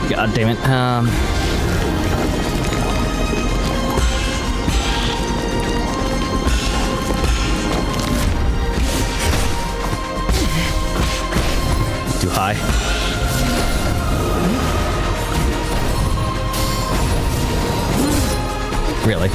God damn it. Too high. Really?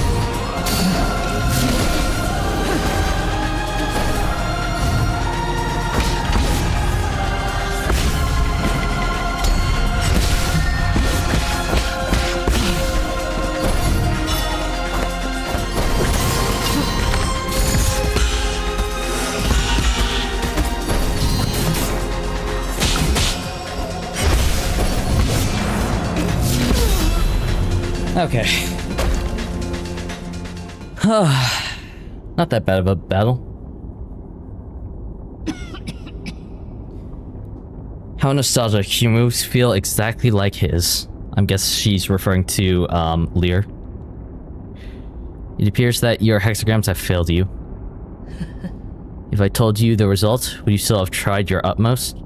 Okay. Not that bad of a battle. How nostalgic. Your moves feel exactly like his. I guess she's referring to Lear. It appears that your hexagrams have failed you. If I told you the result, would you still have tried your utmost?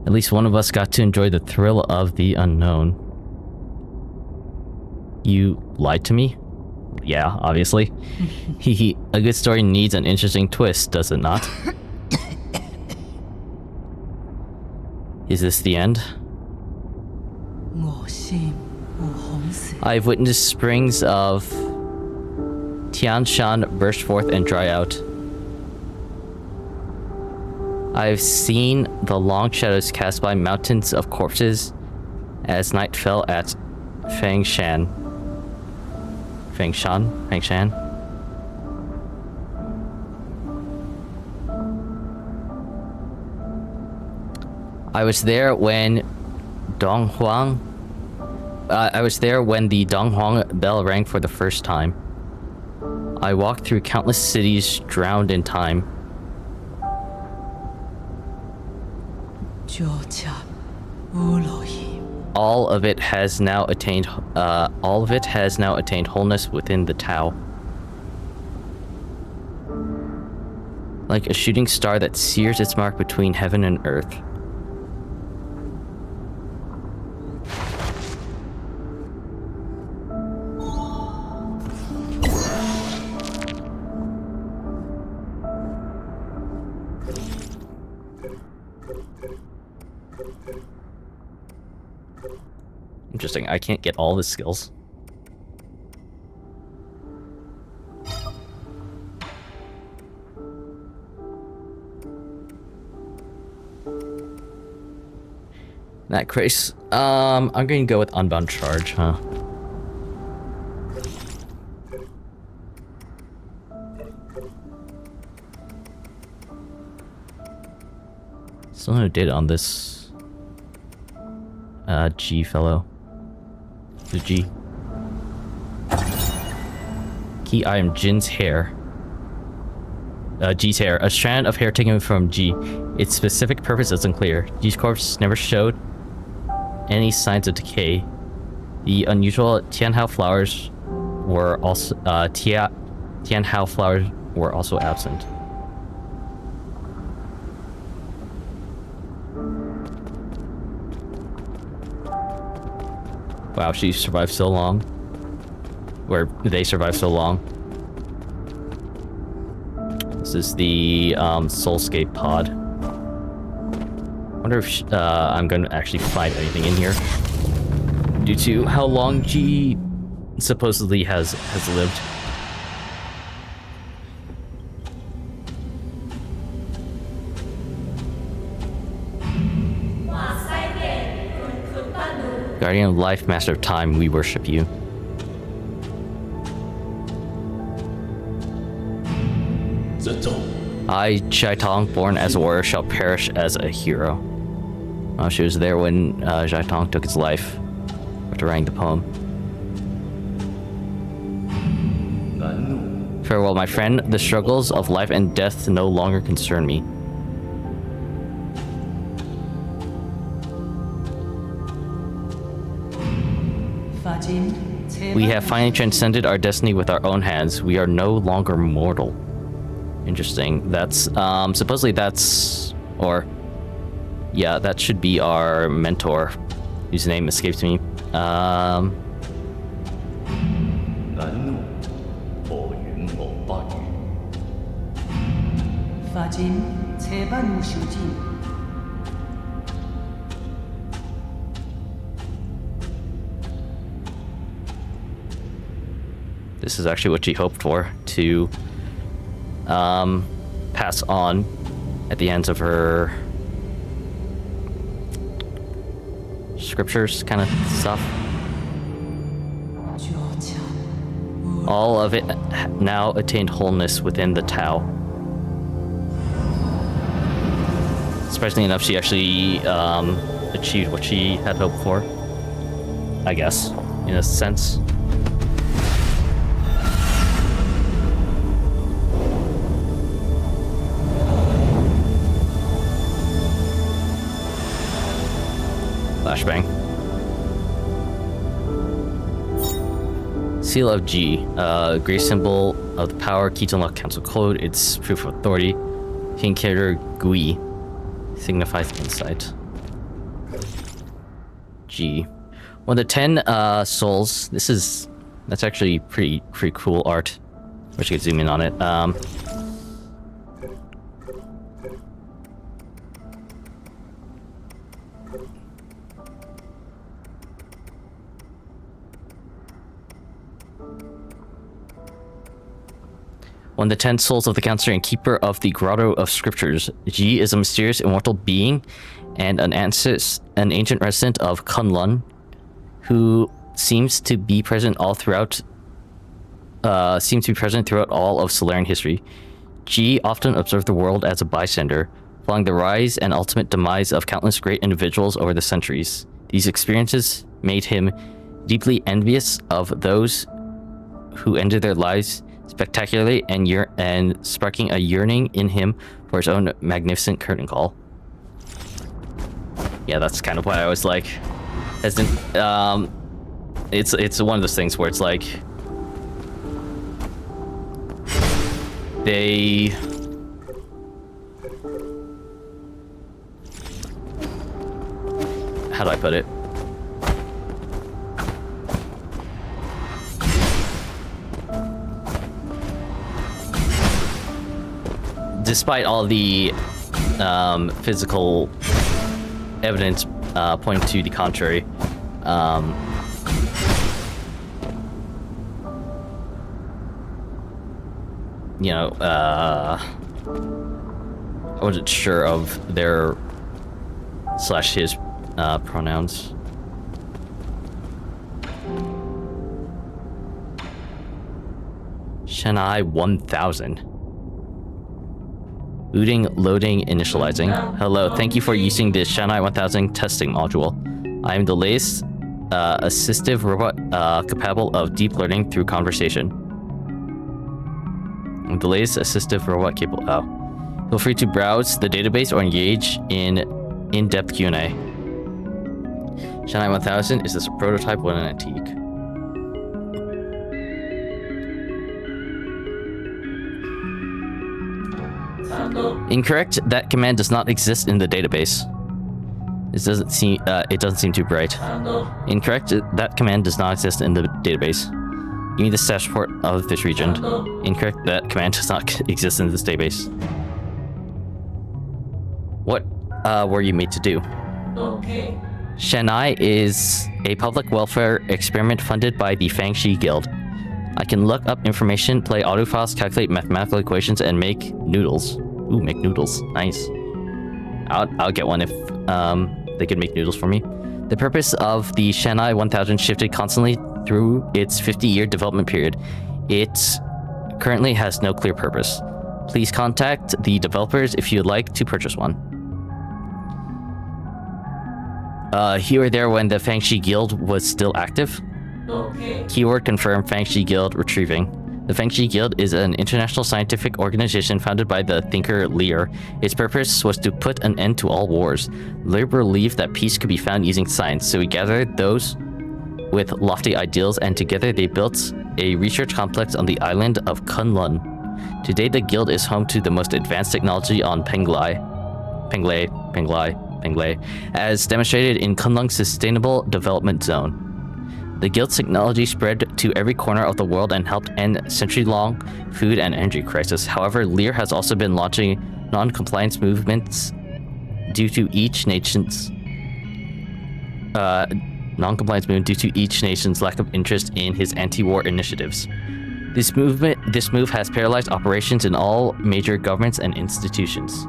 At least one of us got to enjoy the thrill of the unknown. You lied to me? Yeah, obviously. Hehe, a good story needs an interesting twist, does it not? Is this the end? I've witnessed springs of Tian Shan burst forth and dry out. I've seen the long shadows cast by mountains of corpses as night fell at Fangshan. Fangshan? I was there when the Donghuang bell rang for the first time. I walked through countless cities drowned in time. all of it has now attained wholeness within the Tao. Like a shooting star that sears its mark between heaven and earth. Interesting. I can't get all the skills. That Grace. I'm going to go with Unbound Charge, huh? Still no data on this G fellow. The G. Key item, Jin's hair. G's hair. A strand of hair taken from G. Its specific purpose is unclear. G's corpse never showed any signs of decay. The unusual Tianhao flowers were also Tianhao flowers were also absent. Wow, she survived so long. Or they survived so long. This is the Soulscape pod. Wonder if I'm going to actually find anything in here. Due to how long G supposedly has lived. Guardian of life, master of time, we worship you. I, Zhaitong, born as a warrior, shall perish as a hero. She was there when Zhaitong took his life after writing the poem. Farewell, my friend. The struggles of life and death no longer concern me. We have finally transcended our destiny with our own hands. We are no longer mortal. Interesting. That's, supposedly that's, or, yeah, that should be our mentor, whose name escapes me. This is actually what she hoped for, to pass on at the ends of her scriptures kind of stuff. All of it now attained wholeness within the Tao. Surprisingly enough, she actually achieved what she had hoped for, I guess, in a sense. Flashbang. Seal of G, gray symbol of the power, key to unlock council code, its proof of authority. Hidden character Gui signifies insight. G. One of the 10 souls. That's actually pretty cool art. Wish I could zoom in on it. One of the 10 souls of the counselor and keeper of the Grotto of Scriptures, Ji is a mysterious immortal being and an ancient resident of Kunlun, who seems to be present throughout all of Solarian history. Ji often observed the world as a bystander, following the rise and ultimate demise of countless great individuals over the centuries. These experiences made him deeply envious of those who ended their lives spectacularly and sparking a yearning in him for his own magnificent curtain call. Yeah, that's kind of what I was like. hasn't. It's one of those things where it's like they. How do I put it? Despite all the physical evidence pointing to the contrary, you know, I wasn't sure of their / his pronouns. Shanai 1000. Booting, loading, initializing. Hello, thank you for using the Shanai 1000 testing module. I am the latest assistive robot capable of deep learning through conversation. I'm the latest assistive robot capable. Oh. Feel free to browse the database or engage in in-depth Q&A. Shanai 1000 is this a prototype or an antique? Incorrect. That command does not exist in the database. It doesn't seem too bright. Incorrect. That command does not exist in the database. You need the status report of this region. Incorrect. That command does not exist in this database. What were you made to do? Okay. Shanai is a public welfare experiment funded by the Fangxi Guild. I can look up information, play audio files, calculate mathematical equations, and make noodles. Ooh, make noodles. Nice. I'll get one if they could make noodles for me. The purpose of the Shanai 1000 shifted constantly through its 50-year development period. It currently has no clear purpose. Please contact the developers if you'd like to purchase one. You were there when the Fangxi Guild was still active? Okay. Keyword confirmed. Fangxi Guild retrieving. The Fangxi Guild is an international scientific organization founded by the thinker Lear. Its purpose was to put an end to all wars. Lear believed that peace could be found using science, so he gathered those with lofty ideals, and together they built a research complex on the island of Kunlun. Today, the guild is home to the most advanced technology on Penglai, as demonstrated in Kunlun's Sustainable Development Zone. The guild's technology spread to every corner of the world and helped end century-long food and energy crisis. However, Lear has also been launching non-compliance movements due to each nation's lack of interest in his anti-war initiatives. This move has paralyzed operations in all major governments and institutions.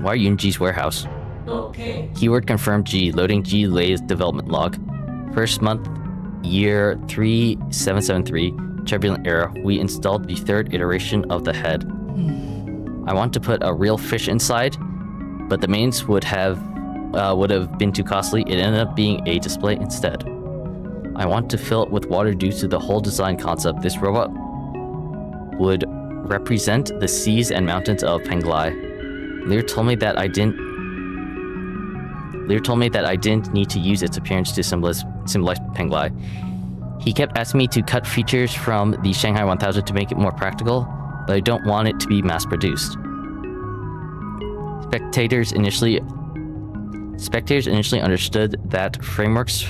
Why are you in G's warehouse? Okay. Keyword confirmed G. Loading G Lay's development log. First month, year 3773, turbulent era. We installed the third iteration of the head. I want to put a real fish inside, but the mains would have been too costly. It ended up being a display instead. I want to fill it with water due to the whole design concept. This robot would represent the seas and mountains of Penglai. Lear told me that I didn't need to use its appearance to symbolize Penglai. He kept asking me to cut features from the Shanghai 1000 to make it more practical, but I don't want it to be mass-produced. Spectators initially understood that frameworks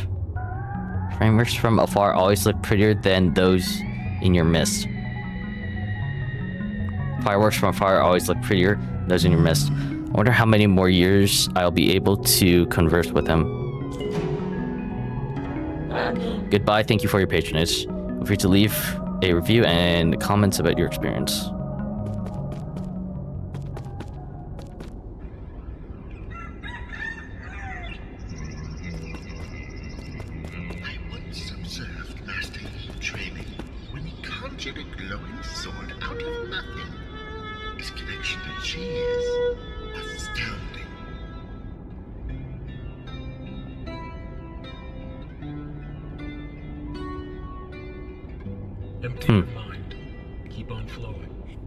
from afar always look prettier than those in your midst. Fireworks from afar always look prettier than those in your midst. I wonder how many more years I'll be able to converse with him. Goodbye, thank you for your patronage. Feel free to leave a review and comments about your experience. I once observed Master Yi training when he conjured a glowing sword out of nothing. His connection to Chi is astounding. Empty your mind. Keep on flowing.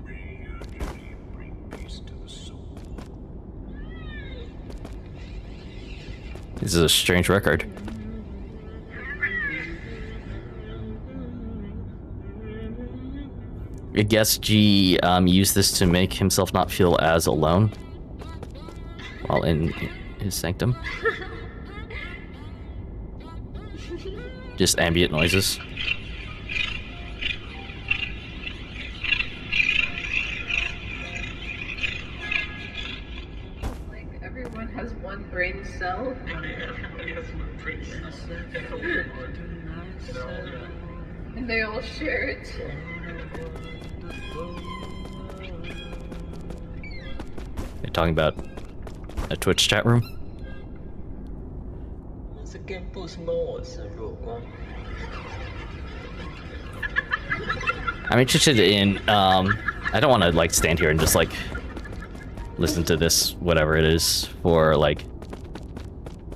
We usually bring peace to the soul. This is a strange record. I guess G used this to make himself not feel as alone while in his sanctum. Just ambient noises. Like everyone has one brain cell. And they all share it. You're talking about a Twitch chat room? I'm interested in, I don't want to, like, stand here and just, like, listen to this, whatever it is, for, like,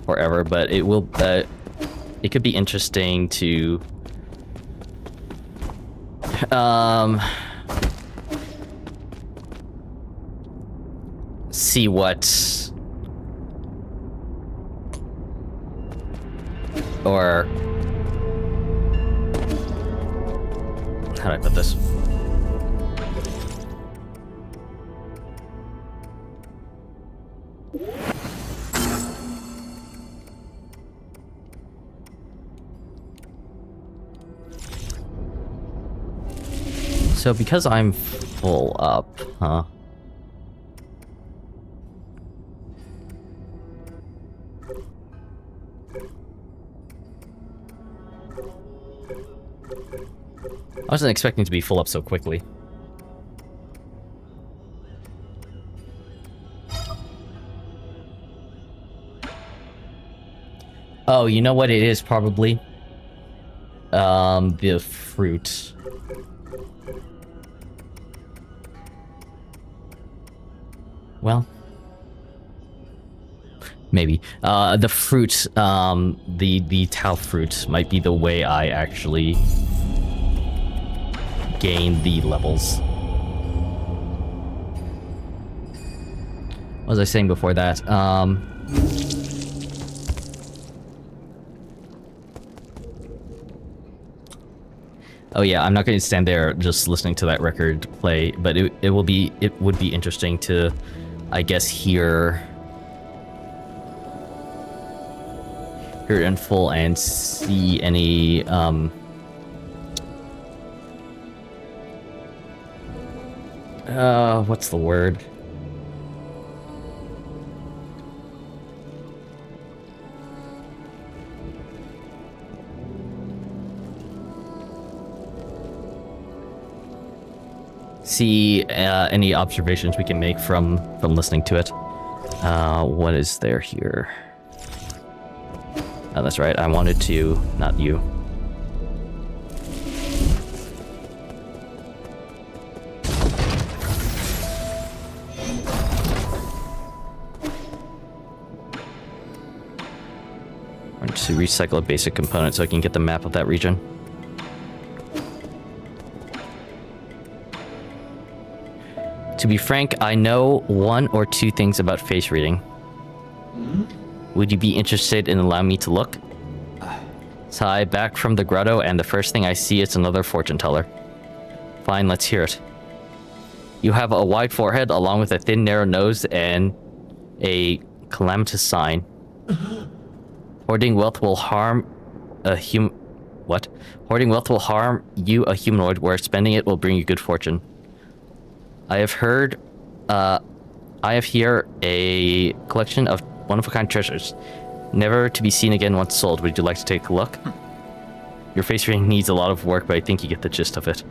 forever, but it will, it could be interesting to, see what, or how do I put this? So because I'm full up, huh? I wasn't expecting to be full up so quickly. Oh, you know what it is probably? The fruit. Well, maybe. The fruit, the Tau fruit might be the way I actually gain the levels. What was I saying before that? Oh yeah, I'm not going to stand there just listening to that record play, but it would be interesting to, I guess, hear it in full and see any what's the word? See any observations we can make from listening to it. What is there here? Oh, that's right. I wanted to, not you. I want to recycle a basic component so I can get the map of that region. To be frank, I know one or two things about face reading. Would you be interested in allowing me to look? So I back from the grotto, and the first thing I see is another fortune teller. Fine, let's hear it. You have a wide forehead, along with a thin, narrow nose, and a calamitous sign. Hoarding wealth will harm a What? Hoarding wealth will harm you, a humanoid, where spending it will bring you good fortune. I have here a collection of one-of-a-kind treasures, never to be seen again once sold. Would you like to take a look? Your face reading needs a lot of work, but I think you get the gist of it.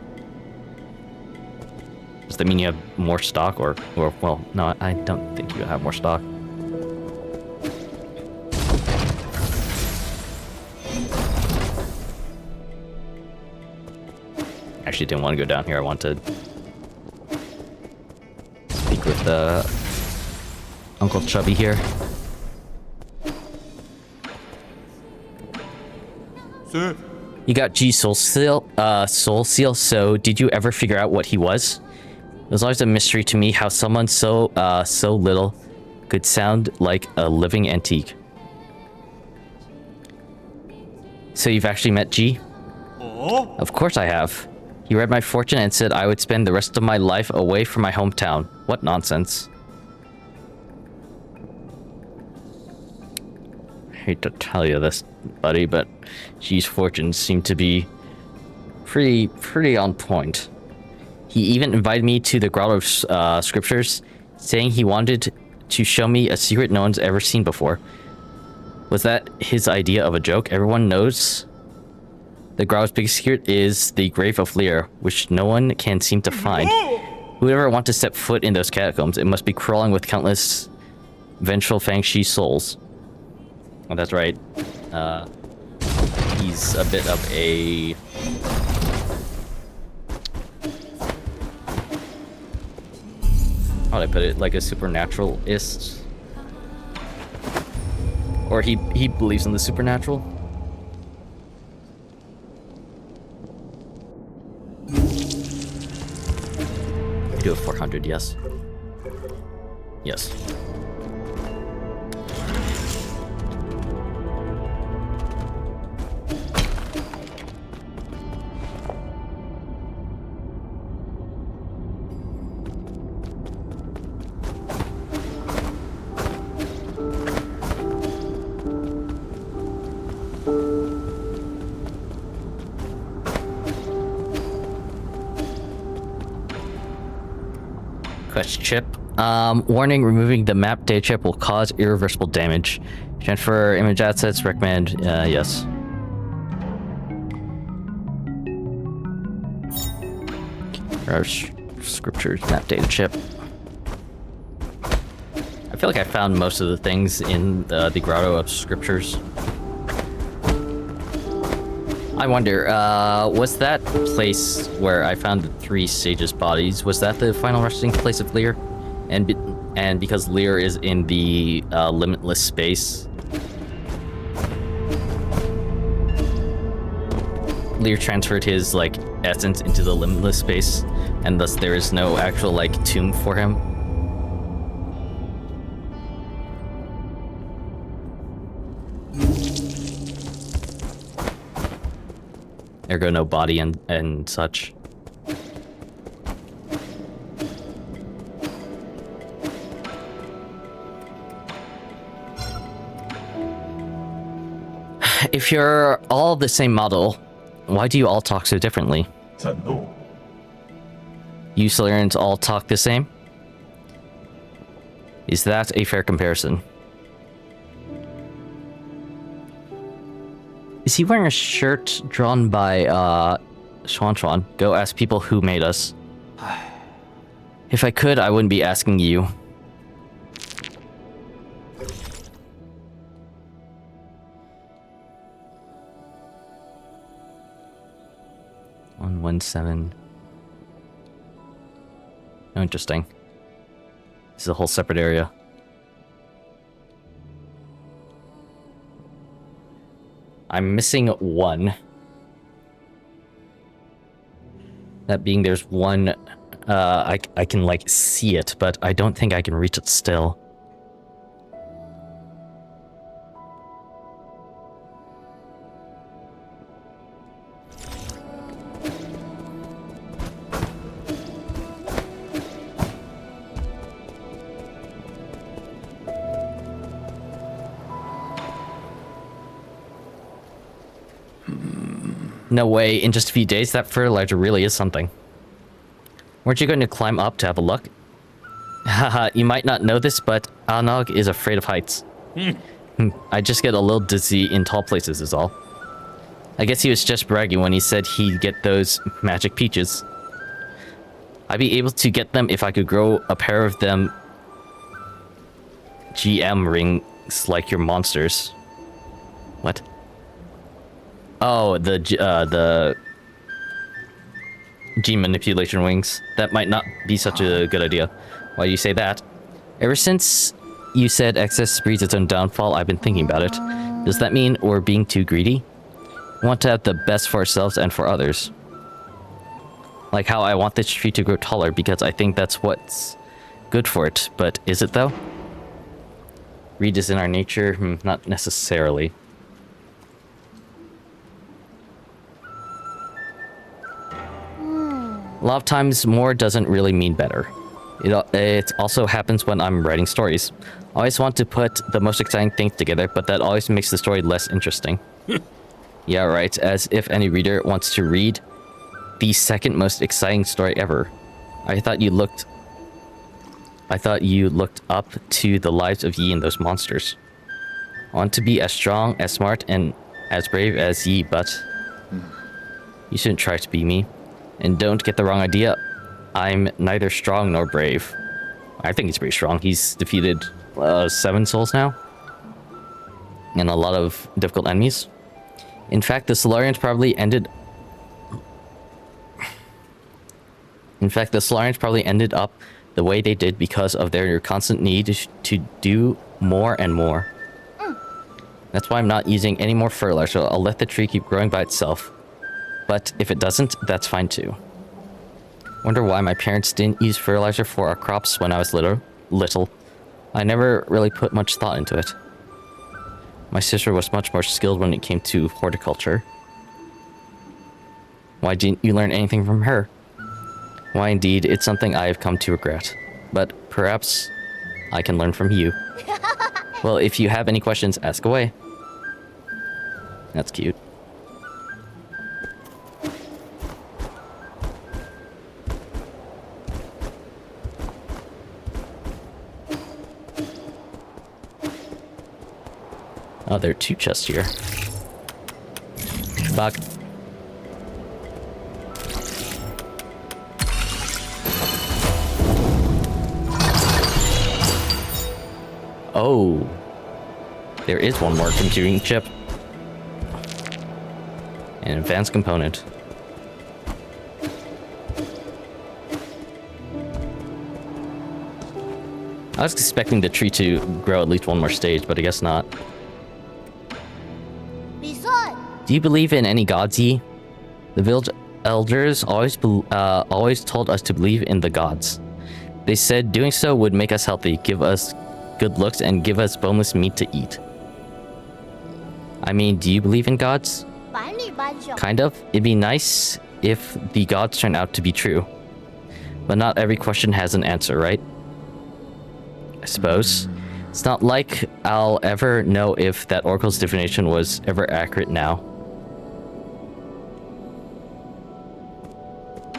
Does that mean you have more stock, or well, no, I don't think you have more stock. Actually, didn't want to go down here. I wanted to speak with Uncle Chubby here. Sir. You got G Soul Seal, so did you ever figure out what he was? It was always a mystery to me how someone so little could sound like a living antique. So you've actually met G? Of course I have. He read my fortune and said I would spend the rest of my life away from my hometown. What nonsense. I hate to tell you this, buddy, but G's fortunes seem to be pretty on point. He even invited me to the Grotto of Scriptures, saying he wanted to show me a secret no one's ever seen before. Was that his idea of a joke? Everyone knows the Grotto's biggest secret is the grave of Lear, which no one can seem to find. Whoever wants to step foot in those catacombs, it must be crawling with countless vengeful Fangshi souls. Oh, that's right. He's a bit of a... How would I put it? Like a supernaturalist? Or he believes in the supernatural? I do a 400, yes. Yes. Quest chip. Warning, removing the map data chip will cause irreversible damage. Transfer image assets, recommend, yes. Our scriptures, map data chip. I feel like I found most of the things in the Grotto of Scriptures. I wonder, was that place where I found the 3 sages' bodies, was that the final resting place of Lear? And because Lear is in the limitless space, Lear transferred his like essence into the limitless space, and thus there is no actual like tomb for him. Ergo no body and such. If you're all the same model, why do you all talk so differently? You Solarians all talk the same? Is that a fair comparison? Is he wearing a shirt drawn by Schwan? Go ask people who made us. If I could, I wouldn't be asking you. On 1-7. Oh, interesting. This is a whole separate area. I'm missing 1. That being there's 1, I can like see it, but I don't think I can reach it still. No way, in just a few days, that fertilizer really is something. Weren't you going to climb up to have a look? Haha, you might not know this, but Anog is afraid of heights. I just get a little dizzy in tall places is all. I guess he was just bragging when he said he'd get those magic peaches. I'd be able to get them if I could grow a pair of them GM rings like your monsters. What? Oh, the gene manipulation wings. That might not be such a good idea. Why do you say that? Ever since you said excess breeds its own downfall, I've been thinking about it. Does that mean we're being too greedy? We want to have the best for ourselves and for others. Like how I want this tree to grow taller because I think that's what's good for it. But is it though? Greed is in our nature? Not necessarily. A lot of times, more doesn't really mean better. It also happens when I'm writing stories. I always want to put the most exciting things together, but that always makes the story less interesting. Yeah, right, as if any reader wants to read the second most exciting story ever. I thought you looked up to the lives of Yi and those monsters. I want to be as strong, as smart, and as brave as Yi, but you shouldn't try to be me. And don't get the wrong idea, I'm neither strong nor brave. I think he's pretty strong. He's defeated 7 souls now. And a lot of difficult enemies. In fact, the Solarians probably ended up the way they did because of their constant need to do more and more. That's why I'm not using any more fertilizer. I'll let the tree keep growing by itself. But if it doesn't, that's fine too. Wonder why my parents didn't use fertilizer for our crops when I was little. I never really put much thought into it. My sister was much more skilled when it came to horticulture. Why didn't you learn anything from her? Why indeed, it's something I have come to regret. But perhaps I can learn from you. Well, if you have any questions, ask away. That's cute. Oh, there are 2 chests here. Fuck. Oh. There is one more computing chip. An advanced component. I was expecting the tree to grow at least one more stage, but I guess not. Do you believe in any gods, Yi? The village elders always told us to believe in the gods. They said doing so would make us healthy, give us good looks, and give us boneless meat to eat. I mean, do you believe in gods? Kind of. It'd be nice if the gods turn out to be true. But not every question has an answer, right? I suppose. It's not like I'll ever know if that oracle's divination was ever accurate now. I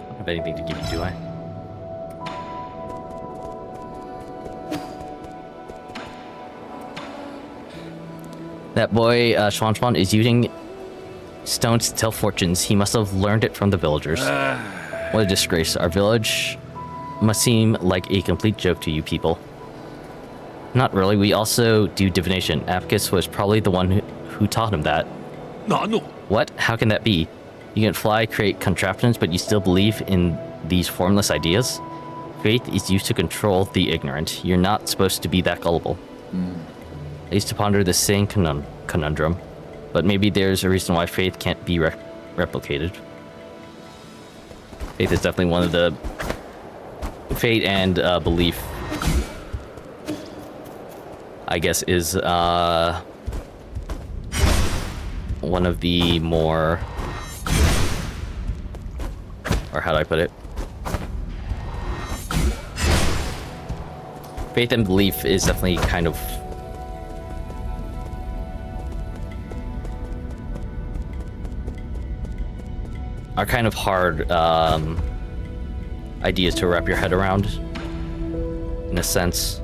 don't have anything to give you, do I? That boy, Schwan is using stones to tell fortunes. He must have learned it from the villagers. What a disgrace. Our village must seem like a complete joke to you people. Not really. We also do divination. Apicus was probably the one who taught him that. No. What? How can that be? You can fly, create contraptions, but you still believe in these formless ideas? Faith is used to control the ignorant. You're not supposed to be that gullible. I used to ponder the same conundrum, but maybe there's a reason why faith can't be replicated. Faith is definitely one of the... Fate and belief, I guess, is one of the more... Or how do I put it? Faith and belief is definitely kind of... are kind of hard ideas to wrap your head around, in a sense.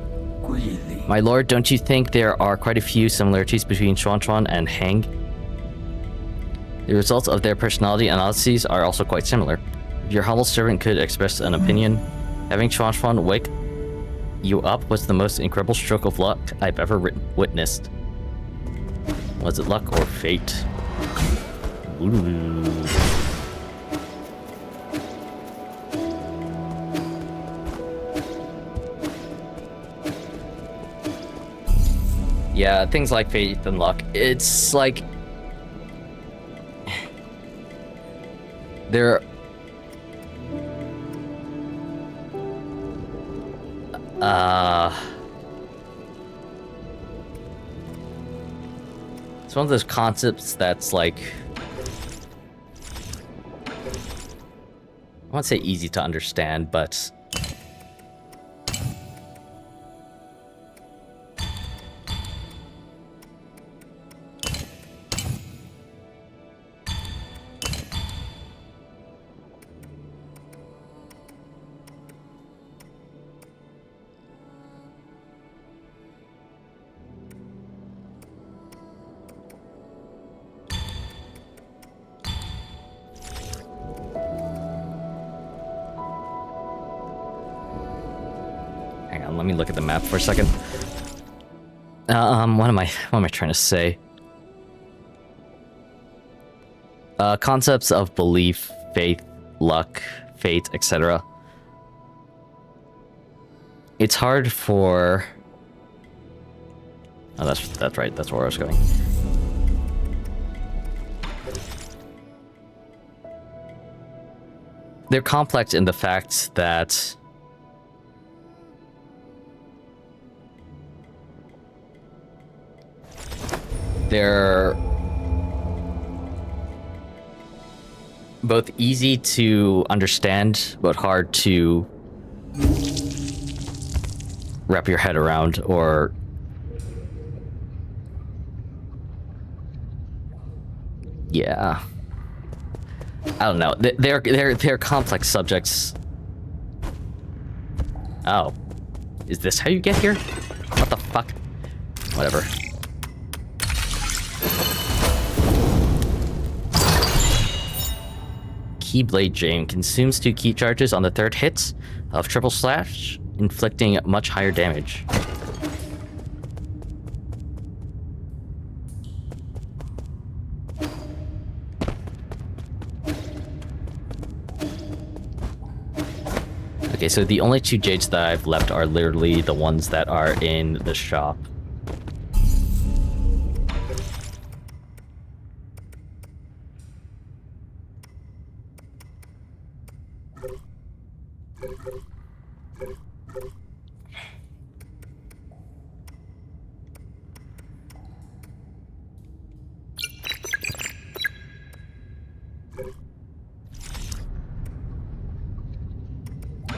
My lord, don't you think there are quite a few similarities between Chuan and Heng? The results of their personality analyses are also quite similar. If your humble servant could express an opinion, having Chuan wake you up was the most incredible stroke of luck I've ever witnessed. Was it luck or fate? Ooh. Yeah, things like faith and luck. It's like... They're... It's one of those concepts that's like... won't say easy to understand, but hang on, let me look at the map for a second. What am I trying to say? Concepts of belief, faith, luck, fate, etc. It's hard for... Oh, that's right, that's where I was going. They're complex in the fact that they're both easy to understand, but hard to wrap your head around, or yeah, I don't know. They're complex subjects. Oh, is this how you get here? What the fuck? Whatever. Keyblade Jam consumes 2 key charges on the 3rd hit of triple slash, inflicting much higher damage. Okay, so the only 2 jades that I've left are literally the ones that are in the shop.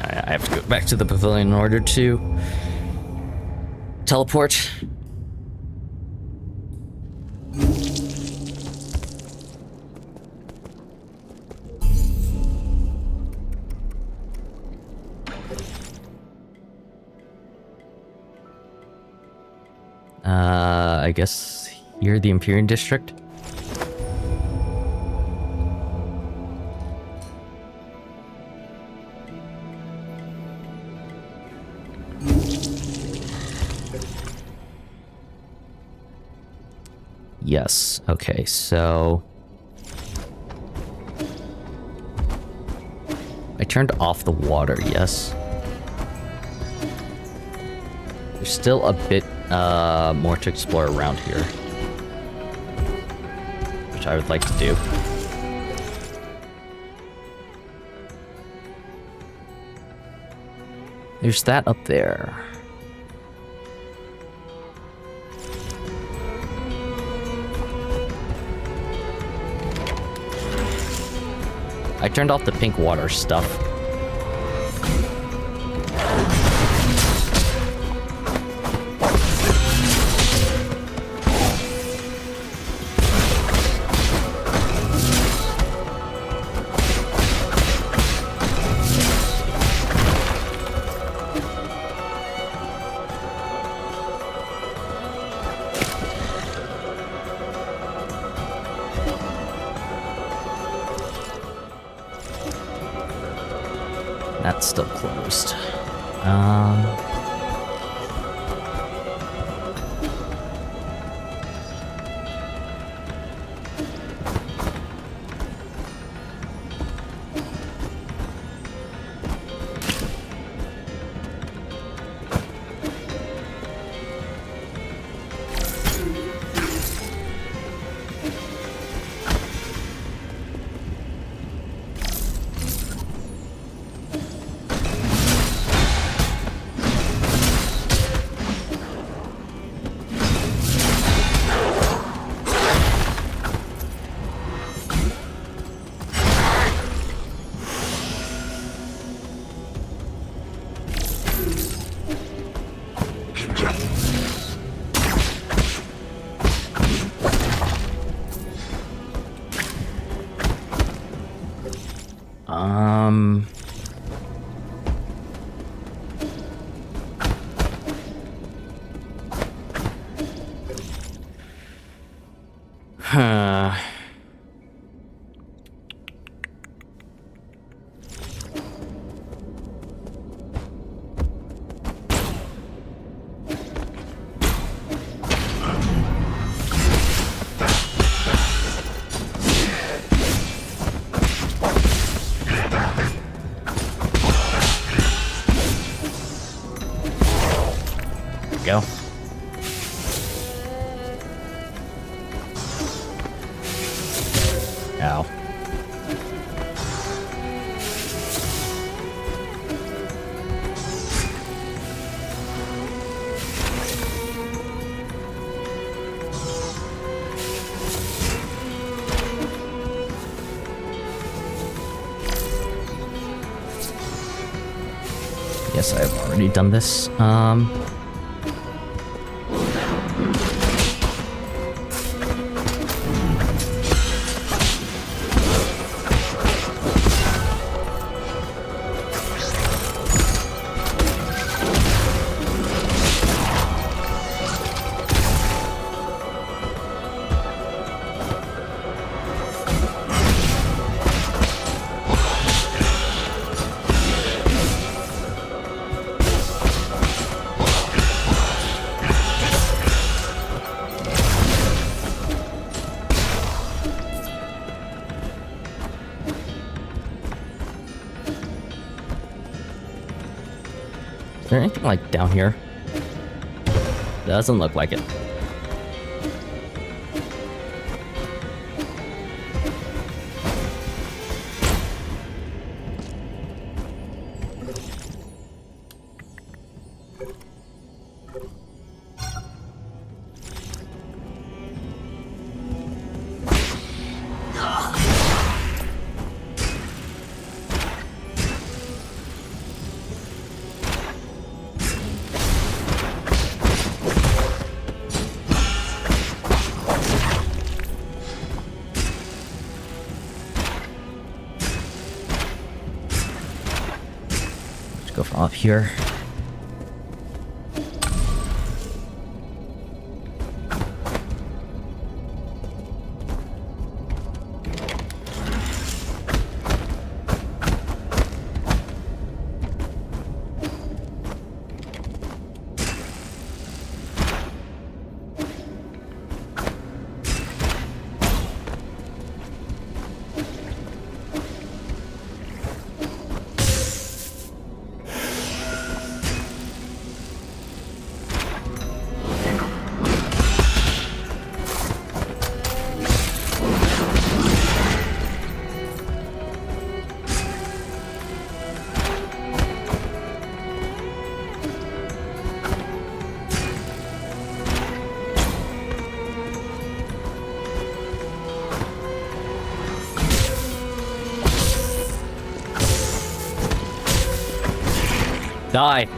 I have to go back to the pavilion in order to teleport. I guess here, the Empyrean District. Yes, okay, so I turned off the water, yes. There's still a bit more to explore around here, which I would like to do. There's that up there. I turned off the pink water stuff. That's still closed. Huh. Go. Ow. Yes, I've already done this. Is there anything like down here? Doesn't look like it. Go from up here. Die.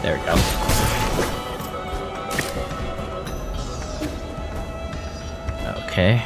There we go. Okay.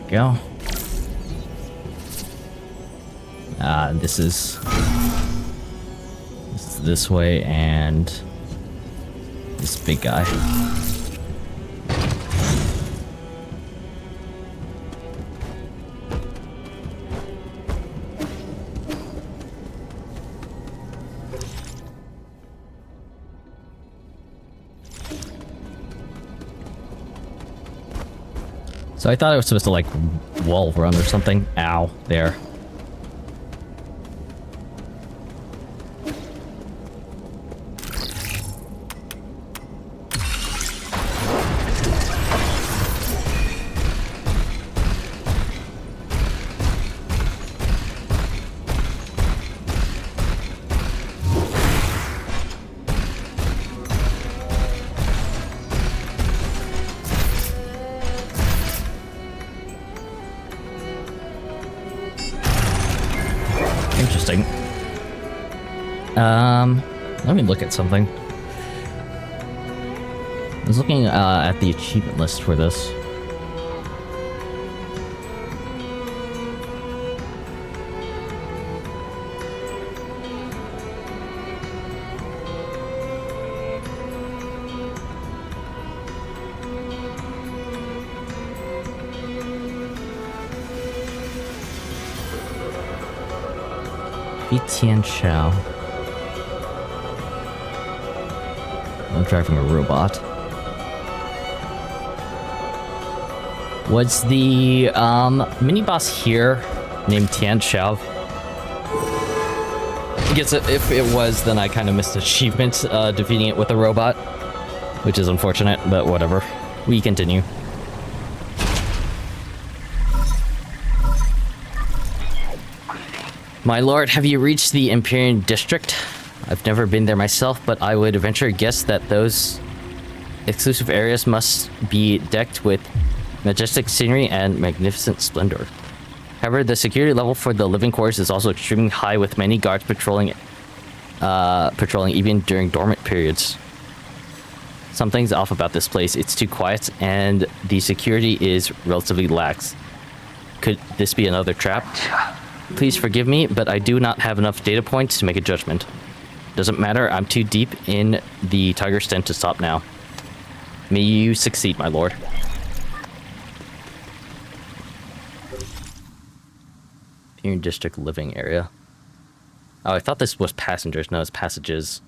Go. This is this way, and this big guy. So I thought I was supposed to, like, wall run or something. Ow. There. Interesting. Let me look at something. I was looking at the achievement list for this. Tian Shao. I'm driving a robot. Was the mini boss here named Tian Shao? I guess if it was, then I kind of missed the achievement defeating it with a robot, which is unfortunate, but whatever. We continue. My lord, have you reached the Empyrean District? I've never been there myself, but I would venture a guess that those exclusive areas must be decked with majestic scenery and magnificent splendor. However, the security level for the living quarters is also extremely high, with many guards patrolling even during dormant periods. Something's off about this place. It's too quiet, and the security is relatively lax. Could this be another trap? Please forgive me, but I do not have enough data points to make a judgment. Doesn't matter, I'm too deep in the tiger's den to stop now. May you succeed, my lord. Empyrean District living area. Oh, I thought this was passengers. No, it's passages.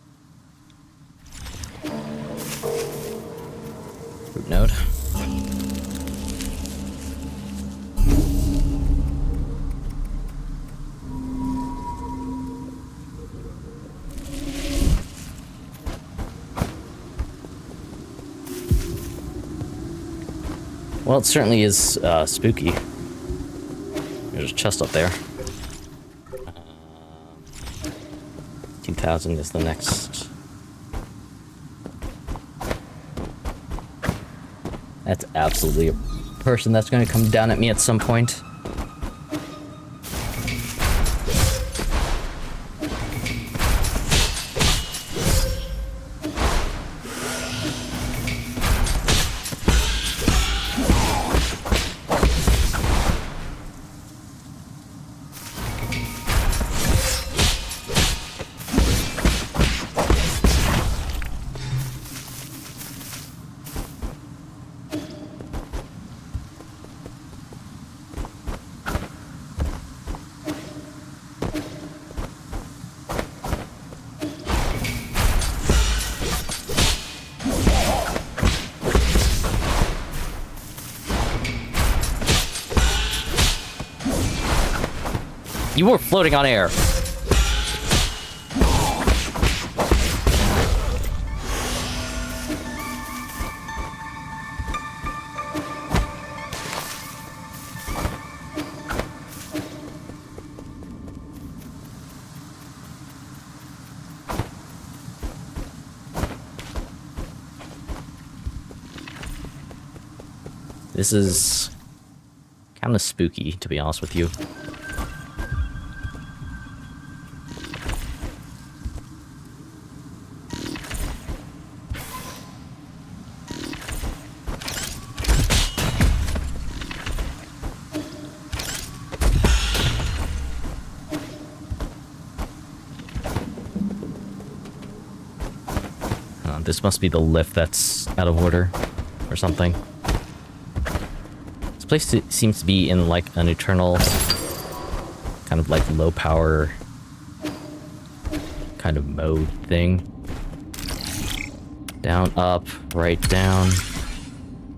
Root node. Well, it certainly is spooky. There's a chest up there. 2000 is the next. That's absolutely a person that's going to come down at me at some point. You were floating on air. This is kind of spooky, to be honest with you. This must be the lift that's out of order or something. This place seems to be in like an eternal kind of like low power kind of mode thing. Down, up, right, down,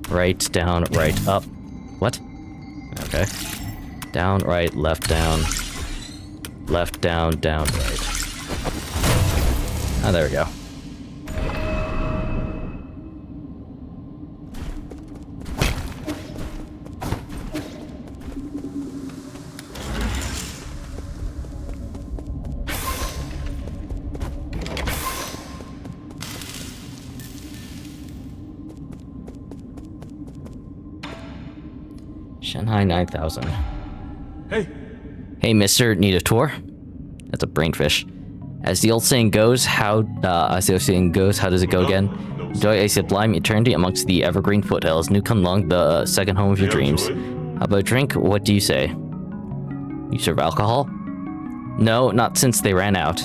right, up. What? Okay. Down, right, left, down. Left, down, down, right. Oh, there we go. Shanghai 9000. Hey, mister, need a tour? That's a brainfish. As the old saying goes, how does it go again? Enjoy a sublime eternity amongst the evergreen foothills. New Kunlun, the second home of your dreams. How about a drink? What do you say? You serve alcohol? No, not since they ran out.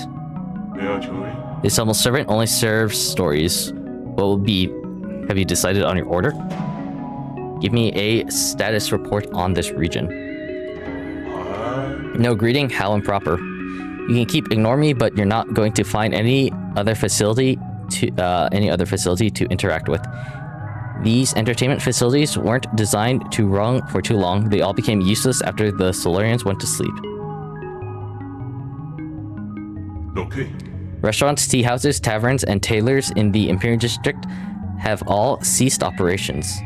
This humble servant only serves stories. What will be? Have you decided on your order? Give me a status report on this region. No greeting? How improper. You can keep ignore me, but you're not going to find any other facility to interact with. These entertainment facilities weren't designed to run for too long. They all became useless after the Solarians went to sleep. Okay. Restaurants, tea houses, taverns, and tailors in the Imperial District have all ceased operations.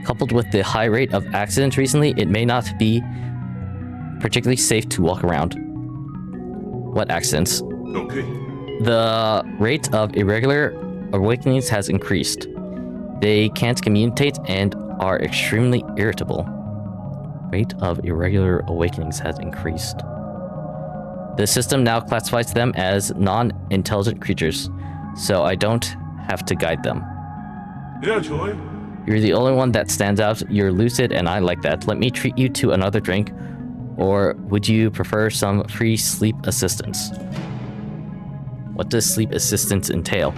Coupled with the high rate of accidents recently, it may not be particularly safe to walk around. What accidents? Okay. The rate of irregular awakenings has increased. They can't communicate and are extremely irritable. Rate of irregular awakenings has increased. The system now classifies them as non-intelligent creatures, so I don't have to guide them. Yeah, Joy. You're the only one that stands out. You're lucid, and I like that. Let me treat you to another drink, or would you prefer some free sleep assistance? What does sleep assistance entail?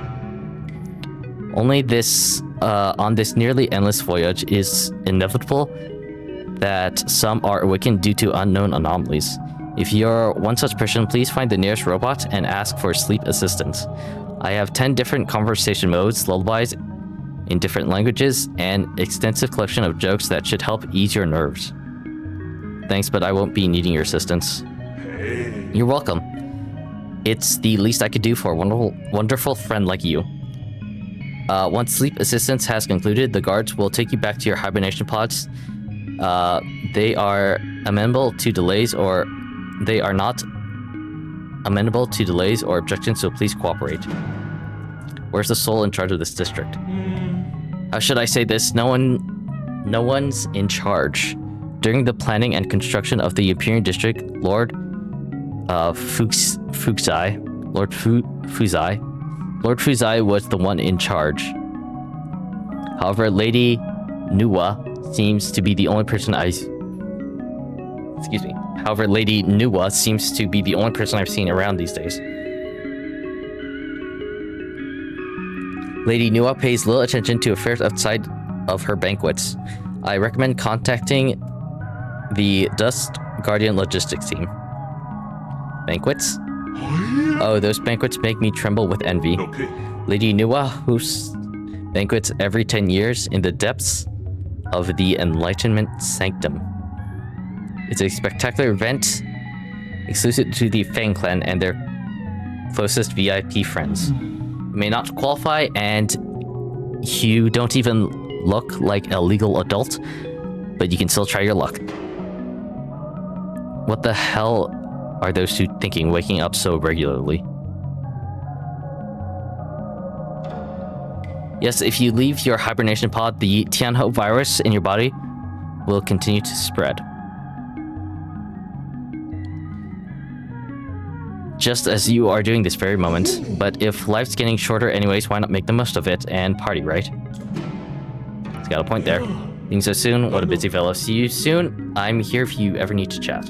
Only this, on this nearly endless voyage, is inevitable that some are awakened due to unknown anomalies. If you're one such person, please find the nearest robot and ask for sleep assistance. I have 10 different conversation modes, lullabies in different languages, and extensive collection of jokes that should help ease your nerves. Thanks, but I won't be needing your assistance. Hey. You're welcome. It's the least I could do for a wonderful friend like you. Once sleep assistance has concluded, the guards will take you back to your hibernation pods. They are amenable to delays, or they are not amenable to delays or objections, so please cooperate. Where's the soul in charge of this district? How should I say this? No one's in charge. During the planning and construction of the Imperial District, Lord Fuzai was the one in charge. However, Lady Nuwa seems to be the only person I've seen around these days. Lady Nuwa pays little attention to affairs outside of her banquets. I recommend contacting the Dust Guardian logistics team. Banquets? Oh, those banquets make me tremble with envy. Okay. Lady Nuwa hosts banquets every 10 years in the depths of the Enlightenment Sanctum. It's a spectacular event exclusive to the Fang Clan and their closest VIP friends. You may not qualify, and you don't even look like a legal adult, but you can still try your luck. What the hell are those two thinking, waking up so regularly? Yes, if you leave your hibernation pod, the Tianho virus in your body will continue to spread. Just as you are doing this very moment. But if life's getting shorter anyways, why not make the most of it and party, right? It's got a point there. Being so soon, what a busy fellow. See you soon. I'm here if you ever need to chat.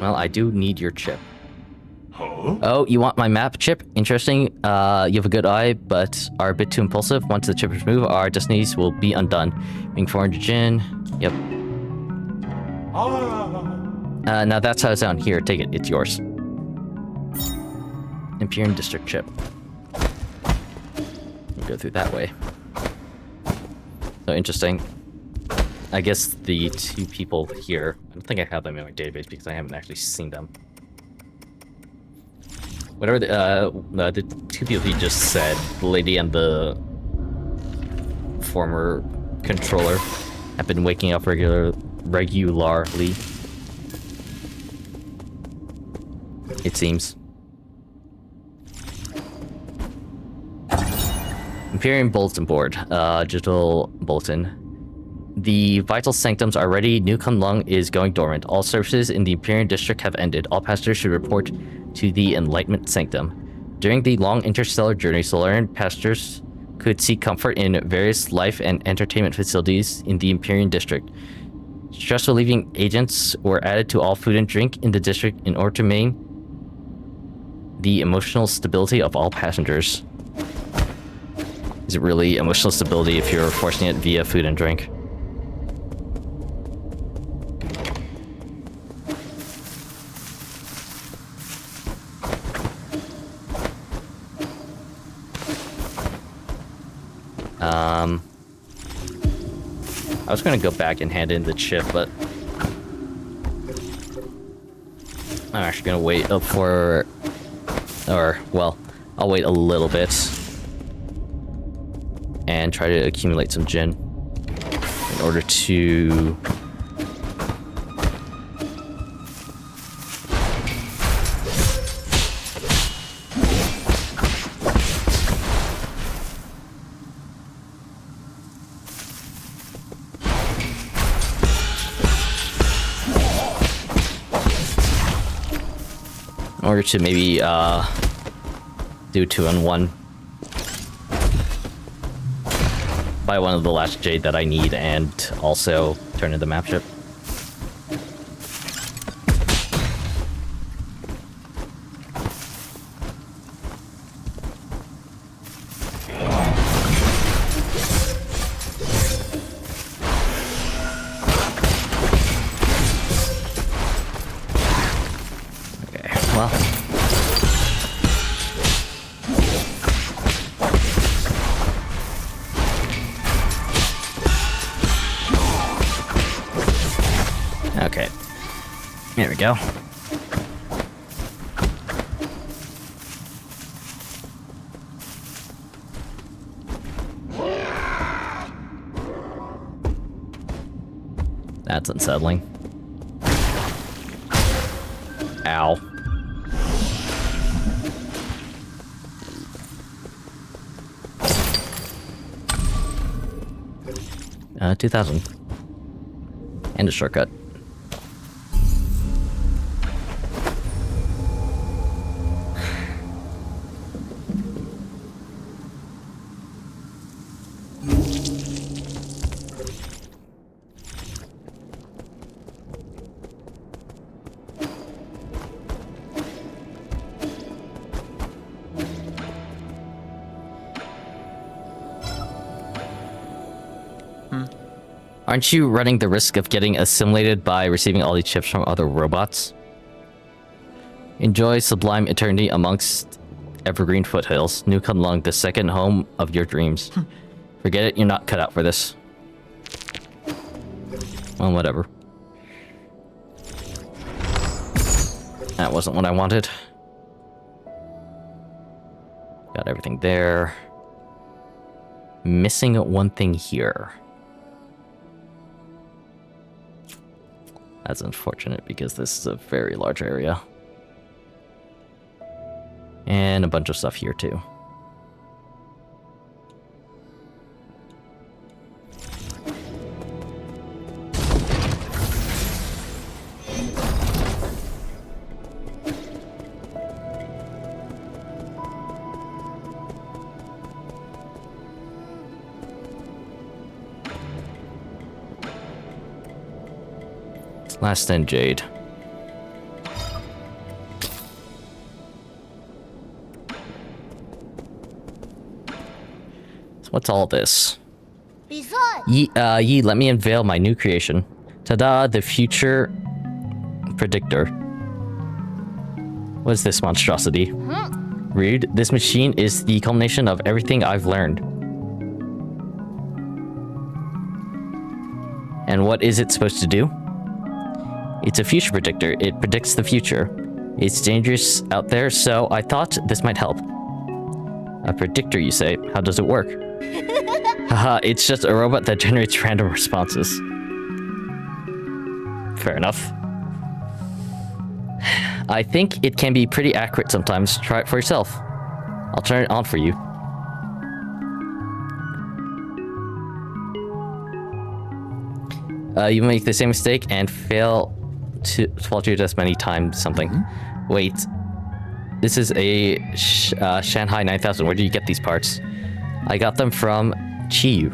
Well, I do need your chip. Huh? Oh, you want my map chip? Interesting. You have a good eye, but are a bit too impulsive. Once the chip is removed, our destinies will be undone. Being 400 Jin. Yep. Now that's how it sounds. Here, take it. It's yours. Imperial District chip. We'll go through that way. So interesting. I guess the two people here, I don't think I have them in my database because I haven't actually seen them. Whatever the two people he just said, the lady and the former controller, have been waking up regularly. It seems. Imperium Bulletin Board, digital bulletin. The vital sanctums are ready. New Kunlun is going dormant. All services in the Imperium District have ended. All passengers should report to the Enlightenment Sanctum. During the long interstellar journey, Solarian passengers could seek comfort in various life and entertainment facilities in the Imperium District. Stress relieving agents were added to all food and drink in the district in order to maintain the emotional stability of all passengers. Is it really emotional stability if you're forcing it via food and drink? I was gonna go back and hand in the chip, but I'm actually gonna wait up for, or, well, I'll wait a little bit and try to accumulate some gin in order to maybe do 2-in-1. Buy one of the last jade that I need and also turn in the map chip. Okay, well. Okay. There we go. That's unsettling. Ow. Uh, 2000. And a shortcut. Aren't you running the risk of getting assimilated by receiving all these chips from other robots? Enjoy sublime eternity amongst evergreen foothills. New Kunlun, the second home of your dreams. Forget it, you're not cut out for this. Well, whatever. That wasn't what I wanted. Got everything there. Missing one thing here. That's unfortunate because this is a very large area. And a bunch of stuff here too. Last end jade. So what's all this? Besides, Yi, let me unveil my new creation. Ta-da, the future predictor. What is this monstrosity? Read, this machine is the culmination of everything I've learned. And what is it supposed to do? It's a future predictor. It predicts the future. It's dangerous out there, so I thought this might help. A predictor, you say? How does it work? Haha, it's just a robot that generates random responses. Fair enough. I think it can be pretty accurate sometimes. Try it for yourself. I'll turn it on for you. You make the same mistake and fail to just many times something. Wait. This is a Shanghai 9000. Where did you get these parts? I got them from Chiyu.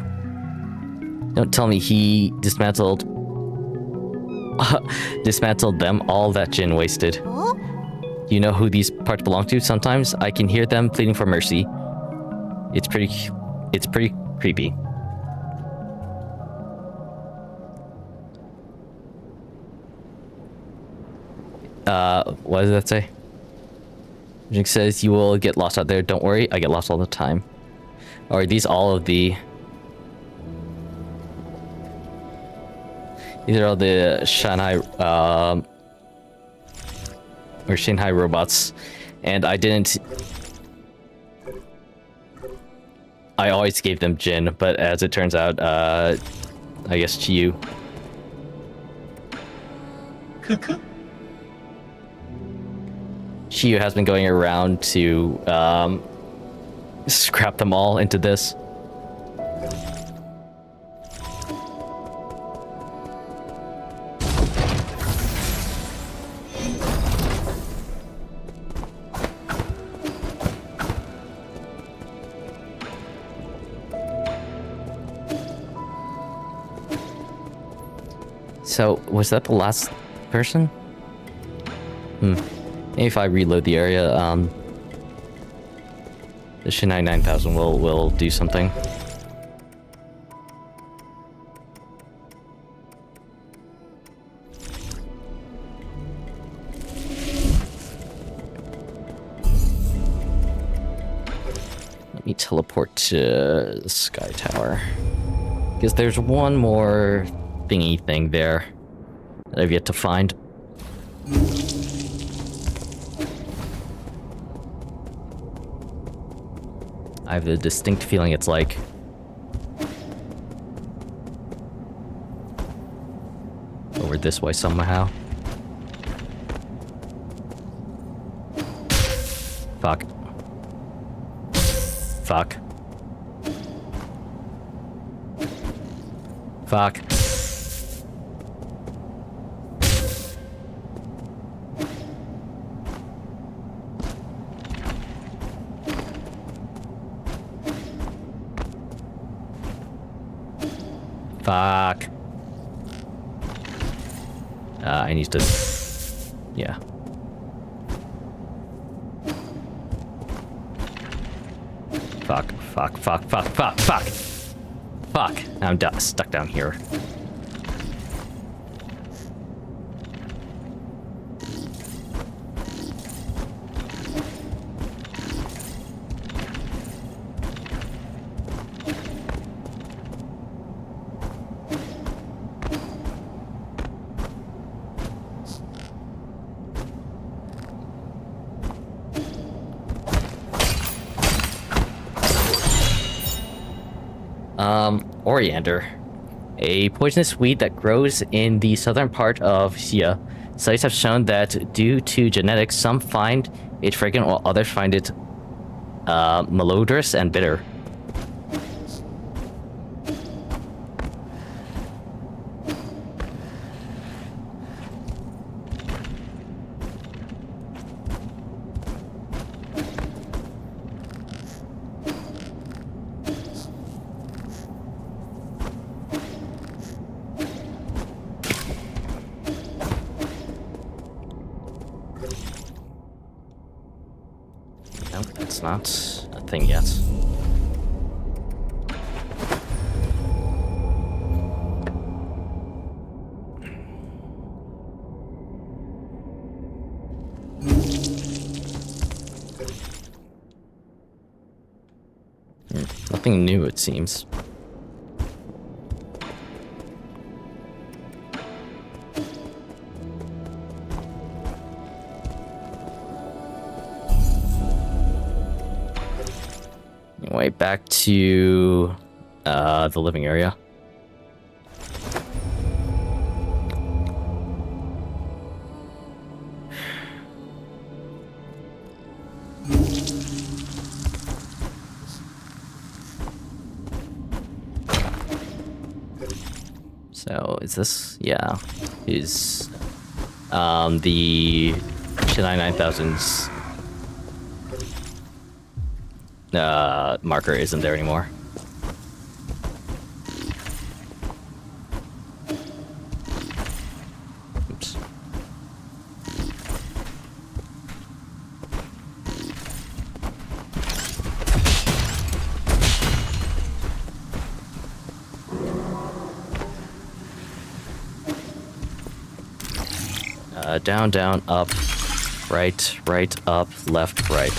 Don't tell me he dismantled them. All that Jin wasted. Oh? You know who these parts belong to? Sometimes I can hear them pleading for mercy. It's pretty creepy. What does that say? Jing says you will get lost out there. Don't worry, I get lost all the time. Or are these all of the... These are all the Shanghai, or Shanghai robots. And I didn't... I always gave them Jin, but as it turns out, I guess Chiyu. Chiyu has been going around to scrap them all into this. So, was that the last person? Maybe if I reload the area, the Shanghai 9000 will do something. Let me teleport to the Sky Tower. Because there's one more thingy thing there that I've yet to find. I have the distinct feeling it's like over this way somehow. Fuck. Fuck. Fuck. Fuck. I need to... Yeah. Fuck, fuck, fuck, fuck, fuck, fuck! Fuck! I'm stuck down here. Oriander, a poisonous weed that grows in the southern part of Xia. Studies have shown that due to genetics, some find it fragrant while others find it malodorous and bitter. It's not a thing yet. Nothing new, it seems. Anyway, back to the living area. So is this, yeah, is the Chennai 9000's marker isn't there anymore. Oops. Down, down, up, right, right, up, left, right.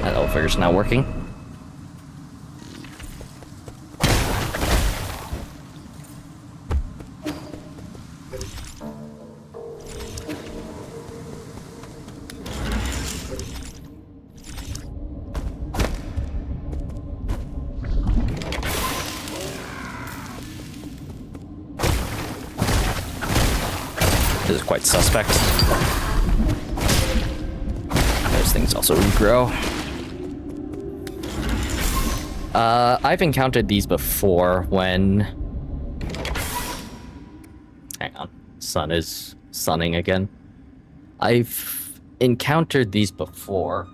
That elevator's not working. This is quite suspect. Those things also regrow. I've encountered these before when... Hang on. Sun is sunning again. I've encountered these before.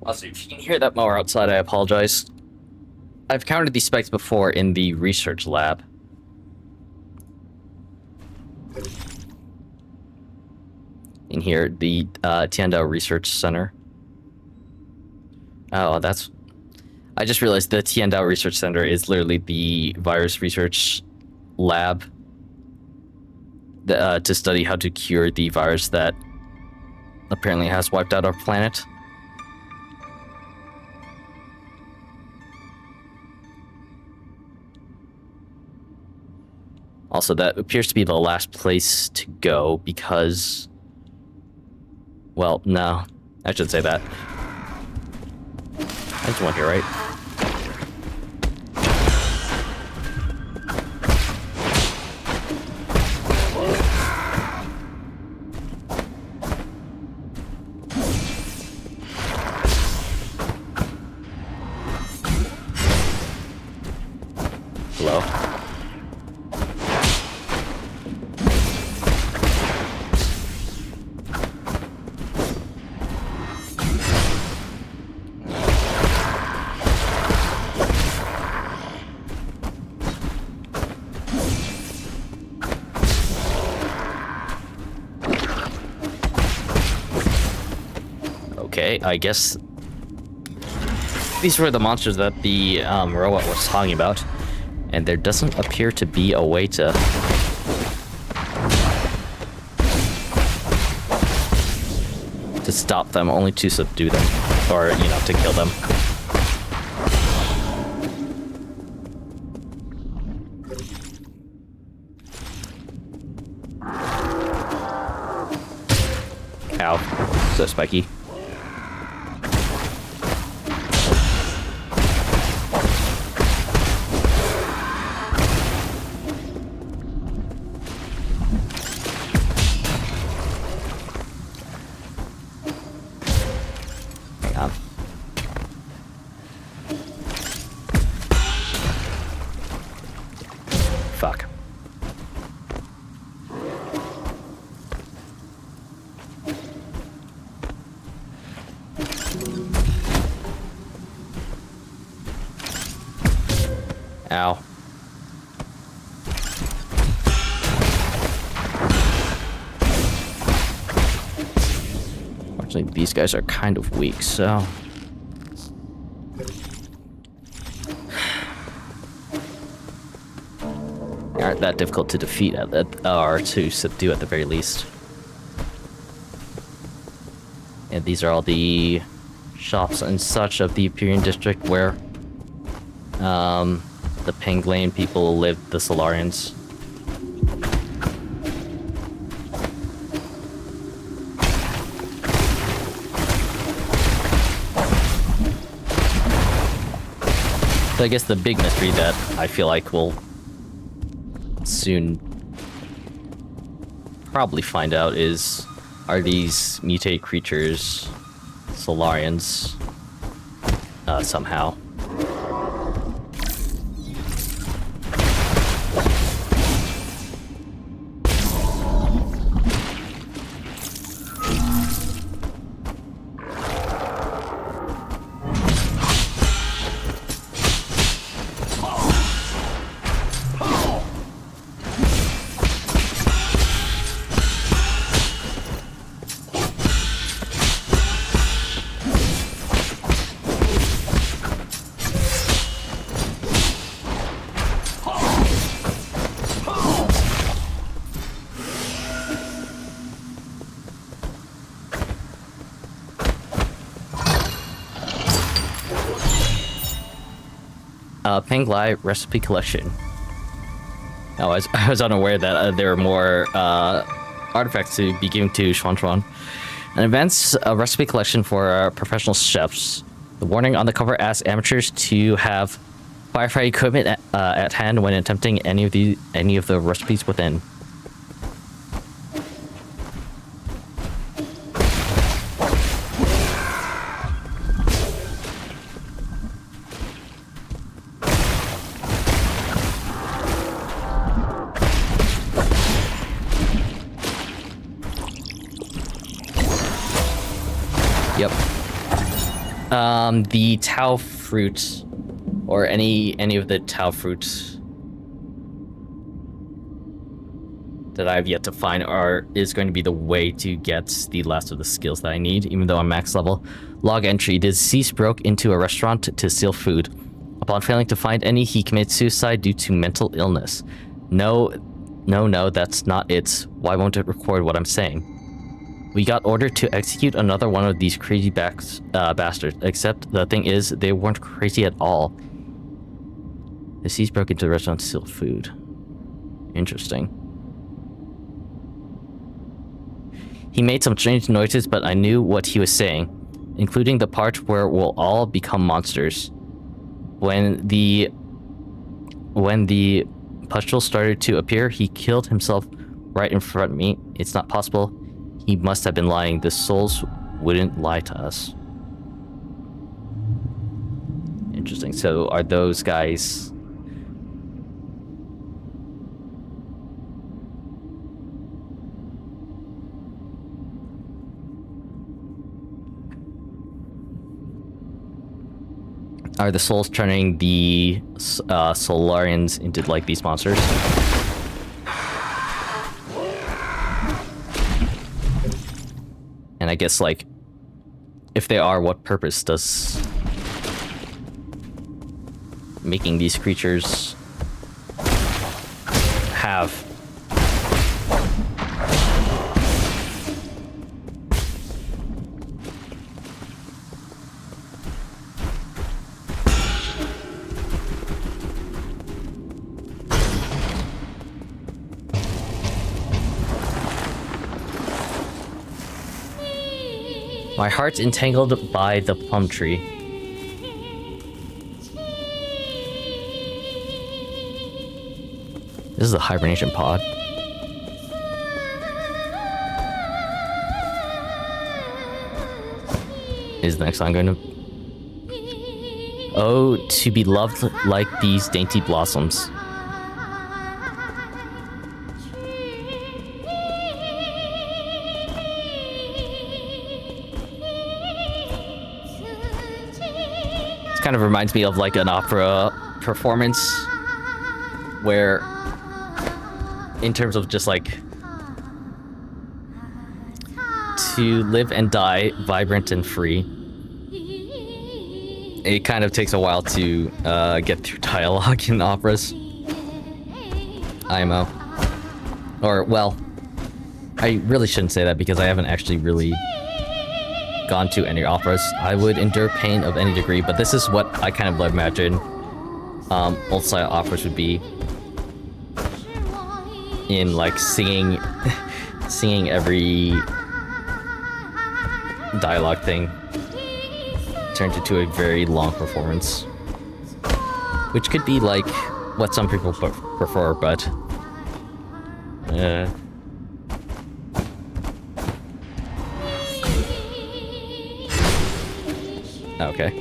Also, if you can hear that mower outside, I apologize. I've counted these spikes before in the research lab. In here, the Tiandao Research Center. Oh, that's... I just realized the Tiandao Research Center is literally the virus research lab to study how to cure the virus that apparently has wiped out our planet. Also, that appears to be the last place to go because... Well, no. I shouldn't say that. There's one here, right? Hello? Okay, I guess these were the monsters that the robot was talking about, and there doesn't appear to be a way to stop them, only to subdue them, or, you know, to kill them. Ow, so spiky. Fuck. Ow. Fortunately, these guys are kind of weak, so... aren't that difficult to defeat or to subdue at the very least. And these are all the shops and such of the Empyrean district where the Penglane people live, the Solarians. So I guess the big mystery that I feel like we'll soon probably find out is, are these mutated creatures Solarians somehow? Penglai recipe collection. Oh, I was unaware that there were more artifacts to be given to Xuan Xuan. An advanced recipe collection for professional chefs. The warning on the cover asks amateurs to have firefighting equipment at hand when attempting any of the recipes within. Yep. The Tao fruit, or any of the Tao fruits that I've yet to find is going to be the way to get the last of the skills that I need, even though I'm max level. Log entry: deceased broke into a restaurant to steal food. Upon failing to find any, he committed suicide due to mental illness. No, that's not it. Why won't it record what I'm saying? We got ordered to execute another one of these crazy bastards, except the thing is, they weren't crazy at all. The deceased broke into the restaurant to steal food. Interesting. He made some strange noises, but I knew what he was saying, including the part where we'll all become monsters. When the pustules started to appear, he killed himself right in front of me. It's not possible. He must have been lying. The souls wouldn't lie to us. Interesting. So are those guys... Are the souls turning the Solarians into like these monsters? And I guess, like, if they are, what purpose does making these creatures have? My heart's entangled by the plum tree. This is a hibernation pod. Is the next song going to... Oh, to be loved like these dainty blossoms. Kind of reminds me of like an opera performance where, in terms of just like to live and die vibrant and free, it kind of takes a while to get through dialogue in operas. IMO. Or, well, I really shouldn't say that because I haven't actually really gone to any operas. I would endure pain of any degree, but this is what I kind of imagine old-style operas would be. In, like, singing every dialogue thing turned into a very long performance. Which could be, like, what some people prefer, but... Okay.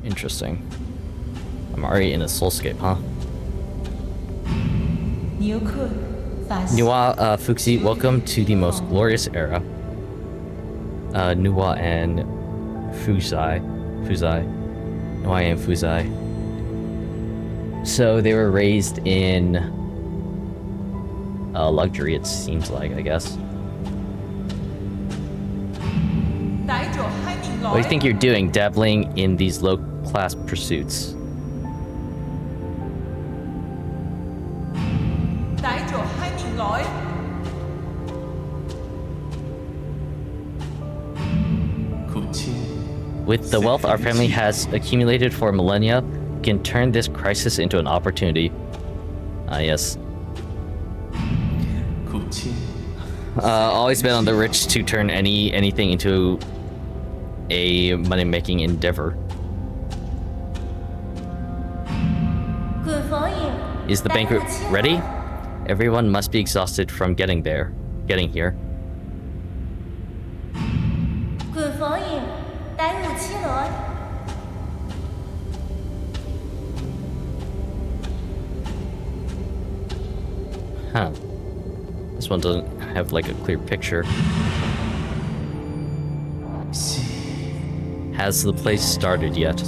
Interesting. I'm already in a soulscape, huh? Nuwa Fuxi, welcome to the most glorious era. Nuwa and Fuzai. Nuwa and Fuzai. So they were raised in luxury, it seems like, I guess. What do you think you're doing, dabbling in these low-class pursuits? With the wealth our family has accumulated for millennia, we can turn this crisis into an opportunity. Ah, yes. Always been on the rich to turn anything into a money-making endeavor. Is the banquet ready? Everyone must be exhausted from getting here. Huh. This one doesn't have like a clear picture. Has the place started yet?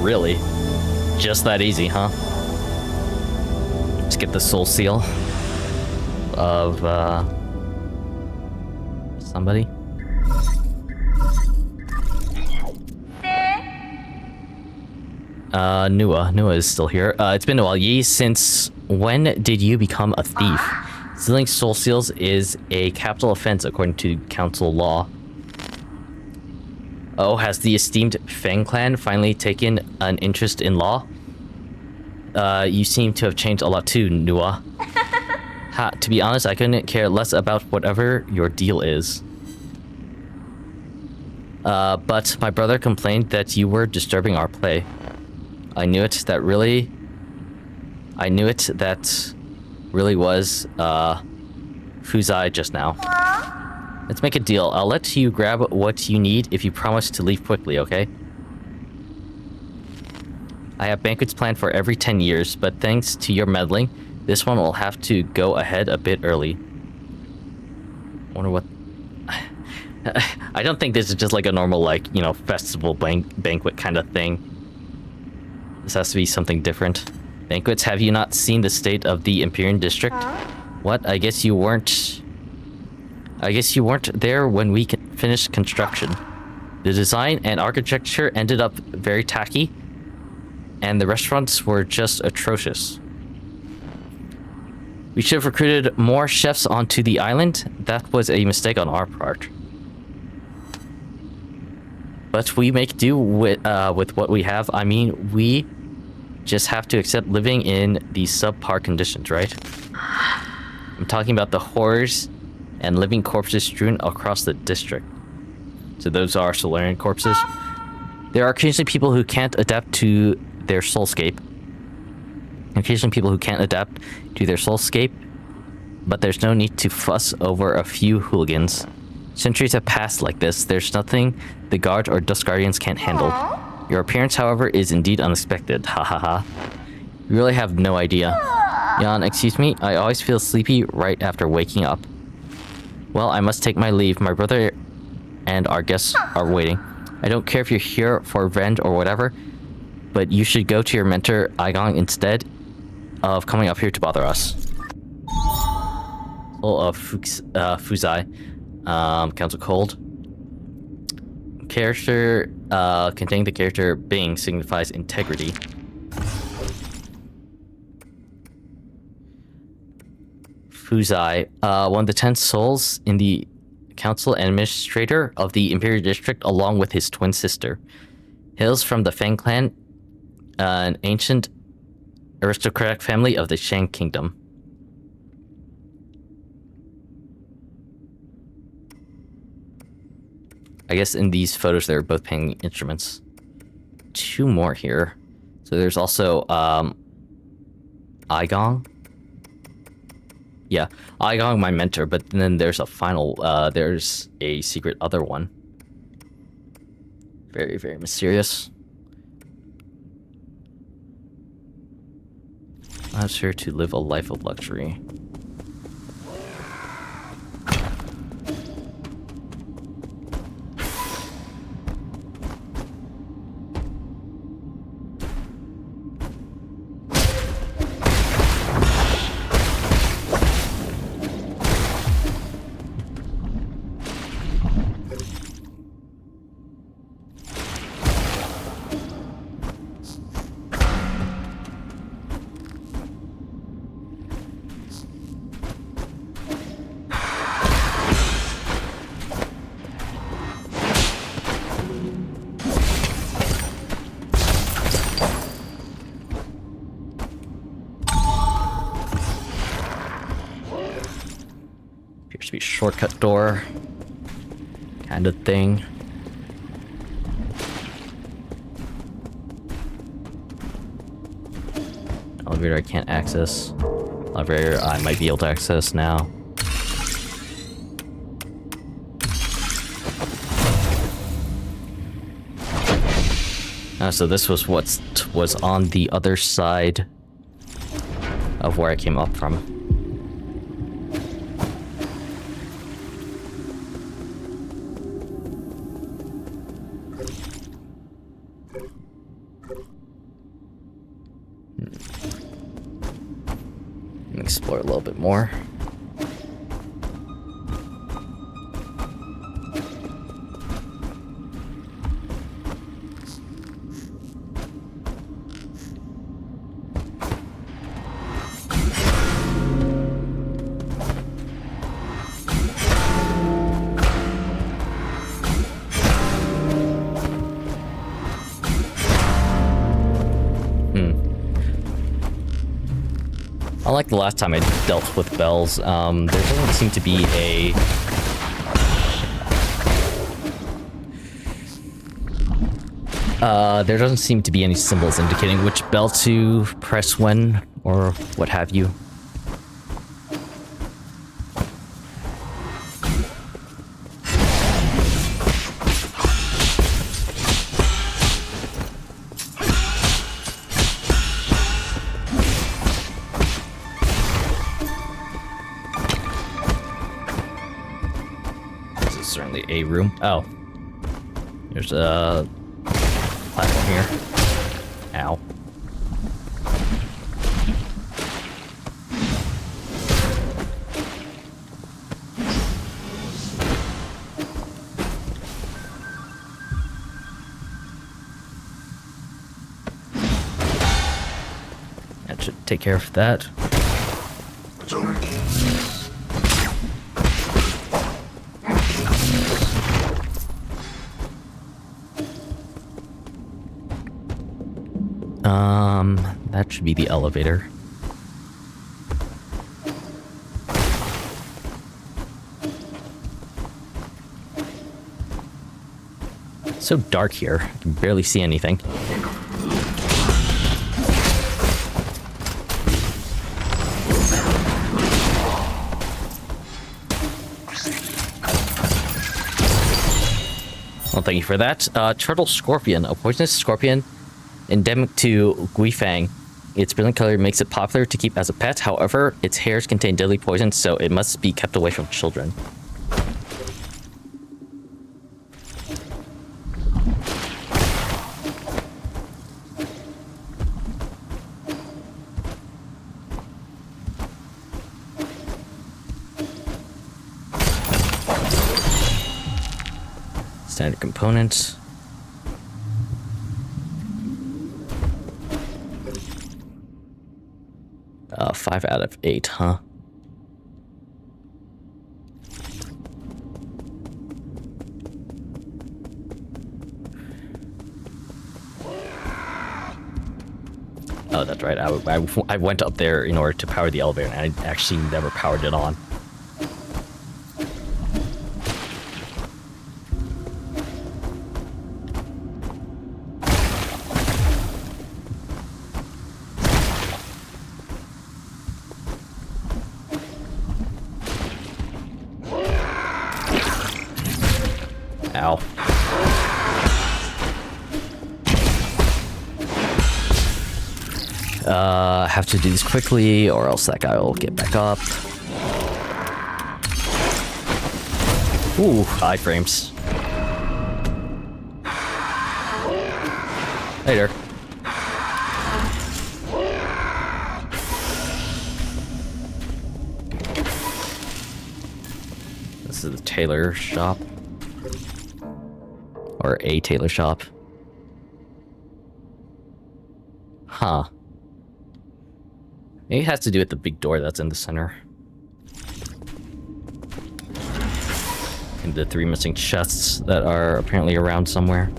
Really? Just that easy, huh? Let's get the soul seal of somebody. Nuwa is still here. It's been a while. Yi, since when did you become a thief? Stealing soul seals is a capital offense according to council law. Oh, has the esteemed Feng clan finally taken an interest in law? You seem to have changed a lot too, Nuwa. To be honest, I couldn't care less about whatever your deal is. But my brother complained that you were disturbing our play. I knew it, that really was, Fuzai just now. Let's make a deal. I'll let you grab what you need if you promise to leave quickly, okay? I have banquets planned for every 10 years, but thanks to your meddling, this one will have to go ahead a bit early. Wonder what... I don't think this is just like a normal, like, you know, festival banquet kind of thing. This has to be something different. Banquets, have you not seen the state of the Imperial District? What? I guess you weren't there when we finished construction. The design and architecture ended up very tacky, and the restaurants were just atrocious. We should have recruited more chefs onto the island. That was a mistake on our part. But we make do with what we have. I mean, we just have to accept living in these subpar conditions, right? I'm talking about the horrors and living corpses strewn across the district. So those are Solarian corpses. There are occasionally people who can't adapt to their soulscape. But there's no need to fuss over a few hooligans. Centuries have passed like this. There's nothing the guard or Dust Guardians can't handle. Your appearance, however, is indeed unexpected. Ha ha ha. You really have no idea. Jan, excuse me, I always feel sleepy right after waking up. Well, I must take my leave. My brother and our guests are waiting. I don't care if you're here for revenge or whatever, but you should go to your mentor, Aigong, instead of coming up here to bother us. Soul of Fuzai. Council Cold. Character, containing the character Bing signifies integrity. Fuzai, one of the 10 souls in the council and administrator of the Imperial District, along with his twin sister. Hails from the Fang clan, an ancient aristocratic family of the Shang Kingdom. I guess in these photos they're both playing instruments. 2 more here. So there's also Aigong. Yeah, Aigong, my mentor, but then there's a final, there's a secret other one. Very, very mysterious. Allows her to live a life of luxury. Appears to be a shortcut door kind of thing. Elevator I can't access. Elevator I might be able to access now. So this was what was on the other side of where I came up from. Explore a little bit more. Unlike the last time I dealt with bells, there doesn't seem to be a... there doesn't seem to be any symbols indicating which bell to press when, or what have you. Certainly a room. Oh. There's a platform here. Ow. That should take care of that. That should be the elevator. It's so dark here. I can barely see anything. Well, thank you for that. Turtle Scorpion, a poisonous scorpion endemic to Guifang. Its brilliant color makes it popular to keep as a pet. However, its hairs contain deadly poison, so it must be kept away from children. Standard components. Uh, 5 out of 8, huh? Oh, that's right. I went up there in order to power the elevator, and I actually never powered it on. Ow. Have to do this quickly, or else that guy will get back up. Ooh, iframes. Later. This is the tailor shop. Or a tailor shop. Huh. Maybe it has to do with the big door that's in the center. And the 3 missing chests that are apparently around somewhere.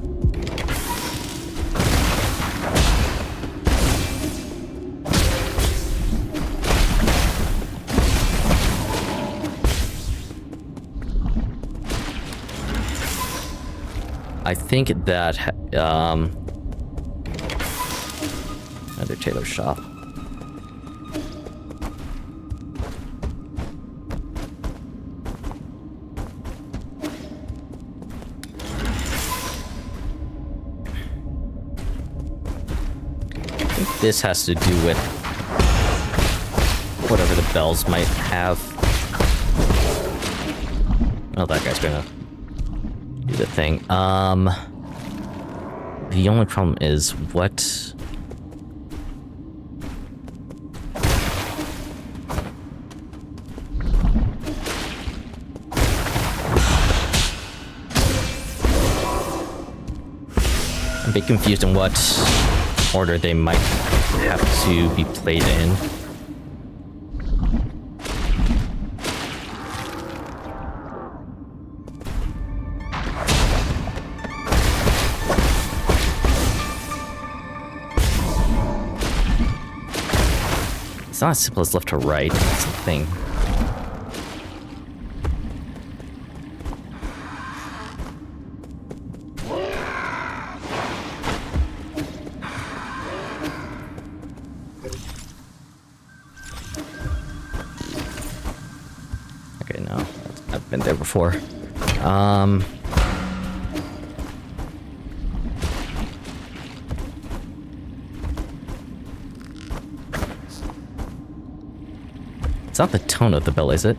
I think that, another tailor shop. I think this has to do with whatever the bells might have. Oh, that guy's gonna do the thing. The only problem is what... I'm a bit confused on what order they might have to be played in. It's not as simple as left to right. That's the thing. Okay, no. I've been there before. It's not the tone of the bell, is it?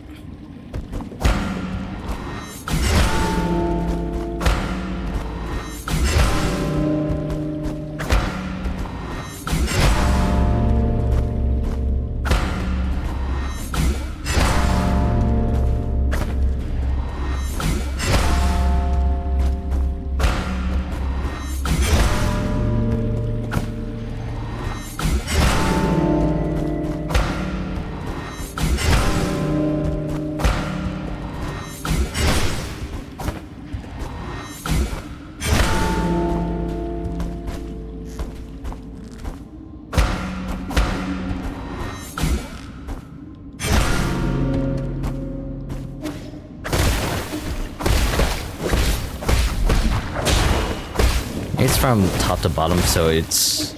It's from top to bottom, so it's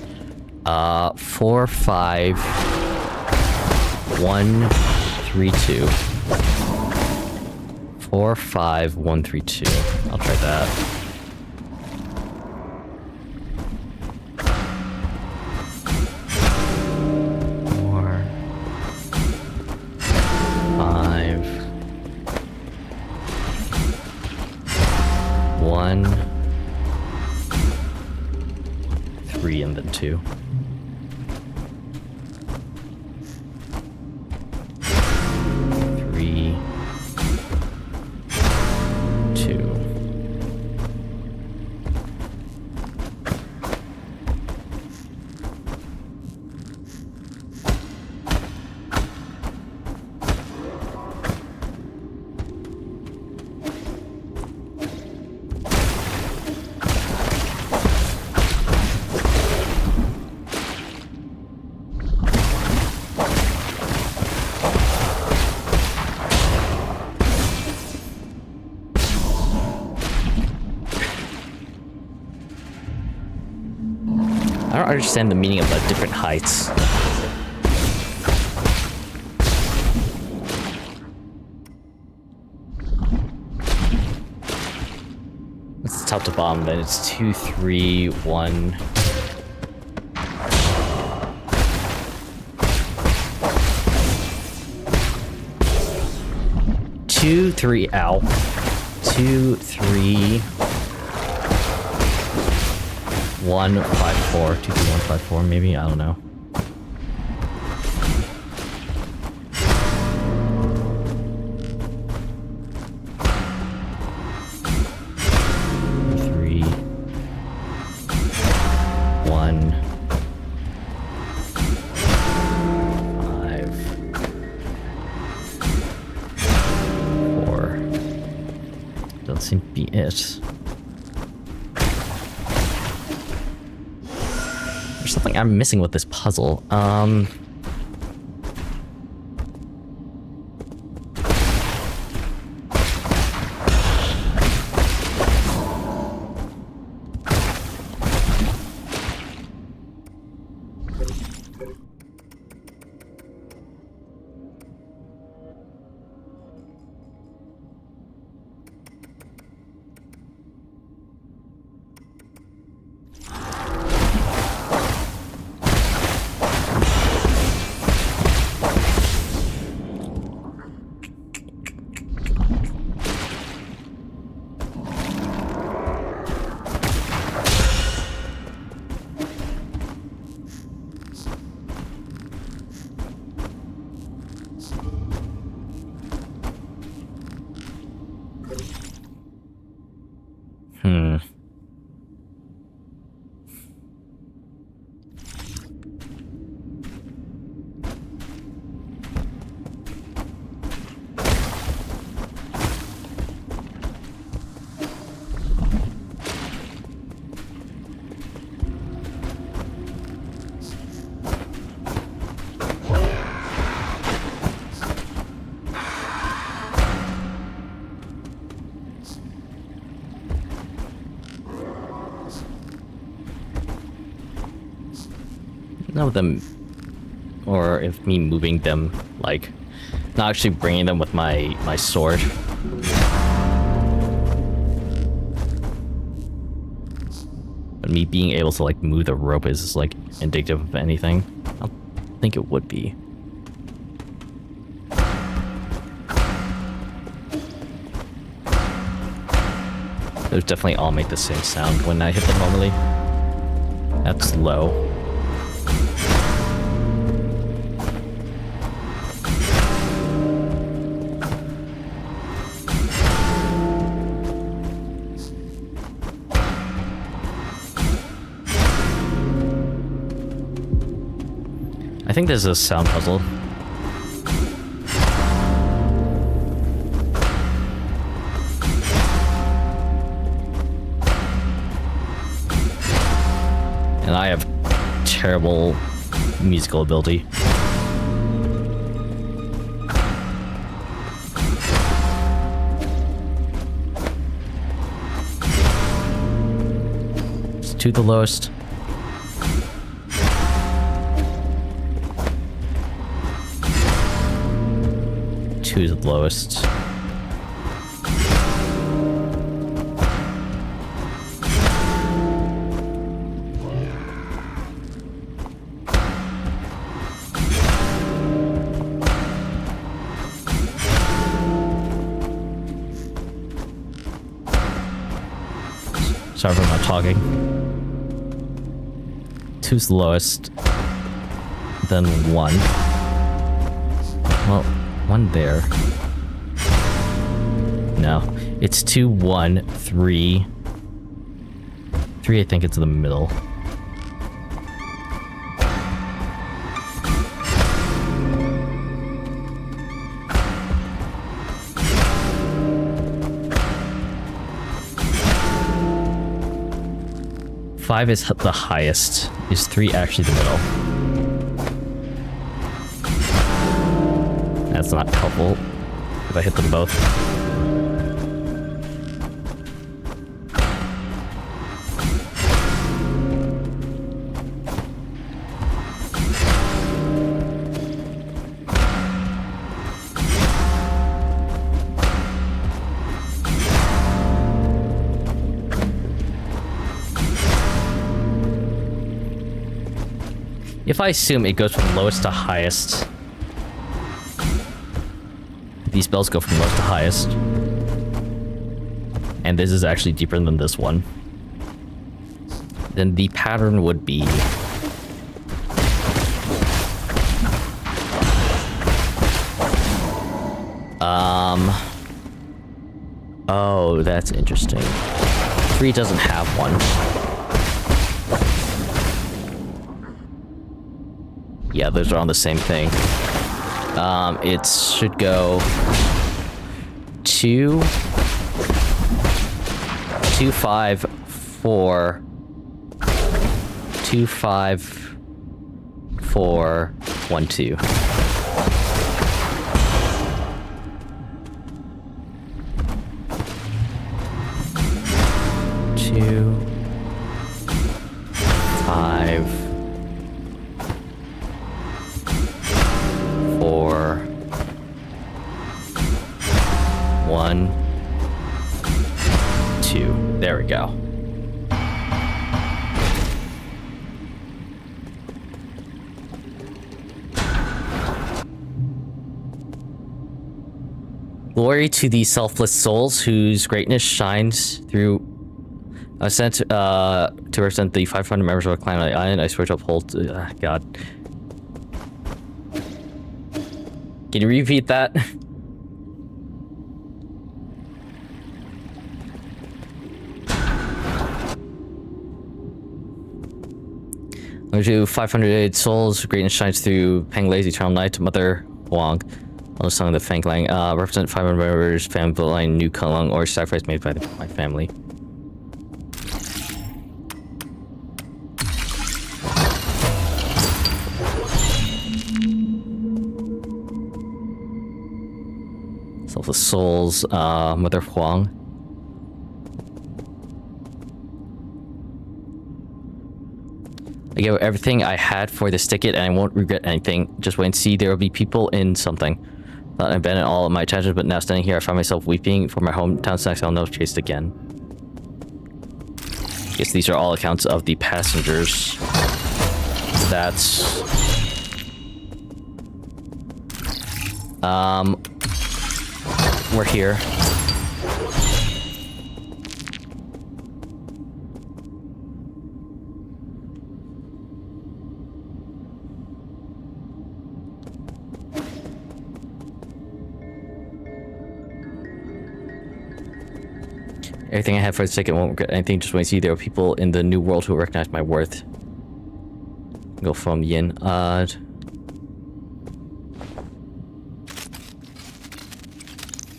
4, 5, 1, 3, 2. 4, 5, 1, 3, 2. I'll try that. 2. Three, 2. I don't understand the meaning of the different heights. It's top to bottom, then it's 2, 3, 1. 2, 3, ow. 2, 3, 1, 5, 4. 2, 3, 1, 5, 4, maybe? I don't know. Seem to be it. There's something I'm missing with this puzzle. None of them, or if me moving them, like, not actually bringing them with my sword. But me being able to, like, move the rope is, like, indicative of anything. I don't think it would be. Those definitely all make the same sound when I hit them normally. That's low. I think there's a sound puzzle. And I have terrible musical ability. It's to the lowest. Two is the lowest. Sorry for not talking. 2 Who's the lowest? Then 1. Well, 1 there. No. It's 2, 1, 3. 3, I think it's in the middle. Five is the highest. Is 3 actually the middle? That's not helpful if I hit them both. If I assume it goes from lowest to highest, these spells go from lowest to highest, and this is actually deeper than this one, then the pattern would be oh, that's interesting. 3 doesn't have one. Yeah, those are on the same thing. It should go 2, 2, 5, 4, 2, 5, 4, 1, 2. Two, 5, 4, 1, 2. There we go. Glory to the selfless souls whose greatness shines through. Sent to represent the 500 members of a clan on the island. I swear to uphold. God. Can you repeat that? To 500 souls, greatness shines through Penglei's eternal night. Mother Huang, on the song of the Fang Lang, represent 500 members, family line, New Kulung, or sacrifice made by my family. Selfless souls, Mother Huang. I gave everything I had for this ticket, and I won't regret anything. Just wait and see. There will be people in something. Thought I abandoned all of my attention, but now standing here, I find myself weeping for my hometown snacks. I'll never chased again. Guess these are all accounts of the passengers. That's we're here. Everything I have for the ticket won't regret anything. Just wait and see. There are people in the new world who recognize my worth. Go from Yin.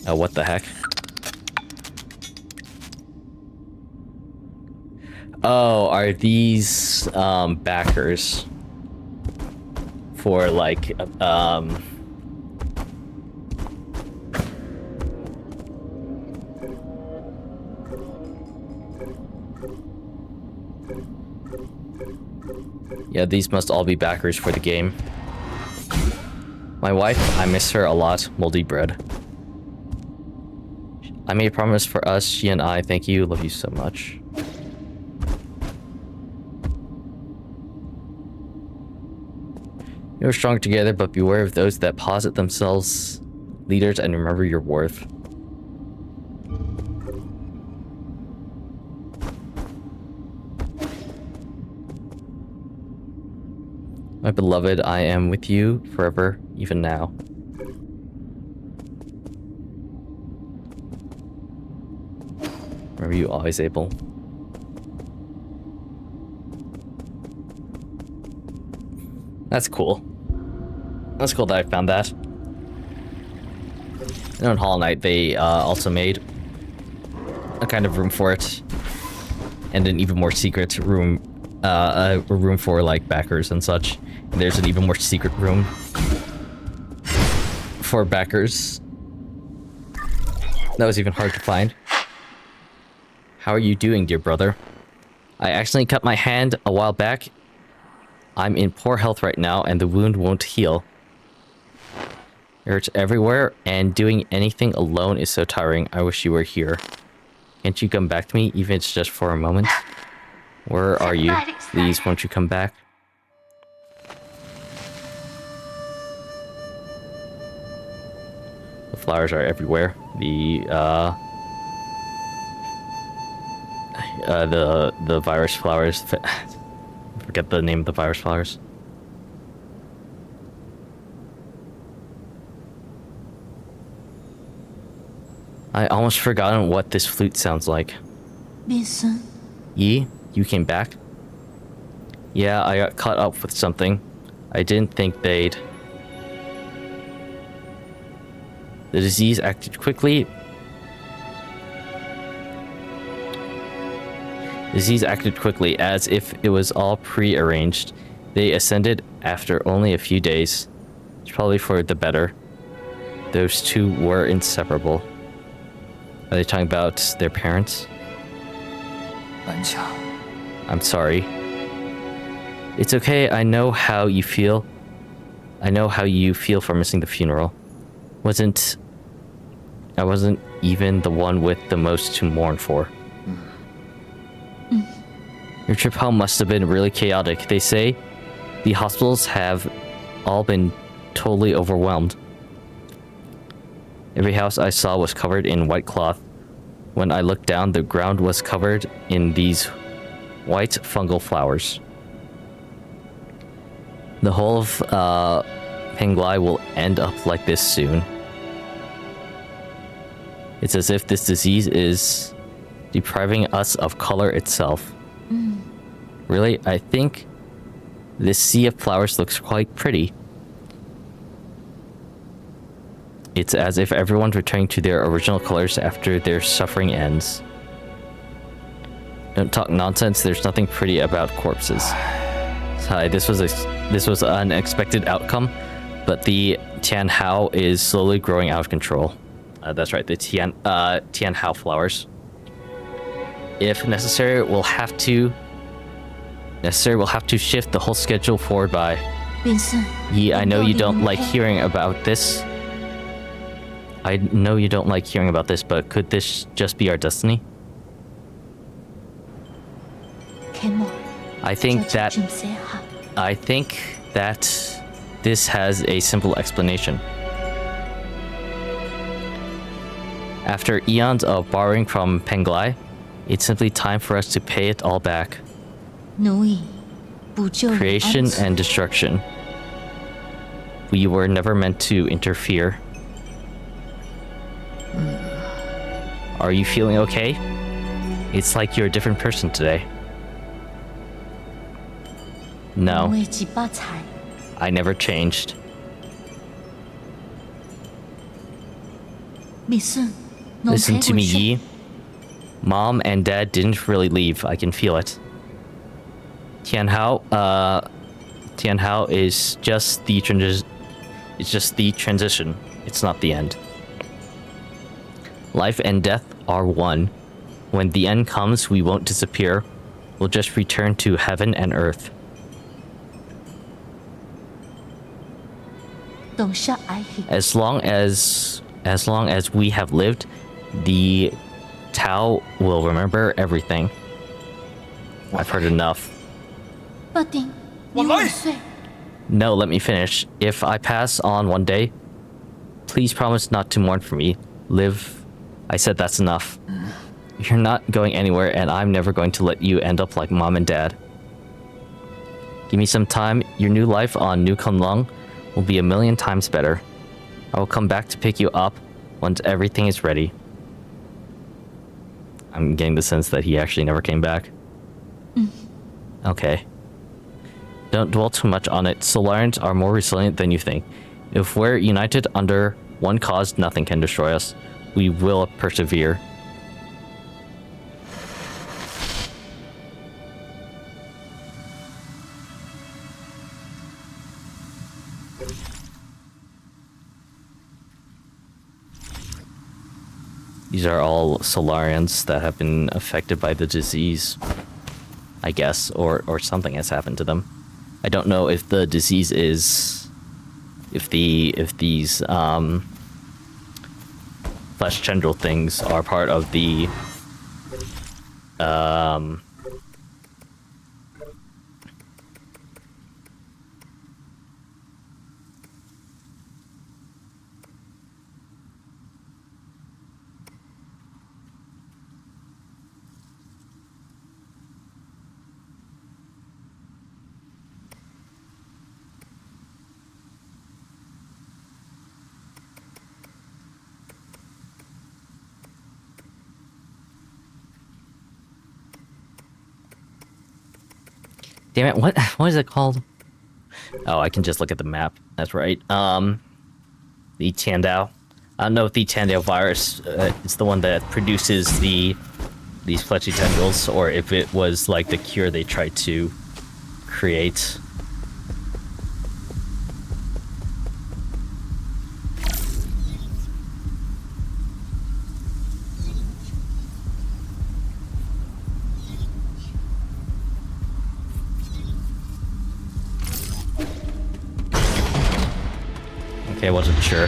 What the heck? Oh, are these backers for like yeah, these must all be backers for the game. My wife, I miss her a lot. Moldy bread. I made a promise for us, she and I. Thank you. Love you so much. You're strong together, but beware of those that posit themselves leaders, and remember your worth. beloved, I am with you forever, even now. Remember you always able. That's cool. That's cool that I found that. And on Hollow Knight, they also made a kind of room for it. And an even more secret room, a room for like backers and such. And there's an even more secret room for backers. That was even hard to find. How are you doing, dear brother? I accidentally cut my hand a while back. I'm in poor health right now, and the wound won't heal. It hurts everywhere, and doing anything alone is so tiring. I wish you were here. Can't you come back to me, even if it's just for a moment? Where are you? Please, won't you come back? The flowers are everywhere. The virus flowers. Forget the name of the virus flowers. I almost forgotten what this flute sounds like. Vincent, Yi, you came back? Yeah, I got caught up with something. I didn't think they'd... The disease acted quickly. Disease acted quickly, as if it was all pre-arranged. They ascended after only a few days. It's probably for the better. Those two were inseparable. Are they talking about their parents? I'm sorry. It's okay, I know how you feel. I know how you feel for missing the funeral. I wasn't even the one with the most to mourn for. Your trip home must have been really chaotic. They say the hospitals have all been totally overwhelmed. Every house I saw was covered in white cloth. When I looked down, the ground was covered in these white fungal flowers. The whole of Penglai will end up like this soon. It's as if this disease is depriving us of color itself. Really? I think this sea of flowers looks quite pretty. It's as if everyone's returning to their original colors after their suffering ends. Don't talk nonsense, there's nothing pretty about corpses. Hi, this was an unexpected outcome, but the Tian Hao is slowly growing out of control. That's right, the Tian Hao flowers. If necessary, we'll have to shift the whole schedule forward by. Vincent. Yi, I know you don't like hearing about this. I know you don't like hearing about this, but could this just be our destiny? I think that this has a simple explanation. After eons of borrowing from Penglai, it's simply time for us to pay it all back. Creation and destruction. We were never meant to interfere. Are you feeling okay? It's like you're a different person today. No, I never changed. Listen to me, Yi. Mom and Dad didn't really leave. I can feel it. Tian Hao is just the transition. It's not the end. Life and death are one. When the end comes, we won't disappear. We'll just return to heaven and earth. As long as we have lived, the Tao will remember everything. I've heard enough. No, let me finish. If I pass on one day, please promise not to mourn for me. Live. I said that's enough. You're not going anywhere, and I'm never going to let you end up like Mom and Dad. Give me some time. Your new life on New Kunlun will be 1,000,000 times better. I will come back to pick you up once everything is ready. I'm getting the sense that he actually never came back. Okay. Don't dwell too much on it. Solarians are more resilient than you think. If we're united under one cause, nothing can destroy us. We will persevere. These are all Solarians that have been affected by the disease, I guess, or something has happened to them. I don't know if the disease is, if these flesh tendril things are part of the damn it, what is it called? Oh, I can just look at the map. That's right. The Tiandao. I don't know if the Tiandao virus is the one that produces these fleshy tendrils, or if it was like the cure they tried to create. Okay, I wasn't sure.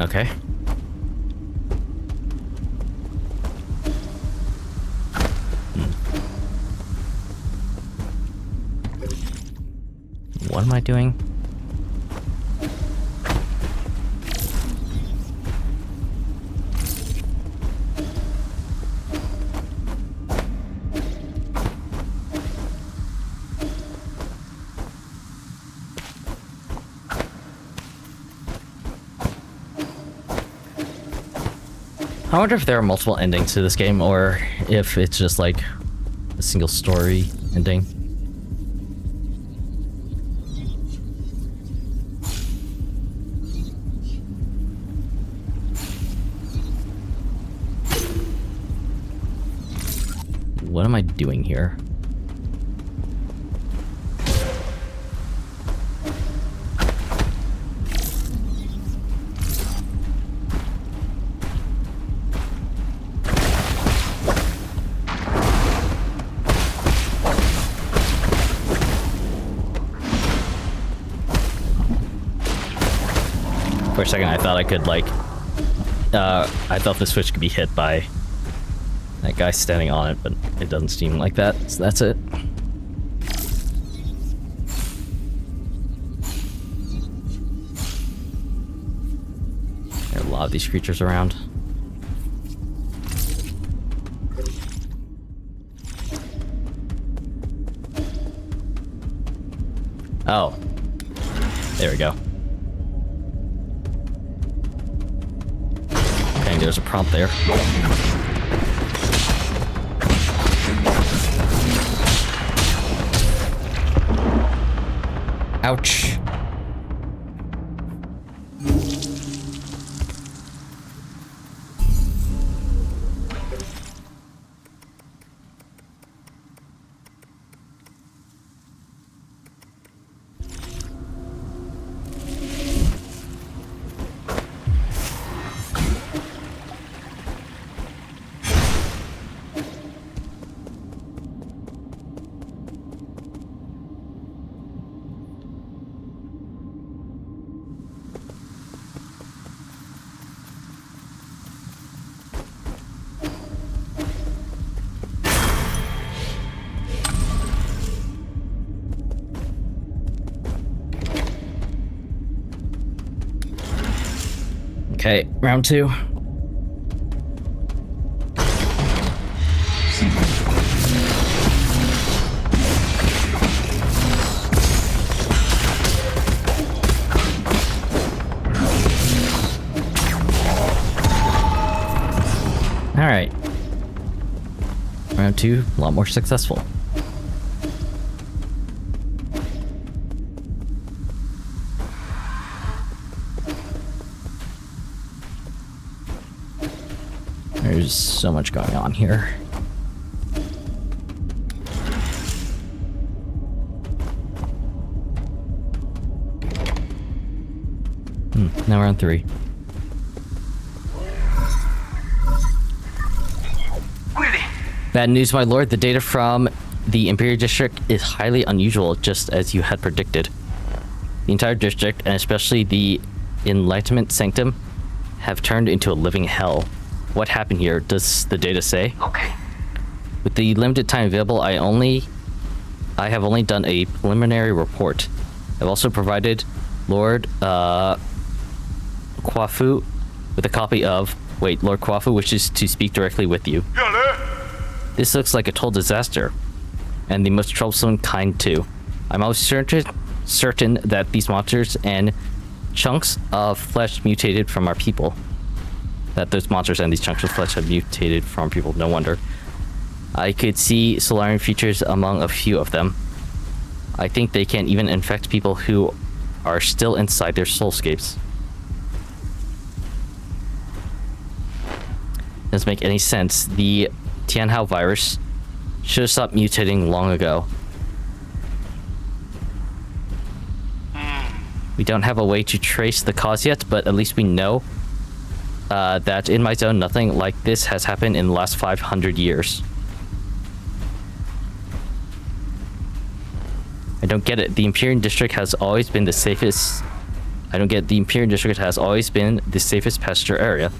Okay. What am I doing? I wonder if there are multiple endings to this game, or if it's just like a single story ending. What am I doing here? For a second, I thought I could, like, I thought the switch could be hit by that guy standing on it, but it doesn't seem like that, so that's it. There are a lot of these creatures around. Oh. There we go. Okay, there's a prompt there. Ouch. Okay, round 2. Alright. Round 2, a lot more successful. There's so much going on here. Now round 3. Bad news, my lord. The data from the Imperial District is highly unusual, just as you had predicted. The entire district, and especially the Enlightenment Sanctum, have turned into a living hell. What happened here? Does the data say? Okay. With the limited time available, I have only done a preliminary report. I've also provided Lord Kwafu with a copy of... Wait, Lord Kwafu wishes to speak directly with you. This looks like a total disaster, and the most troublesome kind too. I'm always certain that these monsters and chunks of flesh mutated from our people. That those monsters and these chunks of flesh have mutated from people, no wonder. I could see Solarian features among a few of them. I think they can even infect people who are still inside their soulscapes. Doesn't make any sense. The Tianhao virus should have stopped mutating long ago. We don't have a way to trace the cause yet, but at least we know that in my zone, nothing like this has happened in the last 500 years. I don't get it. The Imperial District has always been the safest... I don't get it. The Imperial District has always been the safest pasture area.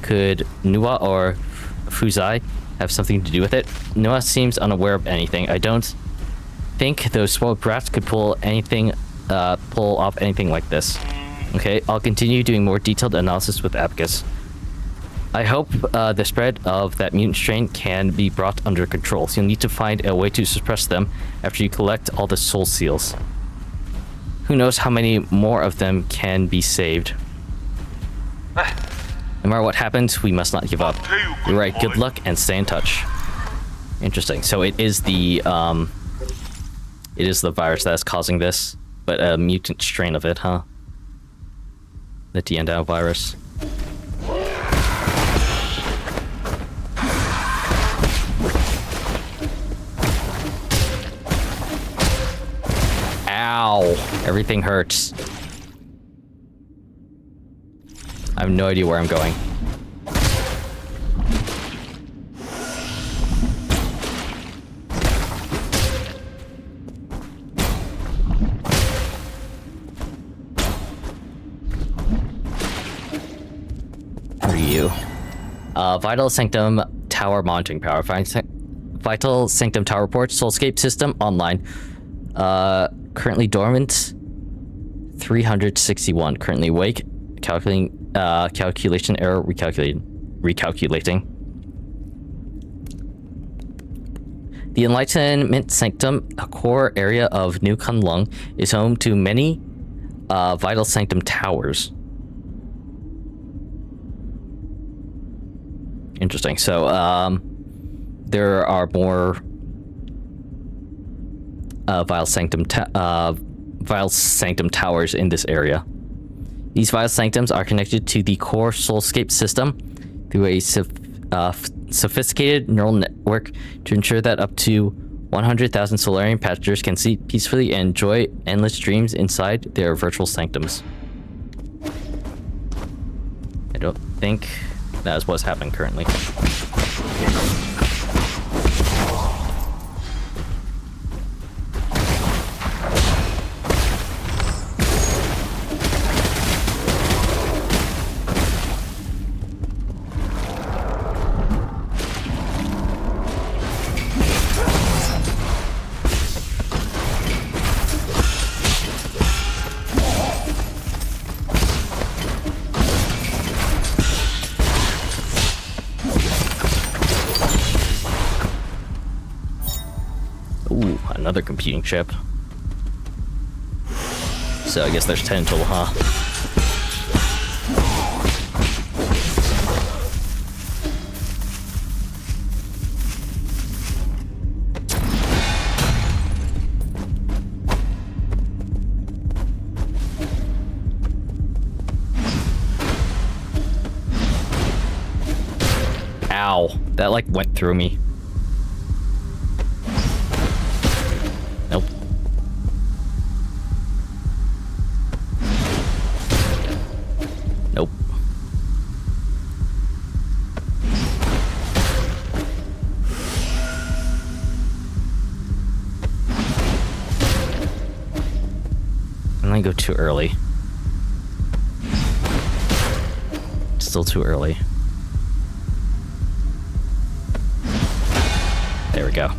Could Nuwa or Fuzai have something to do with it? Nuwa seems unaware of anything. I don't think those spoiled brats could pull off anything like this. Okay, I'll continue doing more detailed analysis with Abacus. I hope the spread of that mutant strain can be brought under control. So you'll need to find a way to suppress them after you collect all the soul seals. Who knows how many more of them can be saved. No matter what happens, we must not give up. You're right, good luck and stay in touch. Interesting. So it is the virus that is causing this, but a mutant strain of it, huh? The Tianhao virus. Ow! Everything hurts. I have no idea where I'm going. Who are you? Vital Sanctum Tower monitoring power. Vital Sanctum Tower report. Soulscape system online. Currently dormant. 361. Currently awake. Calculation error. Recalculating. The Enlightenment Sanctum, a core area of New Kunlun, is home to many Vital Sanctum towers. Interesting. So, there are more Vital Sanctum towers in this area. These Vital Sanctums are connected to the core Soulscape system through a sophisticated neural network to ensure that up to 100,000 Solarian passengers can sleep peacefully and enjoy endless dreams inside their virtual sanctums. I don't think that is what's happening currently. Another computing chip. So I guess there's 10 total, huh? Ow. That like went through me. Nope. Nope. And I go too early. Still too early. There we go.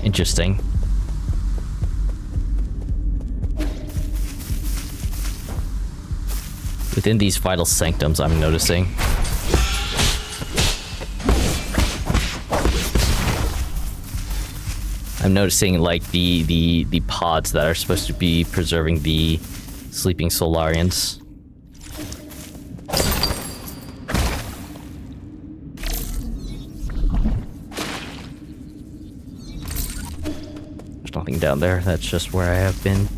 Interesting. Within these vital sanctums, I'm noticing. I'm noticing like the pods that are supposed to be preserving the sleeping Solarians. There's nothing down there. That's just where I have been.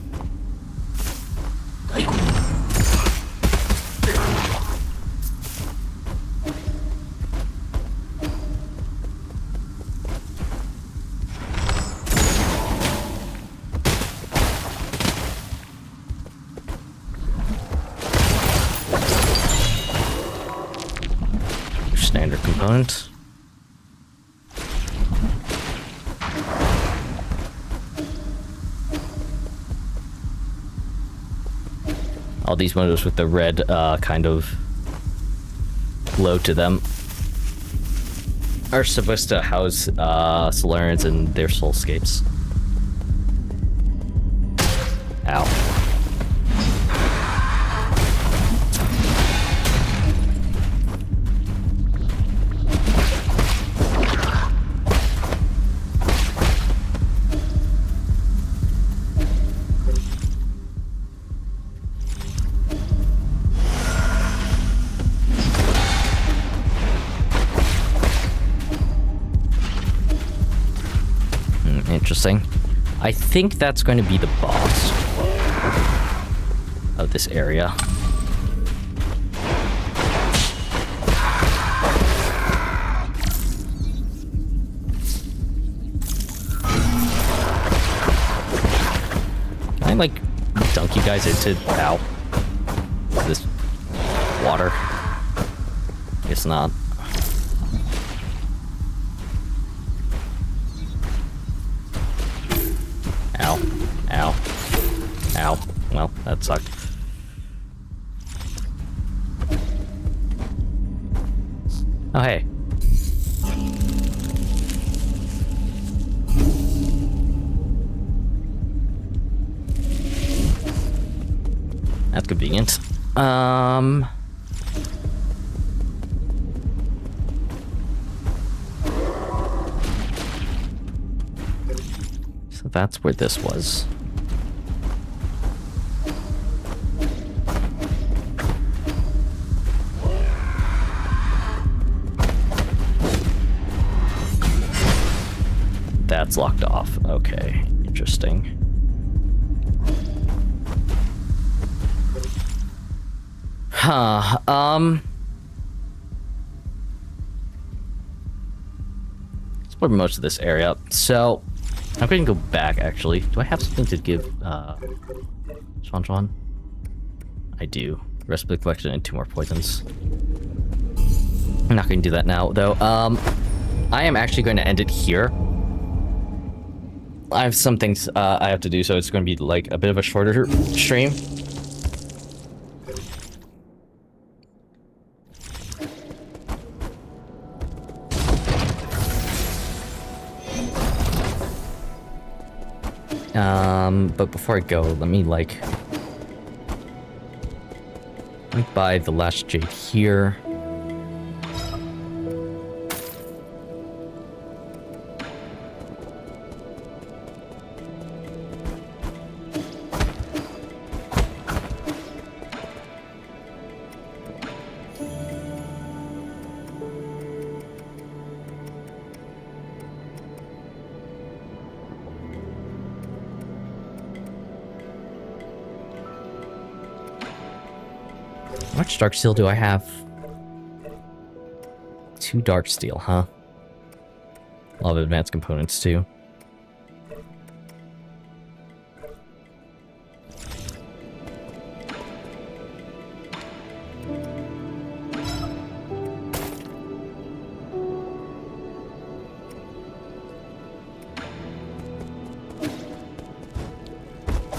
Standard component. All these windows with the red kind of glow to them are supposed to house Solarians and their soulscapes. Ow. Interesting. I think that's going to be the boss of this area. Can I, like, dunk you guys into... Ow. This water? Guess not. Ow. Ow. Well, that sucked. Oh, hey. That's convenient. So that's where this was. That's locked off. Okay, interesting. Huh, explore most of this area. So, I'm going to go back, actually. Do I have something to give, Sean? I do. Recipe collection and 2 more poisons. I'm not going to do that now, though. I am actually going to end it here. I have some things I have to do, so it's going to be like a bit of a shorter stream. But before I go, let me buy the last jade here. How much dark steel do I have? 2 dark steel, huh? A lot of advanced components too.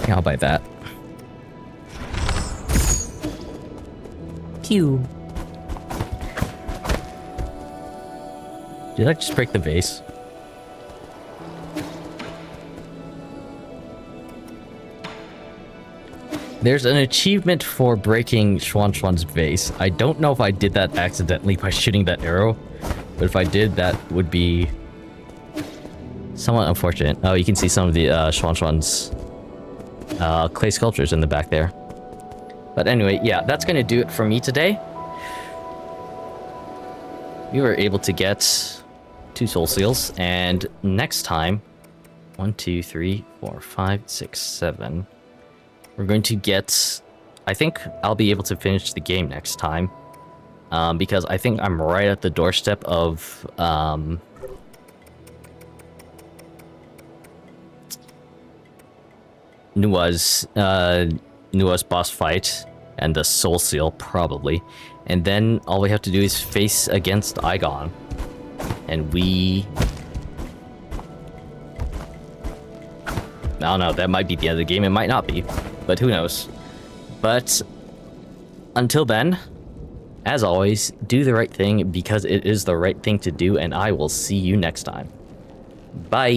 Yeah, I'll buy that. Pew. Did I just break the vase? There's an achievement for breaking Schwan's vase. I don't know if I did that accidentally by shooting that arrow, but if I did, that would be somewhat unfortunate. Oh, you can see some of the Schwan's clay sculptures in the back there. But anyway, yeah, that's gonna do it for me today. We were able to get 2 soul seals, and next time, 1, 2, 3, 4, 5, 6, 7. We're going to get... I think I'll be able to finish the game next time. Because I think I'm right at the doorstep of... Nua's boss fight and the soul seal, probably. And then all we have to do is face against Aigon. And we... I don't know, that might be the end of the game, it might not be. But who knows. But until then, as always, do the right thing because it is the right thing to do, and I will see you next time. Bye!